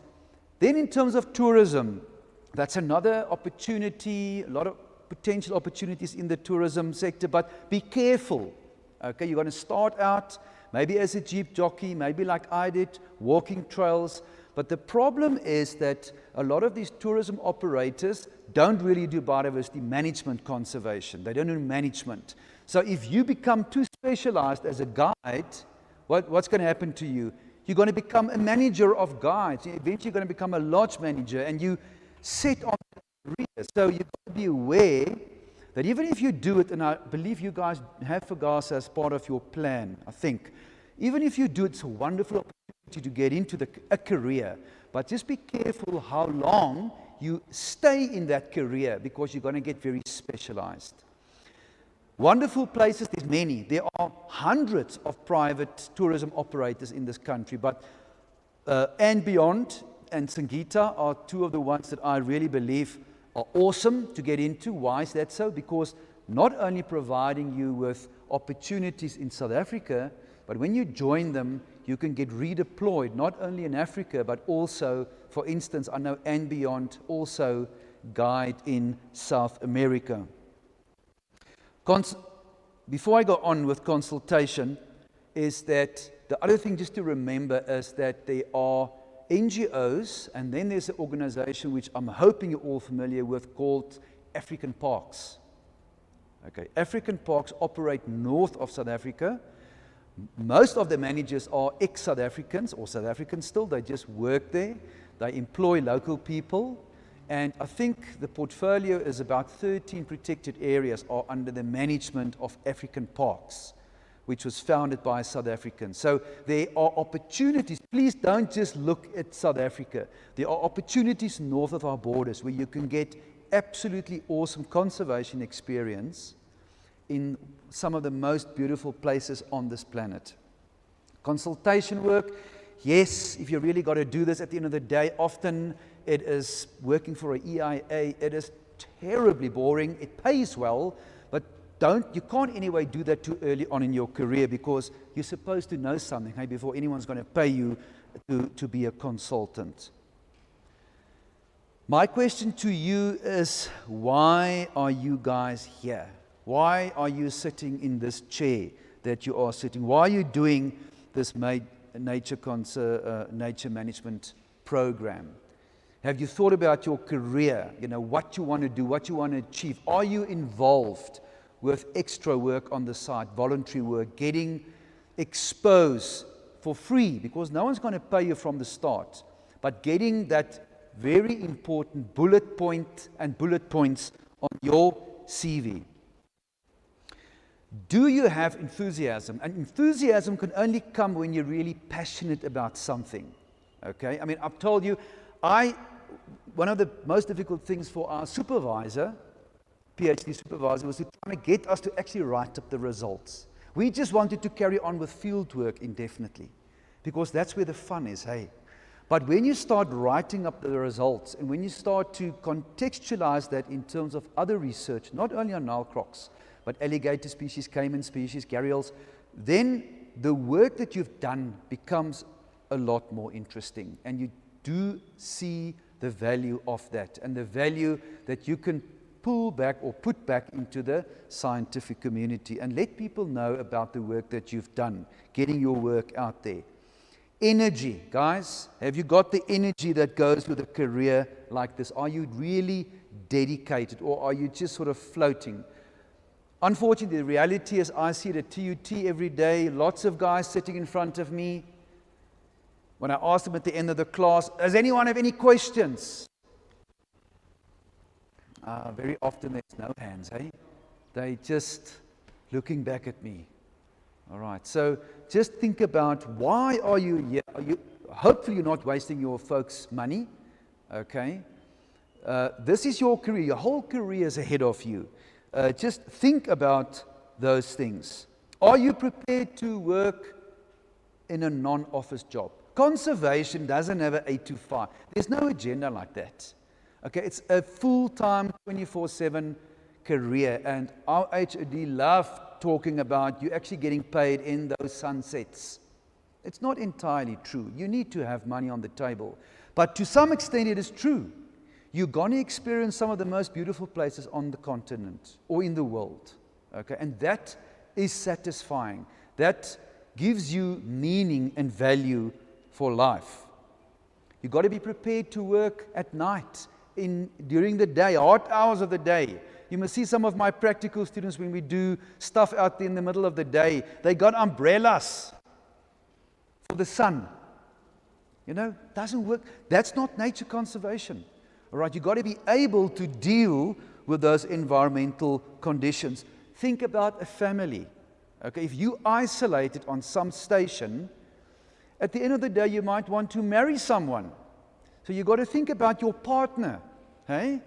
Then in terms of tourism, that's another opportunity, a lot of potential opportunities in the tourism sector, but be careful. Okay, you're going to start out maybe as a jeep jockey, maybe like I did, walking trails. But the problem is that a lot of these tourism operators don't really do biodiversity management conservation. They don't do management. So if you become too specialized as a guide, what's going to happen to you? You're going to become a manager of guides. Eventually you're going to become a lodge manager, and you sit on the career. So you've got to be aware that even if you do it, and I believe you guys have Fagasa as part of your plan, I think, even if you do it, it's a wonderful opportunity to get into a career. But just be careful how long you stay in that career, because you're going to get very specialized. Wonderful places, there's many. There are hundreds of private tourism operators in this country, but and beyond and Sangita are two of the ones that I really believe are awesome to get into. Why is that so? Because not only providing you with opportunities in South Africa, but when you join them, you can get redeployed, not only in Africa, but also, for instance, I know and beyond, also guide in South America. Before I go on with consultation, is that the other thing just to remember is that there are NGOs, and then there's an organization which I'm hoping you're all familiar with, called African Parks. Okay, African Parks operate north of South Africa. Most of the managers are ex-South Africans, or South Africans still. They just work there. They employ local people. And I think the portfolio is about 13 protected areas are under the management of African Parks, which was founded by South Africans. So there are opportunities. Please don't just look at South Africa. There are opportunities north of our borders where you can get absolutely awesome conservation experience in some of the most beautiful places on this planet. Consultation work, yes, if you really got to do this at the end of the day, often it is working for an EIA. It is terribly boring. It pays well, but you can't anyway do that too early on in your career, because you're supposed to know something before anyone's going to pay you to be a consultant. My question to you is, why are you guys here? Why are you sitting in this chair that you are sitting? Why are you doing this nature management program? Have you thought about your career? You know, what you want to do, what you want to achieve? Are you involved with extra work on the side, voluntary work, getting exposed for free, because no one's going to pay you from the start, but getting that very important bullet point and bullet points on your CV? Do you have enthusiasm? And enthusiasm can only come when you're really passionate about something. Okay? I mean, I've told you, One of the most difficult things for our supervisor, PhD supervisor, was to try to get us to actually write up the results. We just wanted to carry on with field work indefinitely, because that's where the fun is, hey. But when you start writing up the results, and when you start to contextualize that in terms of other research, not only on Nile crocs, but alligator species, caiman species, gharials, then the work that you've done becomes a lot more interesting, and you do see the value of that, and the value that you can pull back or put back into the scientific community and let people know about the work that you've done, getting your work out there. Energy, guys, have you got the energy that goes with a career like this? Are you really dedicated, or are you just sort of floating? Unfortunately, the reality is I see it at TUT every day, lots of guys sitting in front of me. When I ask them at the end of the class, does anyone have any questions? Very often there's no hands, eh? They just looking back at me. All right, so just think about, why are you here? Hopefully you're not wasting your folks' money, okay? This is your career. Your whole career is ahead of you. Just think about those things. Are you prepared to work in a non-office job? Conservation doesn't have an 8 to 5. There's no agenda like that. Okay, it's a full-time, 24/7 career, and our HOD love talking about you actually getting paid in those sunsets. It's not entirely true. You need to have money on the table. But to some extent it is true. You're going to experience some of the most beautiful places on the continent or in the world. Okay, and that is satisfying. That gives you meaning and value for life. You've got to be prepared to work at night, during the day, hot hours of the day. You must see some of my practical students when we do stuff out there in the middle of the day. They got umbrellas for the sun. You know, doesn't work. That's not nature conservation. All right, you've got to be able to deal with those environmental conditions. Think about a family. Okay, if you isolate it on some station, at the end of the day, you might want to marry someone. So you've got to think about your partner. Hey?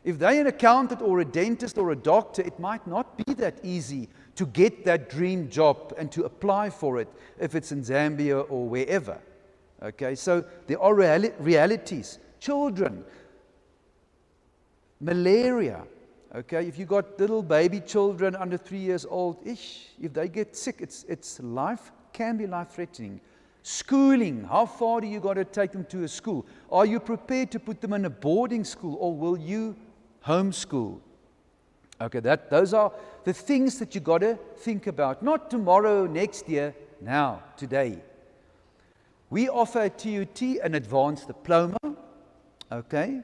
If they're an accountant or a dentist or a doctor, it might not be that easy to get that dream job and to apply for it if it's in Zambia or wherever. Okay, so there are realities. Children, malaria. Okay, if you've got little baby children under 3 years old, if they get sick, it's can be life-threatening. Schooling, how far do you got to take them to a school? Are you prepared to put them in a boarding school, or will you homeschool? Okay, those are the things that you got to think about. Not tomorrow, next year, now, today. We offer at TUT an advanced diploma. Okay,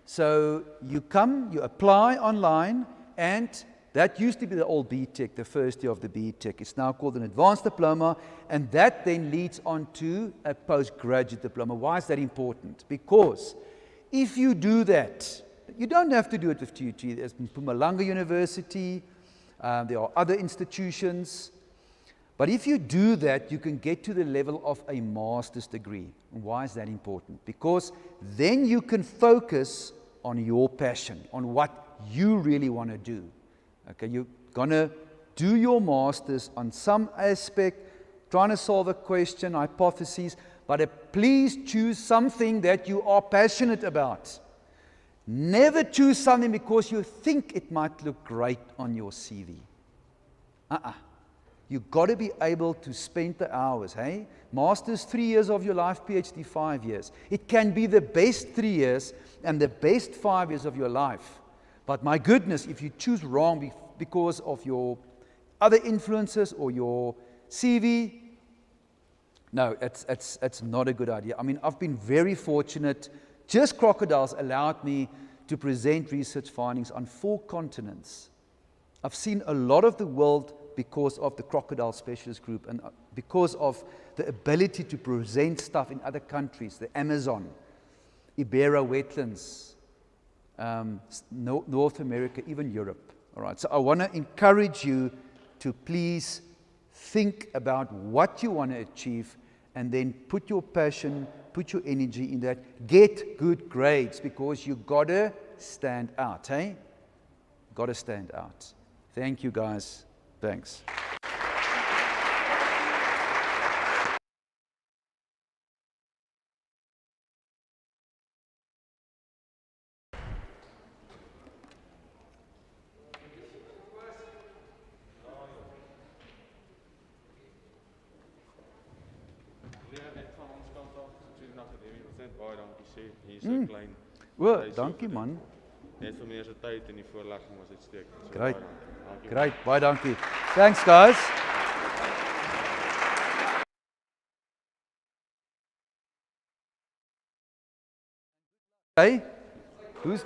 so you come, you apply online, and that used to be the old BTEC, the first year of the BTEC. It's now called an advanced diploma, and that then leads on to a postgraduate diploma. Why is that important? Because if you do that, you don't have to do it with TUT. There's Mpumalanga University, there are other institutions. But if you do that, you can get to the level of a master's degree. And why is that important? Because then you can focus on your passion, on what you really want to do. Okay, you're going to do your master's on some aspect, trying to solve a question, hypotheses, but please choose something that you are passionate about. Never choose something because you think it might look great on your CV. You've got to be able to spend the hours, hey? Master's 3 years of your life, PhD 5 years. It can be the best 3 years and the best 5 years of your life. But my goodness, if you choose wrong because of your other influences or your CV, no, it's not a good idea. I mean, I've been very fortunate. Just crocodiles allowed me to present research findings on 4 continents. I've seen a lot of the world because of the Crocodile Specialist Group and because of the ability to present stuff in other countries, the Amazon, Ibera wetlands, North America, even Europe. All right, so I want to encourage you to please think about what you want to achieve and then put your passion, put your energy in that. Get good grades because you gotta stand out, hey? Gotta stand out. Thank you, guys. Thanks. Baie dankie sê. Hier so klein. O, dankie man. Net vir meer se tyd en die voorlegging was uitstekend. So Great. baie dankie. Dankie. Great, baie dankie. Thanks, guys. Hey, who's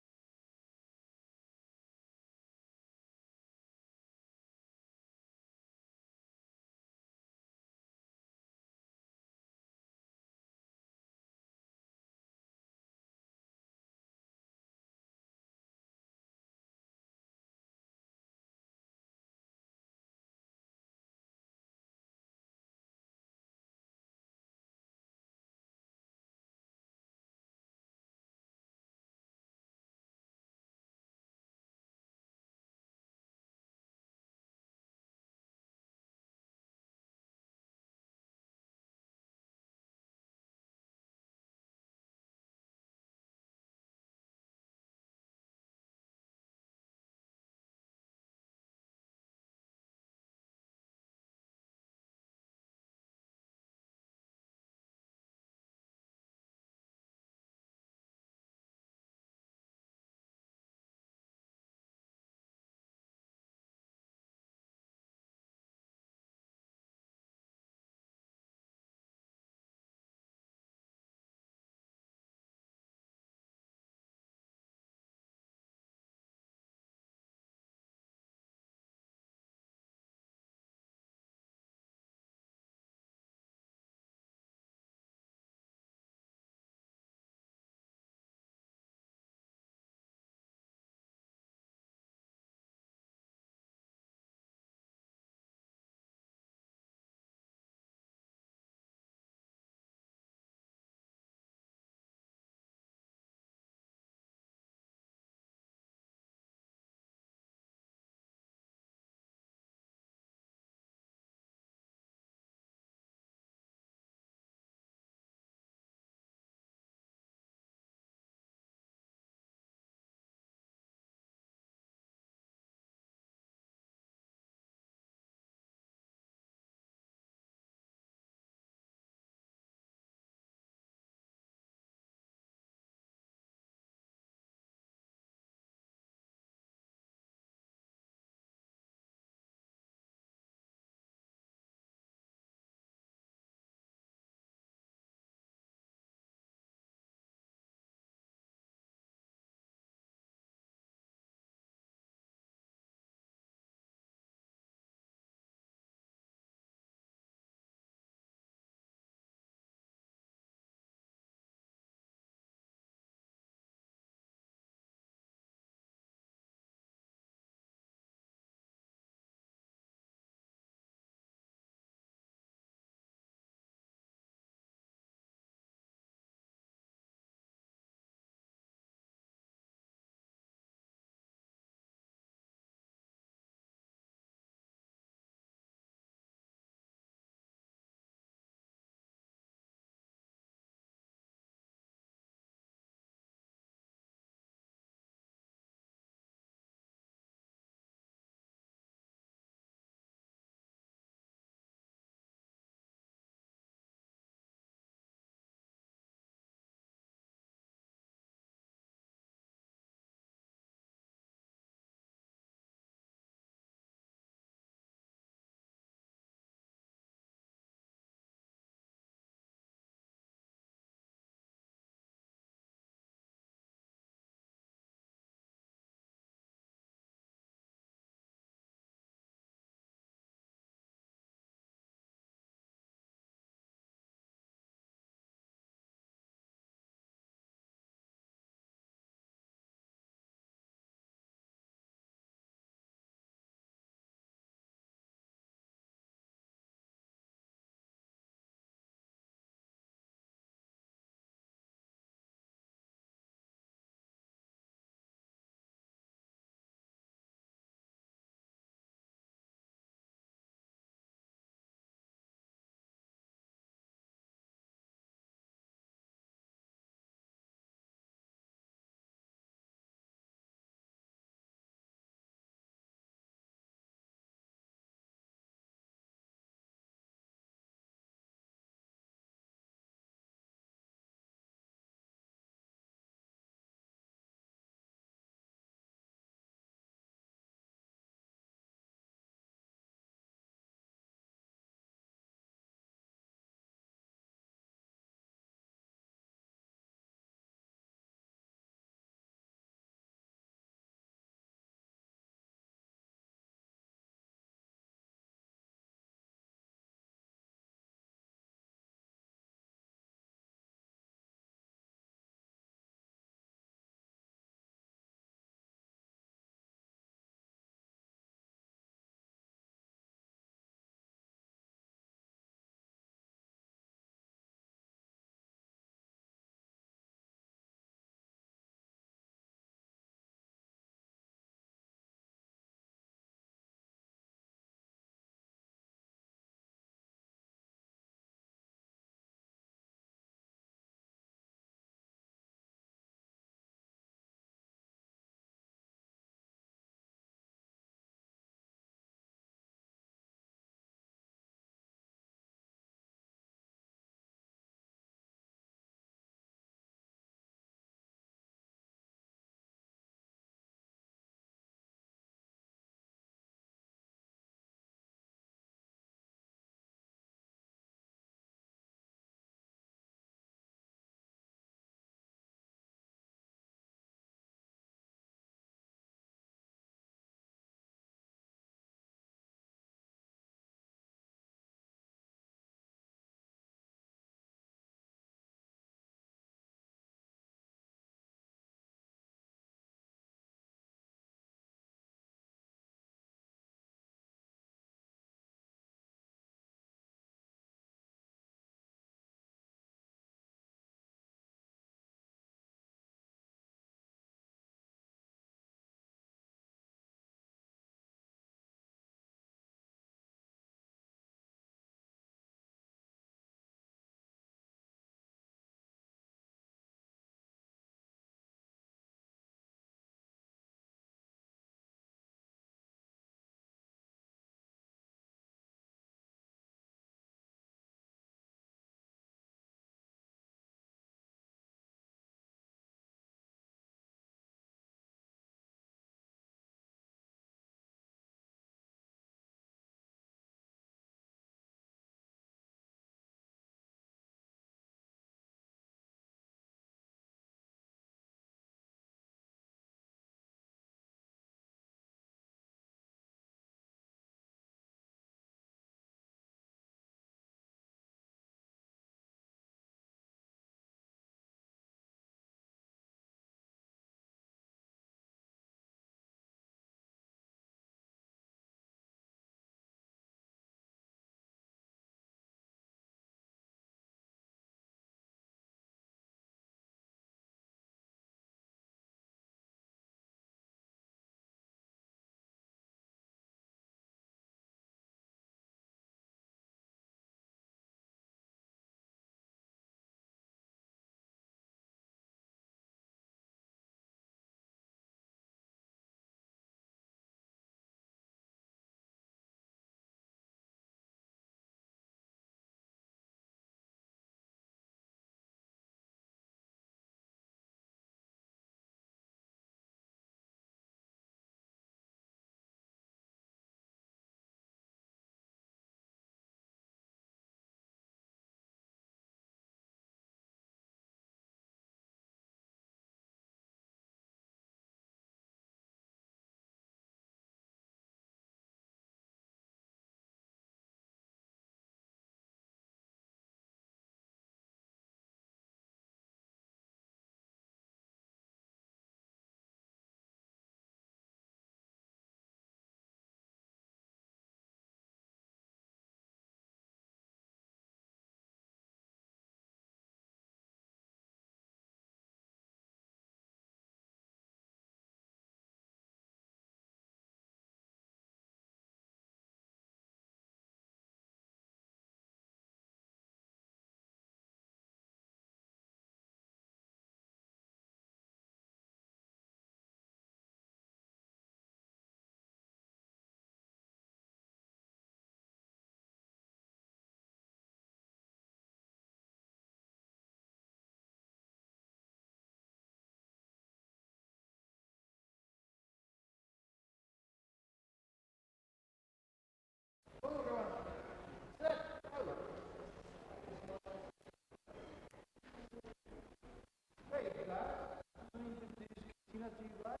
Hey, guys, I'm going to introduce Christina to you guys.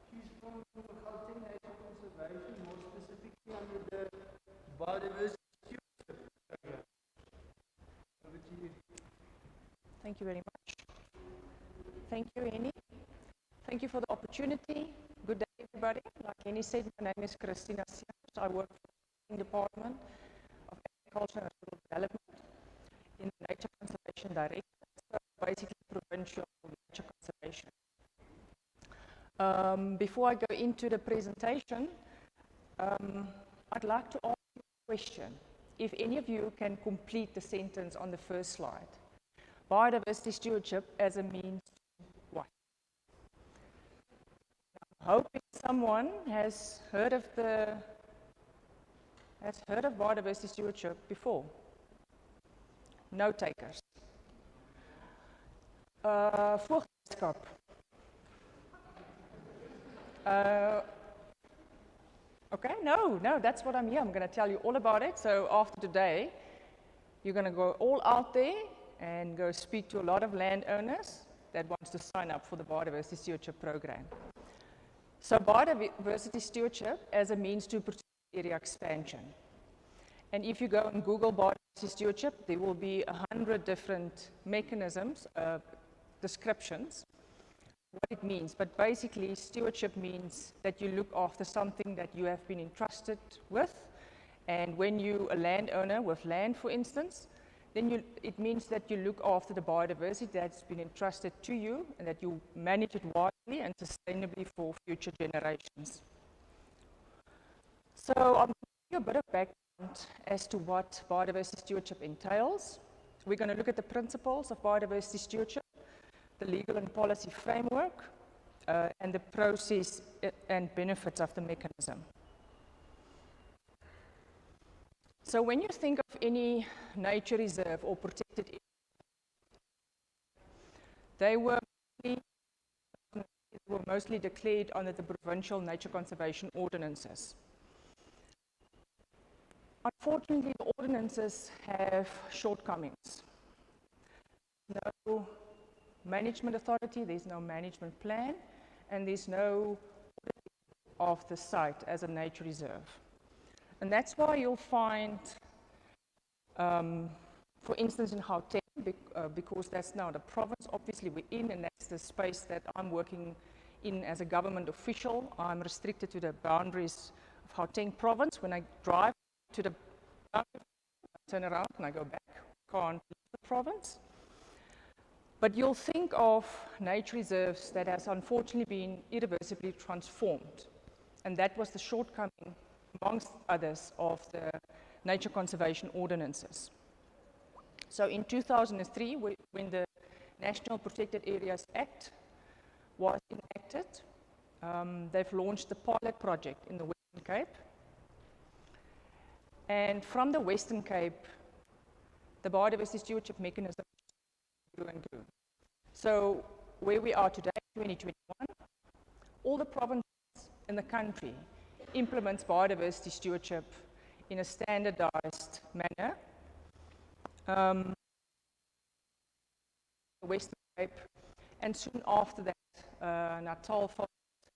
She's from Gauteng Nature Conservation, more specifically under the biodiversity stewardship program. Over to you. Thank you very much. Thank you, Henny. Thank you for the opportunity. Good day, everybody. Like Henny said, my name is Christina Siemens. I work for the Department of Agriculture and Rural Development in the Nature Conservation Directorate, so basically provincial nature conservation. Before I go into the presentation, I'd like to ask you a question. If any of you can complete the sentence on the first slide. Biodiversity stewardship as a means to what? I'm hoping someone has heard of biodiversity stewardship before. No takers. Voogdskap. Okay, no, that's what I'm here. I'm going to tell you all about it. So after today, you're going to go all out there and go speak to a lot of landowners that wants to sign up for the biodiversity stewardship program. So biodiversity stewardship as a means to protect area expansion. And if you go and Google biodiversity stewardship, there will be 100 different mechanisms, descriptions, what it means. But basically, stewardship means that you look after something that you have been entrusted with. And when you're a landowner with land, for instance, then it means that you look after the biodiversity that's been entrusted to you and that you manage it wisely and sustainably for future generations. So I'm going to give you a bit of background as to what biodiversity stewardship entails. We're going to look at the principles of biodiversity stewardship, the legal and policy framework, and the process and benefits of the mechanism. So when you think of any nature reserve or protected area, they were mostly declared under the provincial nature conservation ordinances. Unfortunately, the ordinances have shortcomings. No management authority, there's no management plan, and there's no auditing of the site as a nature reserve. And that's why you'll find, for instance, in Gauteng, because that's now the province, obviously we're in, and that's the space that I'm working in as a government official. I'm restricted to the boundaries of Gauteng province. When I drive to the boundary, I turn around and I go back, can't leave the province. But you'll think of nature reserves that has unfortunately been irreversibly transformed. And that was the shortcoming, amongst others, of the nature conservation ordinances. So in 2003, when the National Protected Areas Act was enacted, they've launched the pilot project in the Western Cape. And from the Western Cape, the biodiversity stewardship mechanism grew and grew. So where we are today, 2021, all the provinces in the country implements biodiversity stewardship in a standardized manner. The Western Cape, and soon after that, Natal followed,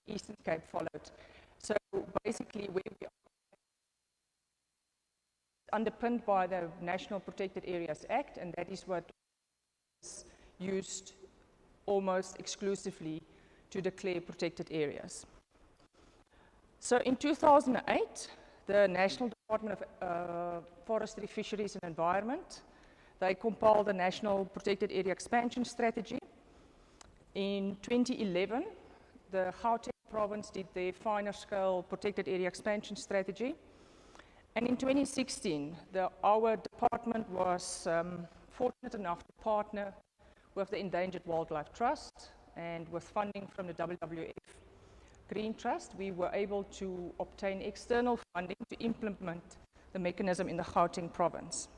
Eastern Cape followed. So basically, where we are underpinned by the National Protected Areas Act, and that is what is used almost exclusively to declare protected areas. So in 2008, the National Department of Forestry, Fisheries and Environment, they compiled the National Protected Area Expansion Strategy. In 2011, the Gauteng province did their finer scale protected area expansion strategy. And in 2016, our department was fortunate enough to partner with the Endangered Wildlife Trust, and with funding from the WWF Green Trust, we were able to obtain external funding to implement the mechanism in the Gauteng province.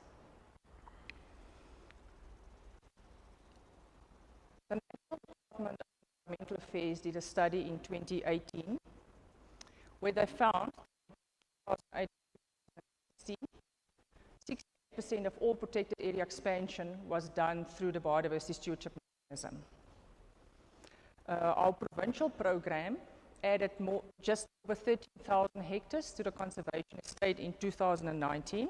The National Department of Environmental Affairs did a study in 2018 where they found 60% of all protected area expansion was done through the biodiversity stewardship mechanism. Our provincial program added just over 13,000 hectares to the conservation estate in 2019.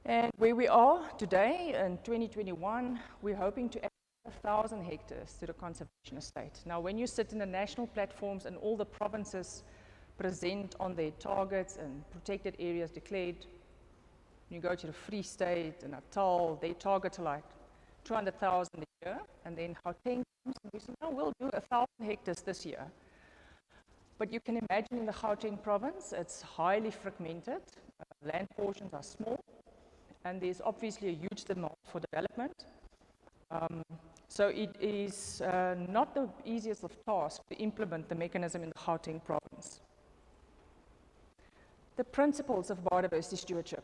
And where we are today in 2021, we're hoping to add 1,000 hectares to the conservation estate. Now, when you sit in the national platforms and all the provinces present on their targets and protected areas declared, you go to the Free State and Natal, their targets are like 200,000 a year, and then Gauteng comes and we say, no, we'll do 1,000 hectares this year. But you can imagine in the Gauteng province, it's highly fragmented, land portions are small, and there's obviously a huge demand for development. So it is not the easiest of tasks to implement the mechanism in the Gauteng province. The principles of biodiversity stewardship.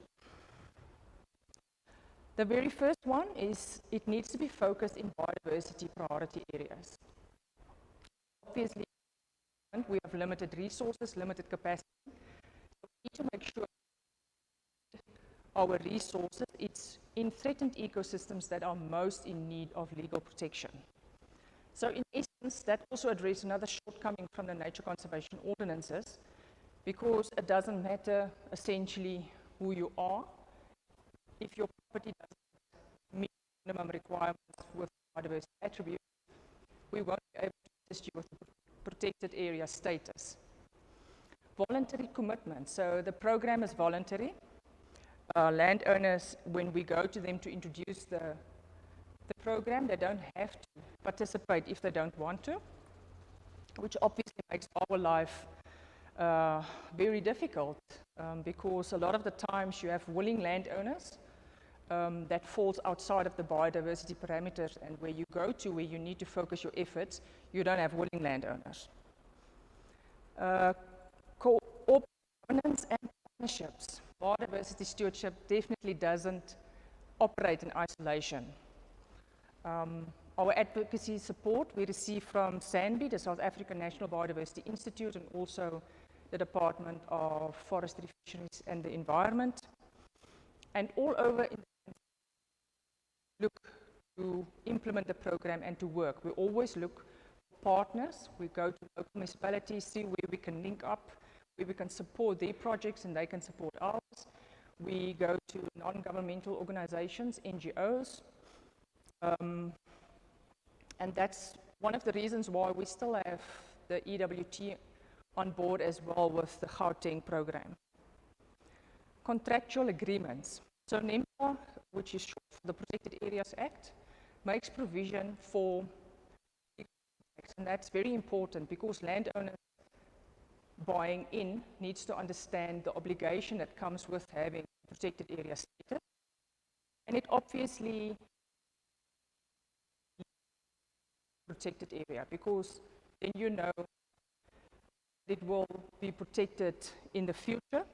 The very first one is it needs to be focused in biodiversity priority areas. Obviously, we have limited resources, limited capacity. So we need to make sure our resources, it's in threatened ecosystems that are most in need of legal protection. So in essence, that also addresses another shortcoming from the nature conservation ordinances, because it doesn't matter essentially who you are. If your property doesn't meet minimum requirements with biodiversity attributes, we won't be able to assist you with the protected area status. Voluntary commitment. So the program is voluntary. Landowners, when we go to them to introduce the program, they don't have to participate if they don't want to, which obviously makes our life very difficult because a lot of the times you have willing landowners that falls outside of the biodiversity parameters, and where you go to, where you need to focus your efforts, you don't have willing landowners. Governance and partnerships. Biodiversity stewardship definitely doesn't operate in isolation. Our advocacy support we receive from SANBI, the South African National Biodiversity Institute, and also the Department of Forestry, Fisheries and the Environment. And all over in look to implement the program and to work. We always look for partners. We go to local municipalities, see where we can link up, where we can support their projects and they can support ours. We go to non-governmental organizations, NGOs, and that's one of the reasons why we still have the EWT on board as well with the Gauteng program. Contractual agreements. So NEMPA, which is short for the Protected Areas Act, makes provision for contracts, and that's very important because landowners buying in needs to understand the obligation that comes with having protected area status, and it obviously protected area because then you know it will be protected in the future.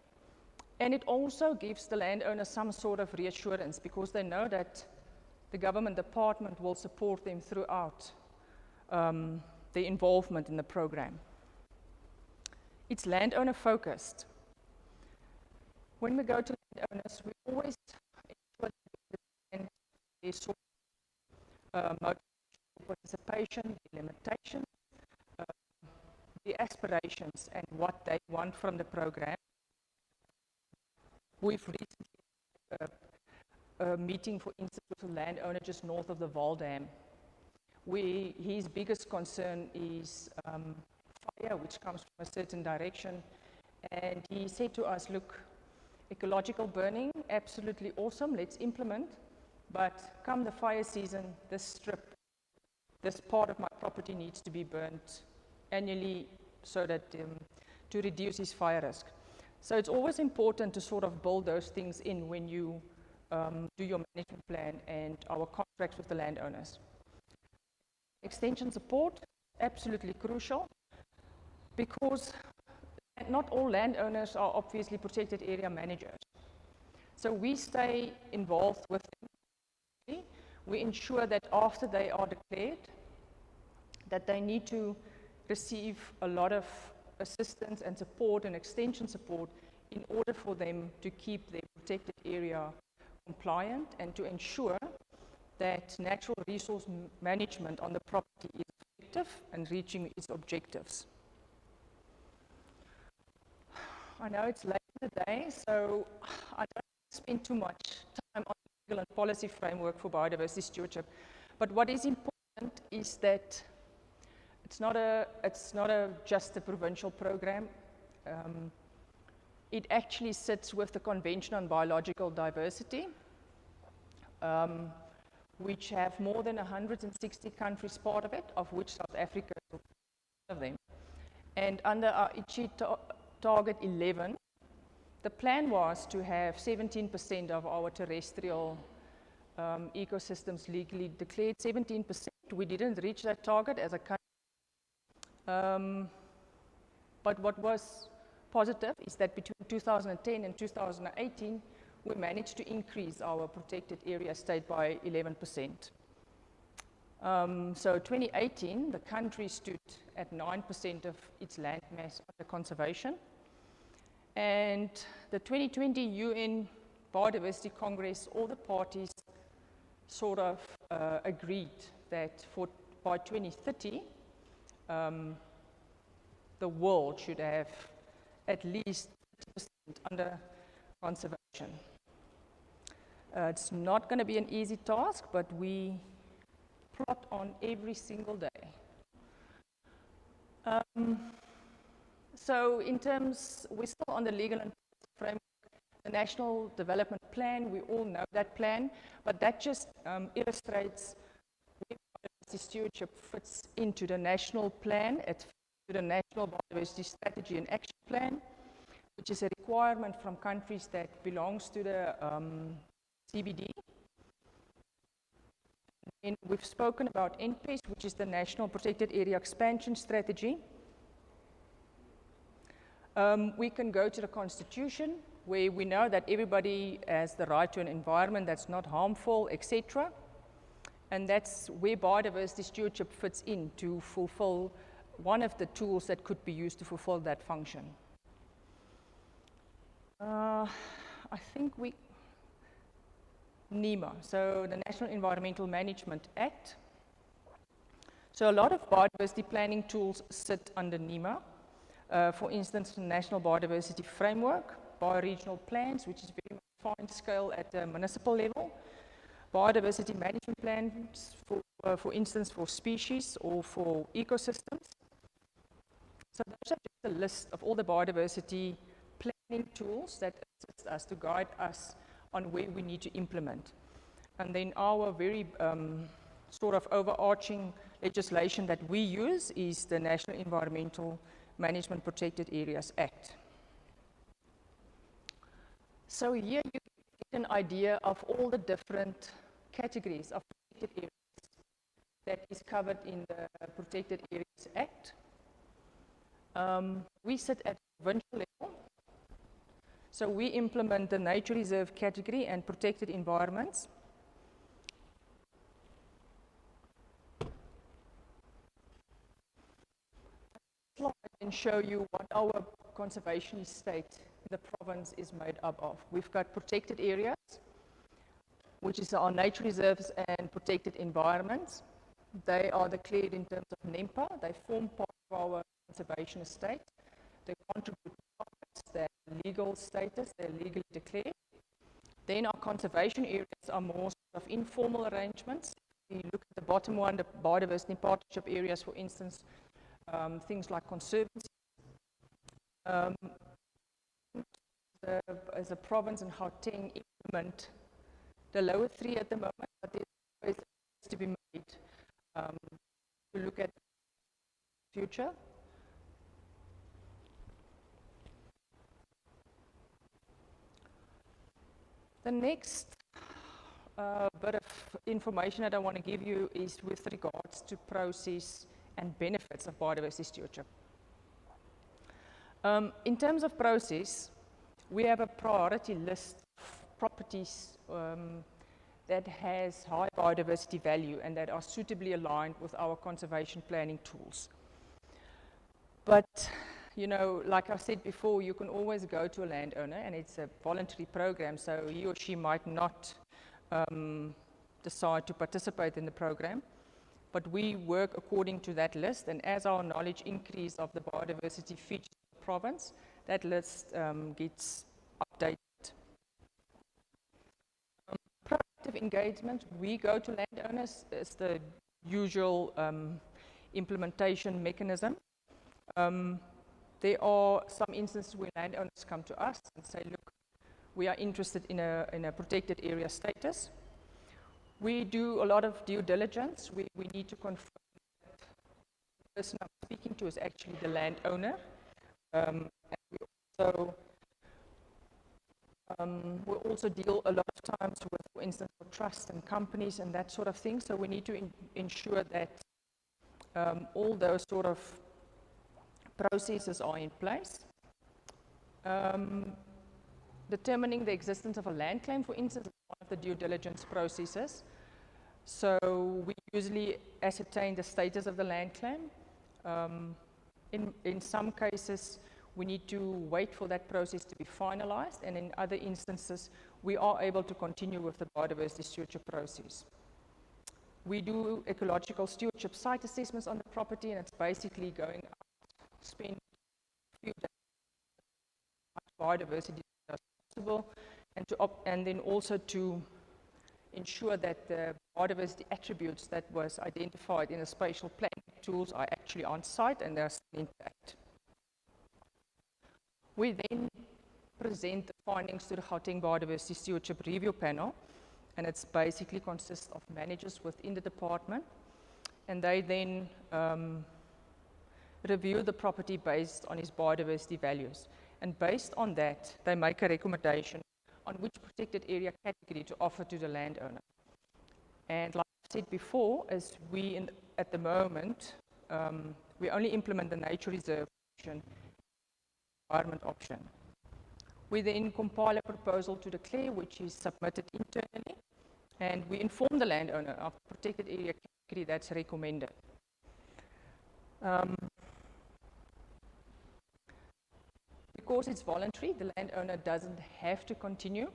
And it also gives the landowner some sort of reassurance because they know that the government department will support them throughout the involvement in the program. It's landowner focused. When we go to landowners, we always ensure that we understand their sort of motivation for participation, the limitations, the aspirations, and what they want from the program. We've recently a meeting, for instance, with a landowner just north of the Val Dam, where his biggest concern is fire, which comes from a certain direction. And he said to us, look, ecological burning, absolutely awesome, let's implement, but come the fire season, this strip, this part of my property needs to be burnt annually so that to reduce his fire risk. So it's always important to sort of build those things in when you do your management plan and our contracts with the landowners. Extension support, absolutely crucial, because not all landowners are obviously protected area managers. So we stay involved with them. We ensure that after they are declared, that they need to receive a lot of assistance and support and extension support in order for them to keep their protected area compliant and to ensure that natural resource management on the property is effective and reaching its objectives. I know it's late in the day, so I don't spend too much time on the legal and policy framework for biodiversity stewardship. But what is important is that it's not just a provincial program. It actually sits with the Convention on Biological Diversity, which have more than 160 countries part of it, of which South Africa is one of them. And under our ICHI Target 11, the plan was to have 17% of our terrestrial ecosystems legally declared. 17%. We didn't reach that target as a country. But what was positive is that between 2010 and 2018, we managed to increase our protected area state by 11%. So 2018, the country stood at 9% of its land mass under conservation. And the 2020 UN Biodiversity Congress, all the parties sort of agreed that by 2030, the world should have at least 30% under conservation. It's not going to be an easy task, but we plot on every single day. So in terms, we're still on the legal and framework, the National Development Plan, we all know that plan, but that just illustrates where biodiversity stewardship fits into the national plan, it fits into the National Biodiversity Strategy and Action Plan, which is a requirement from countries that belongs to the CBD. And we've spoken about NPES, which is the National Protected Area Expansion Strategy. We can go to the Constitution, where we know that everybody has the right to an environment that's not harmful, etc. And that's where biodiversity stewardship fits in to fulfill one of the tools that could be used to fulfill that function. I think NEMA, so the National Environmental Management Act. So a lot of biodiversity planning tools sit under NEMA. For instance, the National Biodiversity Framework, bioregional plans, which is very much fine scale at the municipal level, biodiversity management plans, for instance, for species or for ecosystems. So those are just a list of all the biodiversity planning tools that assist us to guide us on where we need to implement. And then our very sort of overarching legislation that we use is the National Environmental Management Protected Areas Act. So here you get an idea of all the different categories of protected areas that is covered in the Protected Areas Act. We sit at provincial level, so we implement the nature reserve category and protected environments. Slide and show you what our conservation state in the province is made up of. We've got protected areas, which is our nature reserves and protected environments. They are declared in terms of NEMPA. They form part of our conservation estate. They contribute to profits, their legal status, they're legally declared. Then our conservation areas are more sort of informal arrangements. If you look at the bottom one, the biodiversity partnership areas, for instance, things like conservancy. As a province in Gauteng implement the lower three at the moment, but there's always to be made to look at the future. The next bit of information that I want to give you is with regards to process and benefits of biodiversity stewardship. In terms of process, we have a priority list of properties that has high biodiversity value and that are suitably aligned with our conservation planning tools. But, you know, like I said before, you can always go to a landowner, and it's a voluntary program, so he or she might not decide to participate in the program. but we work according to that list, and as our knowledge increase of the biodiversity features of the province, that list gets updated. Proactive engagement, we go to landowners as the usual implementation mechanism. There are some instances where landowners come to us and say, look, we are interested in a protected area status. We do a lot of due diligence. We need to confirm that the person I'm speaking to is actually the landowner. And we also deal a lot of times with, for instance, trusts and companies and that sort of thing. So we need to ensure that all those sort of processes are in place. Determining the existence of a land claim, for instance, is one of the due diligence processes. So we usually ascertain the status of the land claim. In some cases, we need to wait for that process to be finalized, and in other instances, we are able to continue with the biodiversity stewardship process. We do ecological stewardship site assessments on the property, and it's basically going out, spend a few days on biodiversity as possible, and then also to ensure that the biodiversity attributes that was identified in the spatial planning tools are actually on site and they're still intact. We then present the findings to the Gauteng Biodiversity Stewardship Review Panel, and it basically consists of managers within the department, and they then review the property based on its biodiversity values. And based on that, they make a recommendation on which protected area category to offer to the landowner. And like I said before, as at the moment, we only implement the nature reserve option, environment option. We then compile a proposal to declare, which is submitted internally, and we inform the landowner of the protected area category that's recommended. Because it's voluntary, the landowner doesn't have to continue,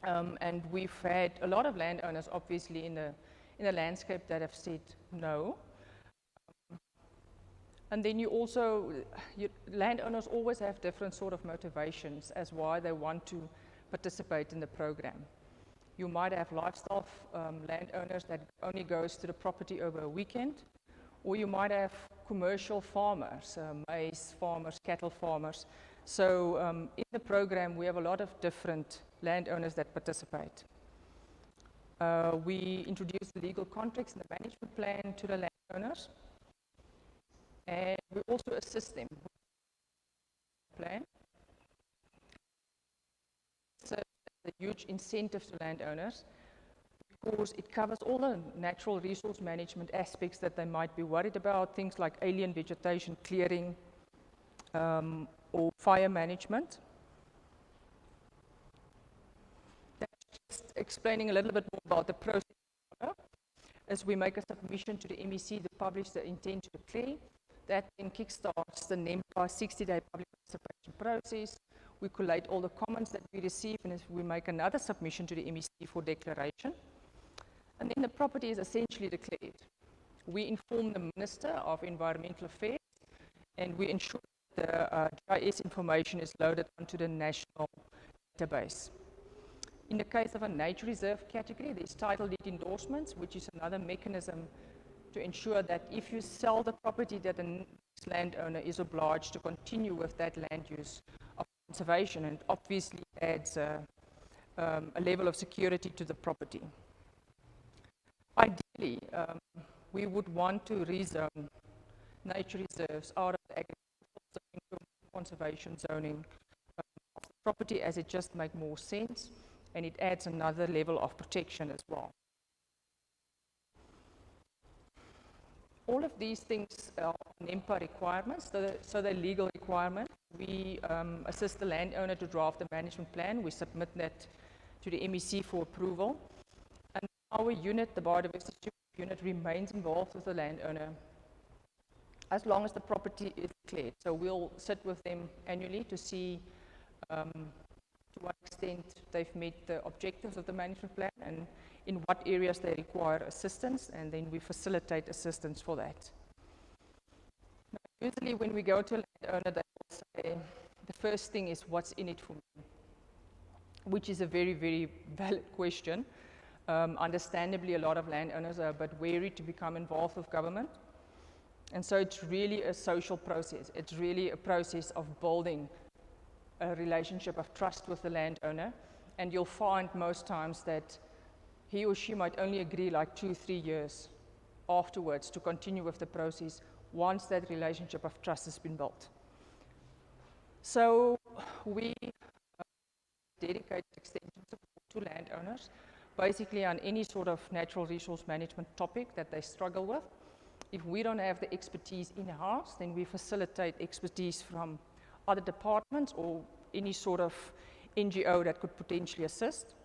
and we've had a lot of landowners, obviously, in the landscape that have said no. And then landowners always have different sort of motivations as why they want to participate in the program. You might have lifestyle landowners that only goes to the property over a weekend, or you might have commercial farmers, maize farmers, cattle farmers. So in the program, we have a lot of different landowners that participate. We introduce the legal contracts and the management plan to the landowners. And we also assist them with the plan. So it's a huge incentive to landowners because it covers all the natural resource management aspects that they might be worried about, things like alien vegetation clearing or fire management. That's just explaining a little bit more about the process. As we make a submission to the MEC to publish the intent to declare, that then kickstarts the NEMPA 60-day public participation process. We collate all the comments that we receive, and we make another submission to the MEC for declaration. And then the property is essentially declared. We inform the Minister of Environmental Affairs, and we ensure that the GIS information is loaded onto the national database. In the case of a nature reserve category, there's title deed endorsements, which is another mechanism to ensure that if you sell the property, that the next landowner is obliged to continue with that land use of conservation, and obviously adds a level of security to the property. Ideally, we would want to rezone nature reserves out of the agricultural zoning, conservation zoning of the property, as it just makes more sense, and it adds another level of protection as well. All of these things are NEMPA requirements, so they're legal requirements. We assist the landowner to draft the management plan. We submit that to the MEC for approval. And our unit, the biodiversity unit, remains involved with the landowner as long as the property is declared. So we'll sit with them annually to see to what extent they've met the objectives of the management plan, and in what areas they require assistance, and then we facilitate assistance for that. Now, usually when we go to a landowner, they will say, the first thing is, what's in it for me? Which is a very, very valid question. Understandably, a lot of landowners are a bit wary to become involved with government. And so it's really a social process. It's really a process of building a relationship of trust with the landowner. And you'll find most times that he or she might only agree like 2-3 years afterwards to continue with the process once that relationship of trust has been built. So we dedicate extension support to landowners, basically on any sort of natural resource management topic that they struggle with. If we don't have the expertise in-house, then we facilitate expertise from other departments or any sort of NGO that could potentially assist.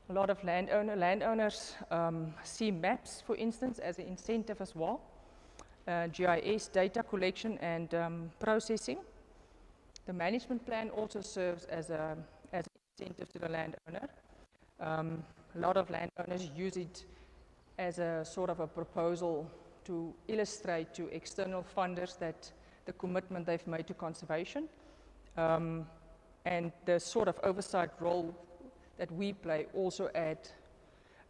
A lot of landowners see maps, for instance, as an incentive as well. GIS data collection and processing. The management plan also serves as an incentive to the landowner. A lot of landowners use it as a sort of a proposal to illustrate to external funders that the commitment they've made to conservation and the sort of oversight role that we play also add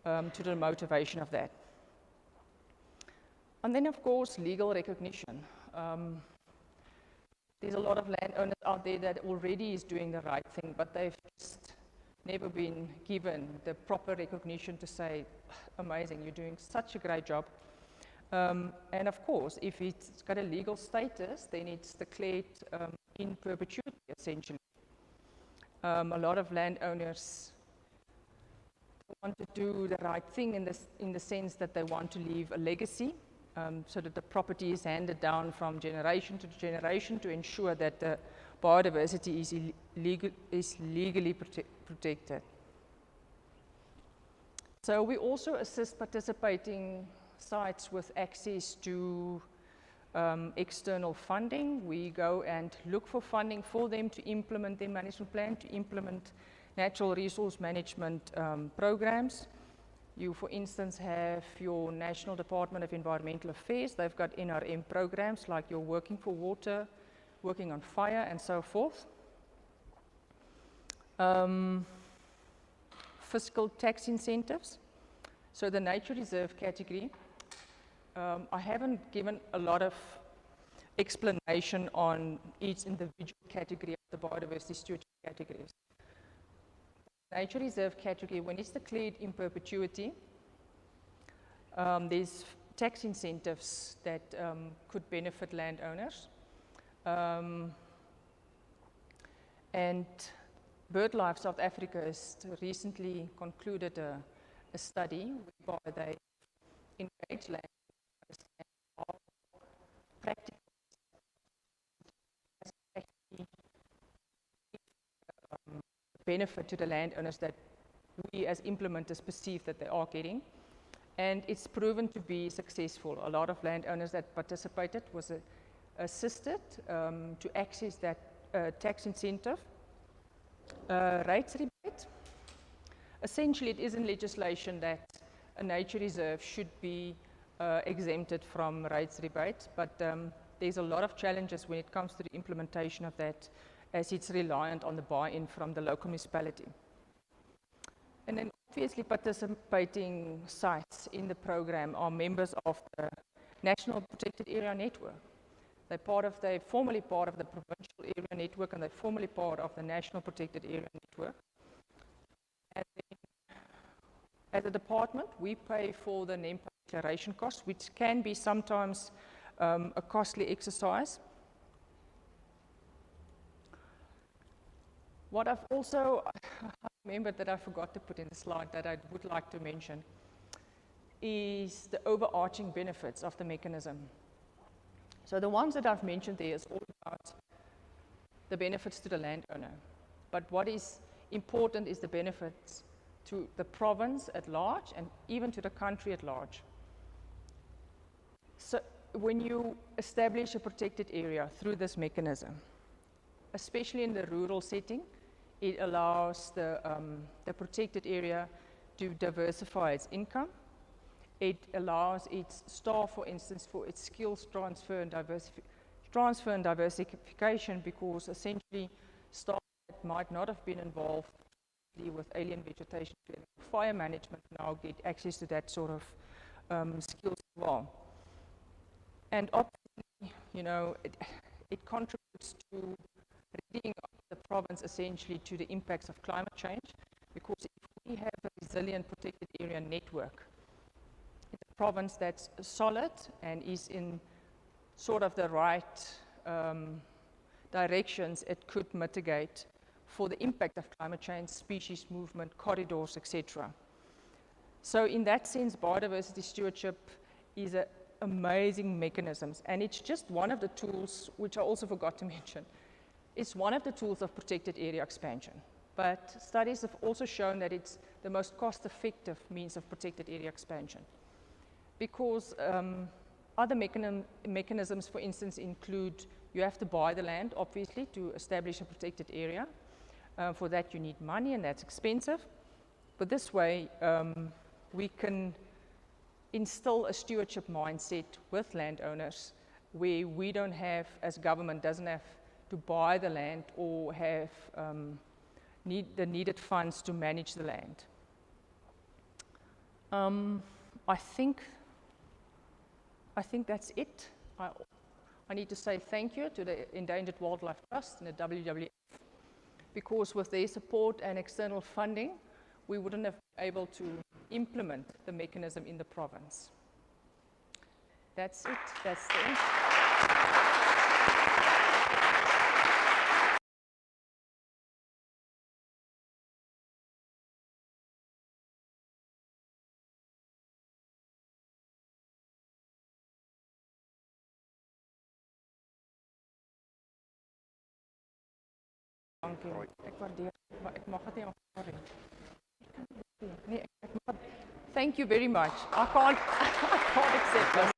to the motivation of that. And then, of course, legal recognition. There's a lot of landowners out there that already is doing the right thing, but they've just never been given the proper recognition to say, amazing, you're doing such a great job. And of course, if it's got a legal status, then it's declared in perpetuity, essentially. A lot of landowners want to do the right thing in the sense that they want to leave a legacy, so that the property is handed down from generation to generation to ensure that the biodiversity is legally protected. So we also assist participating sites with access to external funding. We go and look for funding for them to implement their management plan, to implement natural resource management programs. You, for instance, have your National Department of Environmental Affairs. They've got NRM programs like your Working for Water, Working on Fire, and so forth. Fiscal tax incentives. So the nature reserve category, I haven't given a lot of explanation on each individual category of the biodiversity stewardship categories. Nature reserve category, when it's declared in perpetuity, there's tax incentives that could benefit landowners. And BirdLife South Africa has recently concluded a study whereby they engage landowners and how practical benefit to the landowners that we as implementers perceive that they are getting. And it's proven to be successful. A lot of landowners that participated was assisted to access that tax incentive. Rates rebate. Essentially, it is in legislation that a nature reserve should be exempted from rates rebates, but there's a lot of challenges when it comes to the implementation of that, as it's reliant on the buy-in from the local municipality. And then obviously participating sites in the program are members of the National Protected Area Network. They're formally part of the Provincial Area Network, and they're formally part of the National Protected Area Network. And then, as a department, we pay for the NEMPA declaration costs, which can be sometimes a costly exercise. What I've also remembered that I forgot to put in the slide that I would like to mention is the overarching benefits of the mechanism. So the ones that I've mentioned there is all about the benefits to the landowner. But what is important is the benefits to the province at large and even to the country at large. So when you establish a protected area through this mechanism, especially in the rural setting, it allows the protected area to diversify its income. It allows its staff, for instance, for its skills transfer and diversification, because essentially staff that might not have been involved with alien vegetation fire management now get access to that sort of skills as well. And obviously, you know, it contributes to readying the province essentially to the impacts of climate change, because if we have a resilient protected area network, it's a province that's solid and is in sort of the right directions, it could mitigate for the impact of climate change, species movement, corridors, etc. So in that sense, biodiversity stewardship is an amazing mechanism, and it's just one of the tools, which I also forgot to mention. It's one of the tools of protected area expansion, but studies have also shown that it's the most cost-effective means of protected area expansion, because other mechanisms, for instance, include you have to buy the land, obviously, to establish a protected area. For that, you need money, and that's expensive. But this way, we can instill a stewardship mindset with landowners where we don't have, as government, doesn't have to buy the land or have the needed funds to manage the land. I think that's it. I need to say thank you to the Endangered Wildlife Trust and the WWF, because with their support and external funding, we wouldn't have been able to implement the mechanism in the province. That's it. That's the end. Dank u. Ek waardeer, maar ek mag dit nie aanvaar nie. Nee, ek mag. Thank you very much. I can't accept this.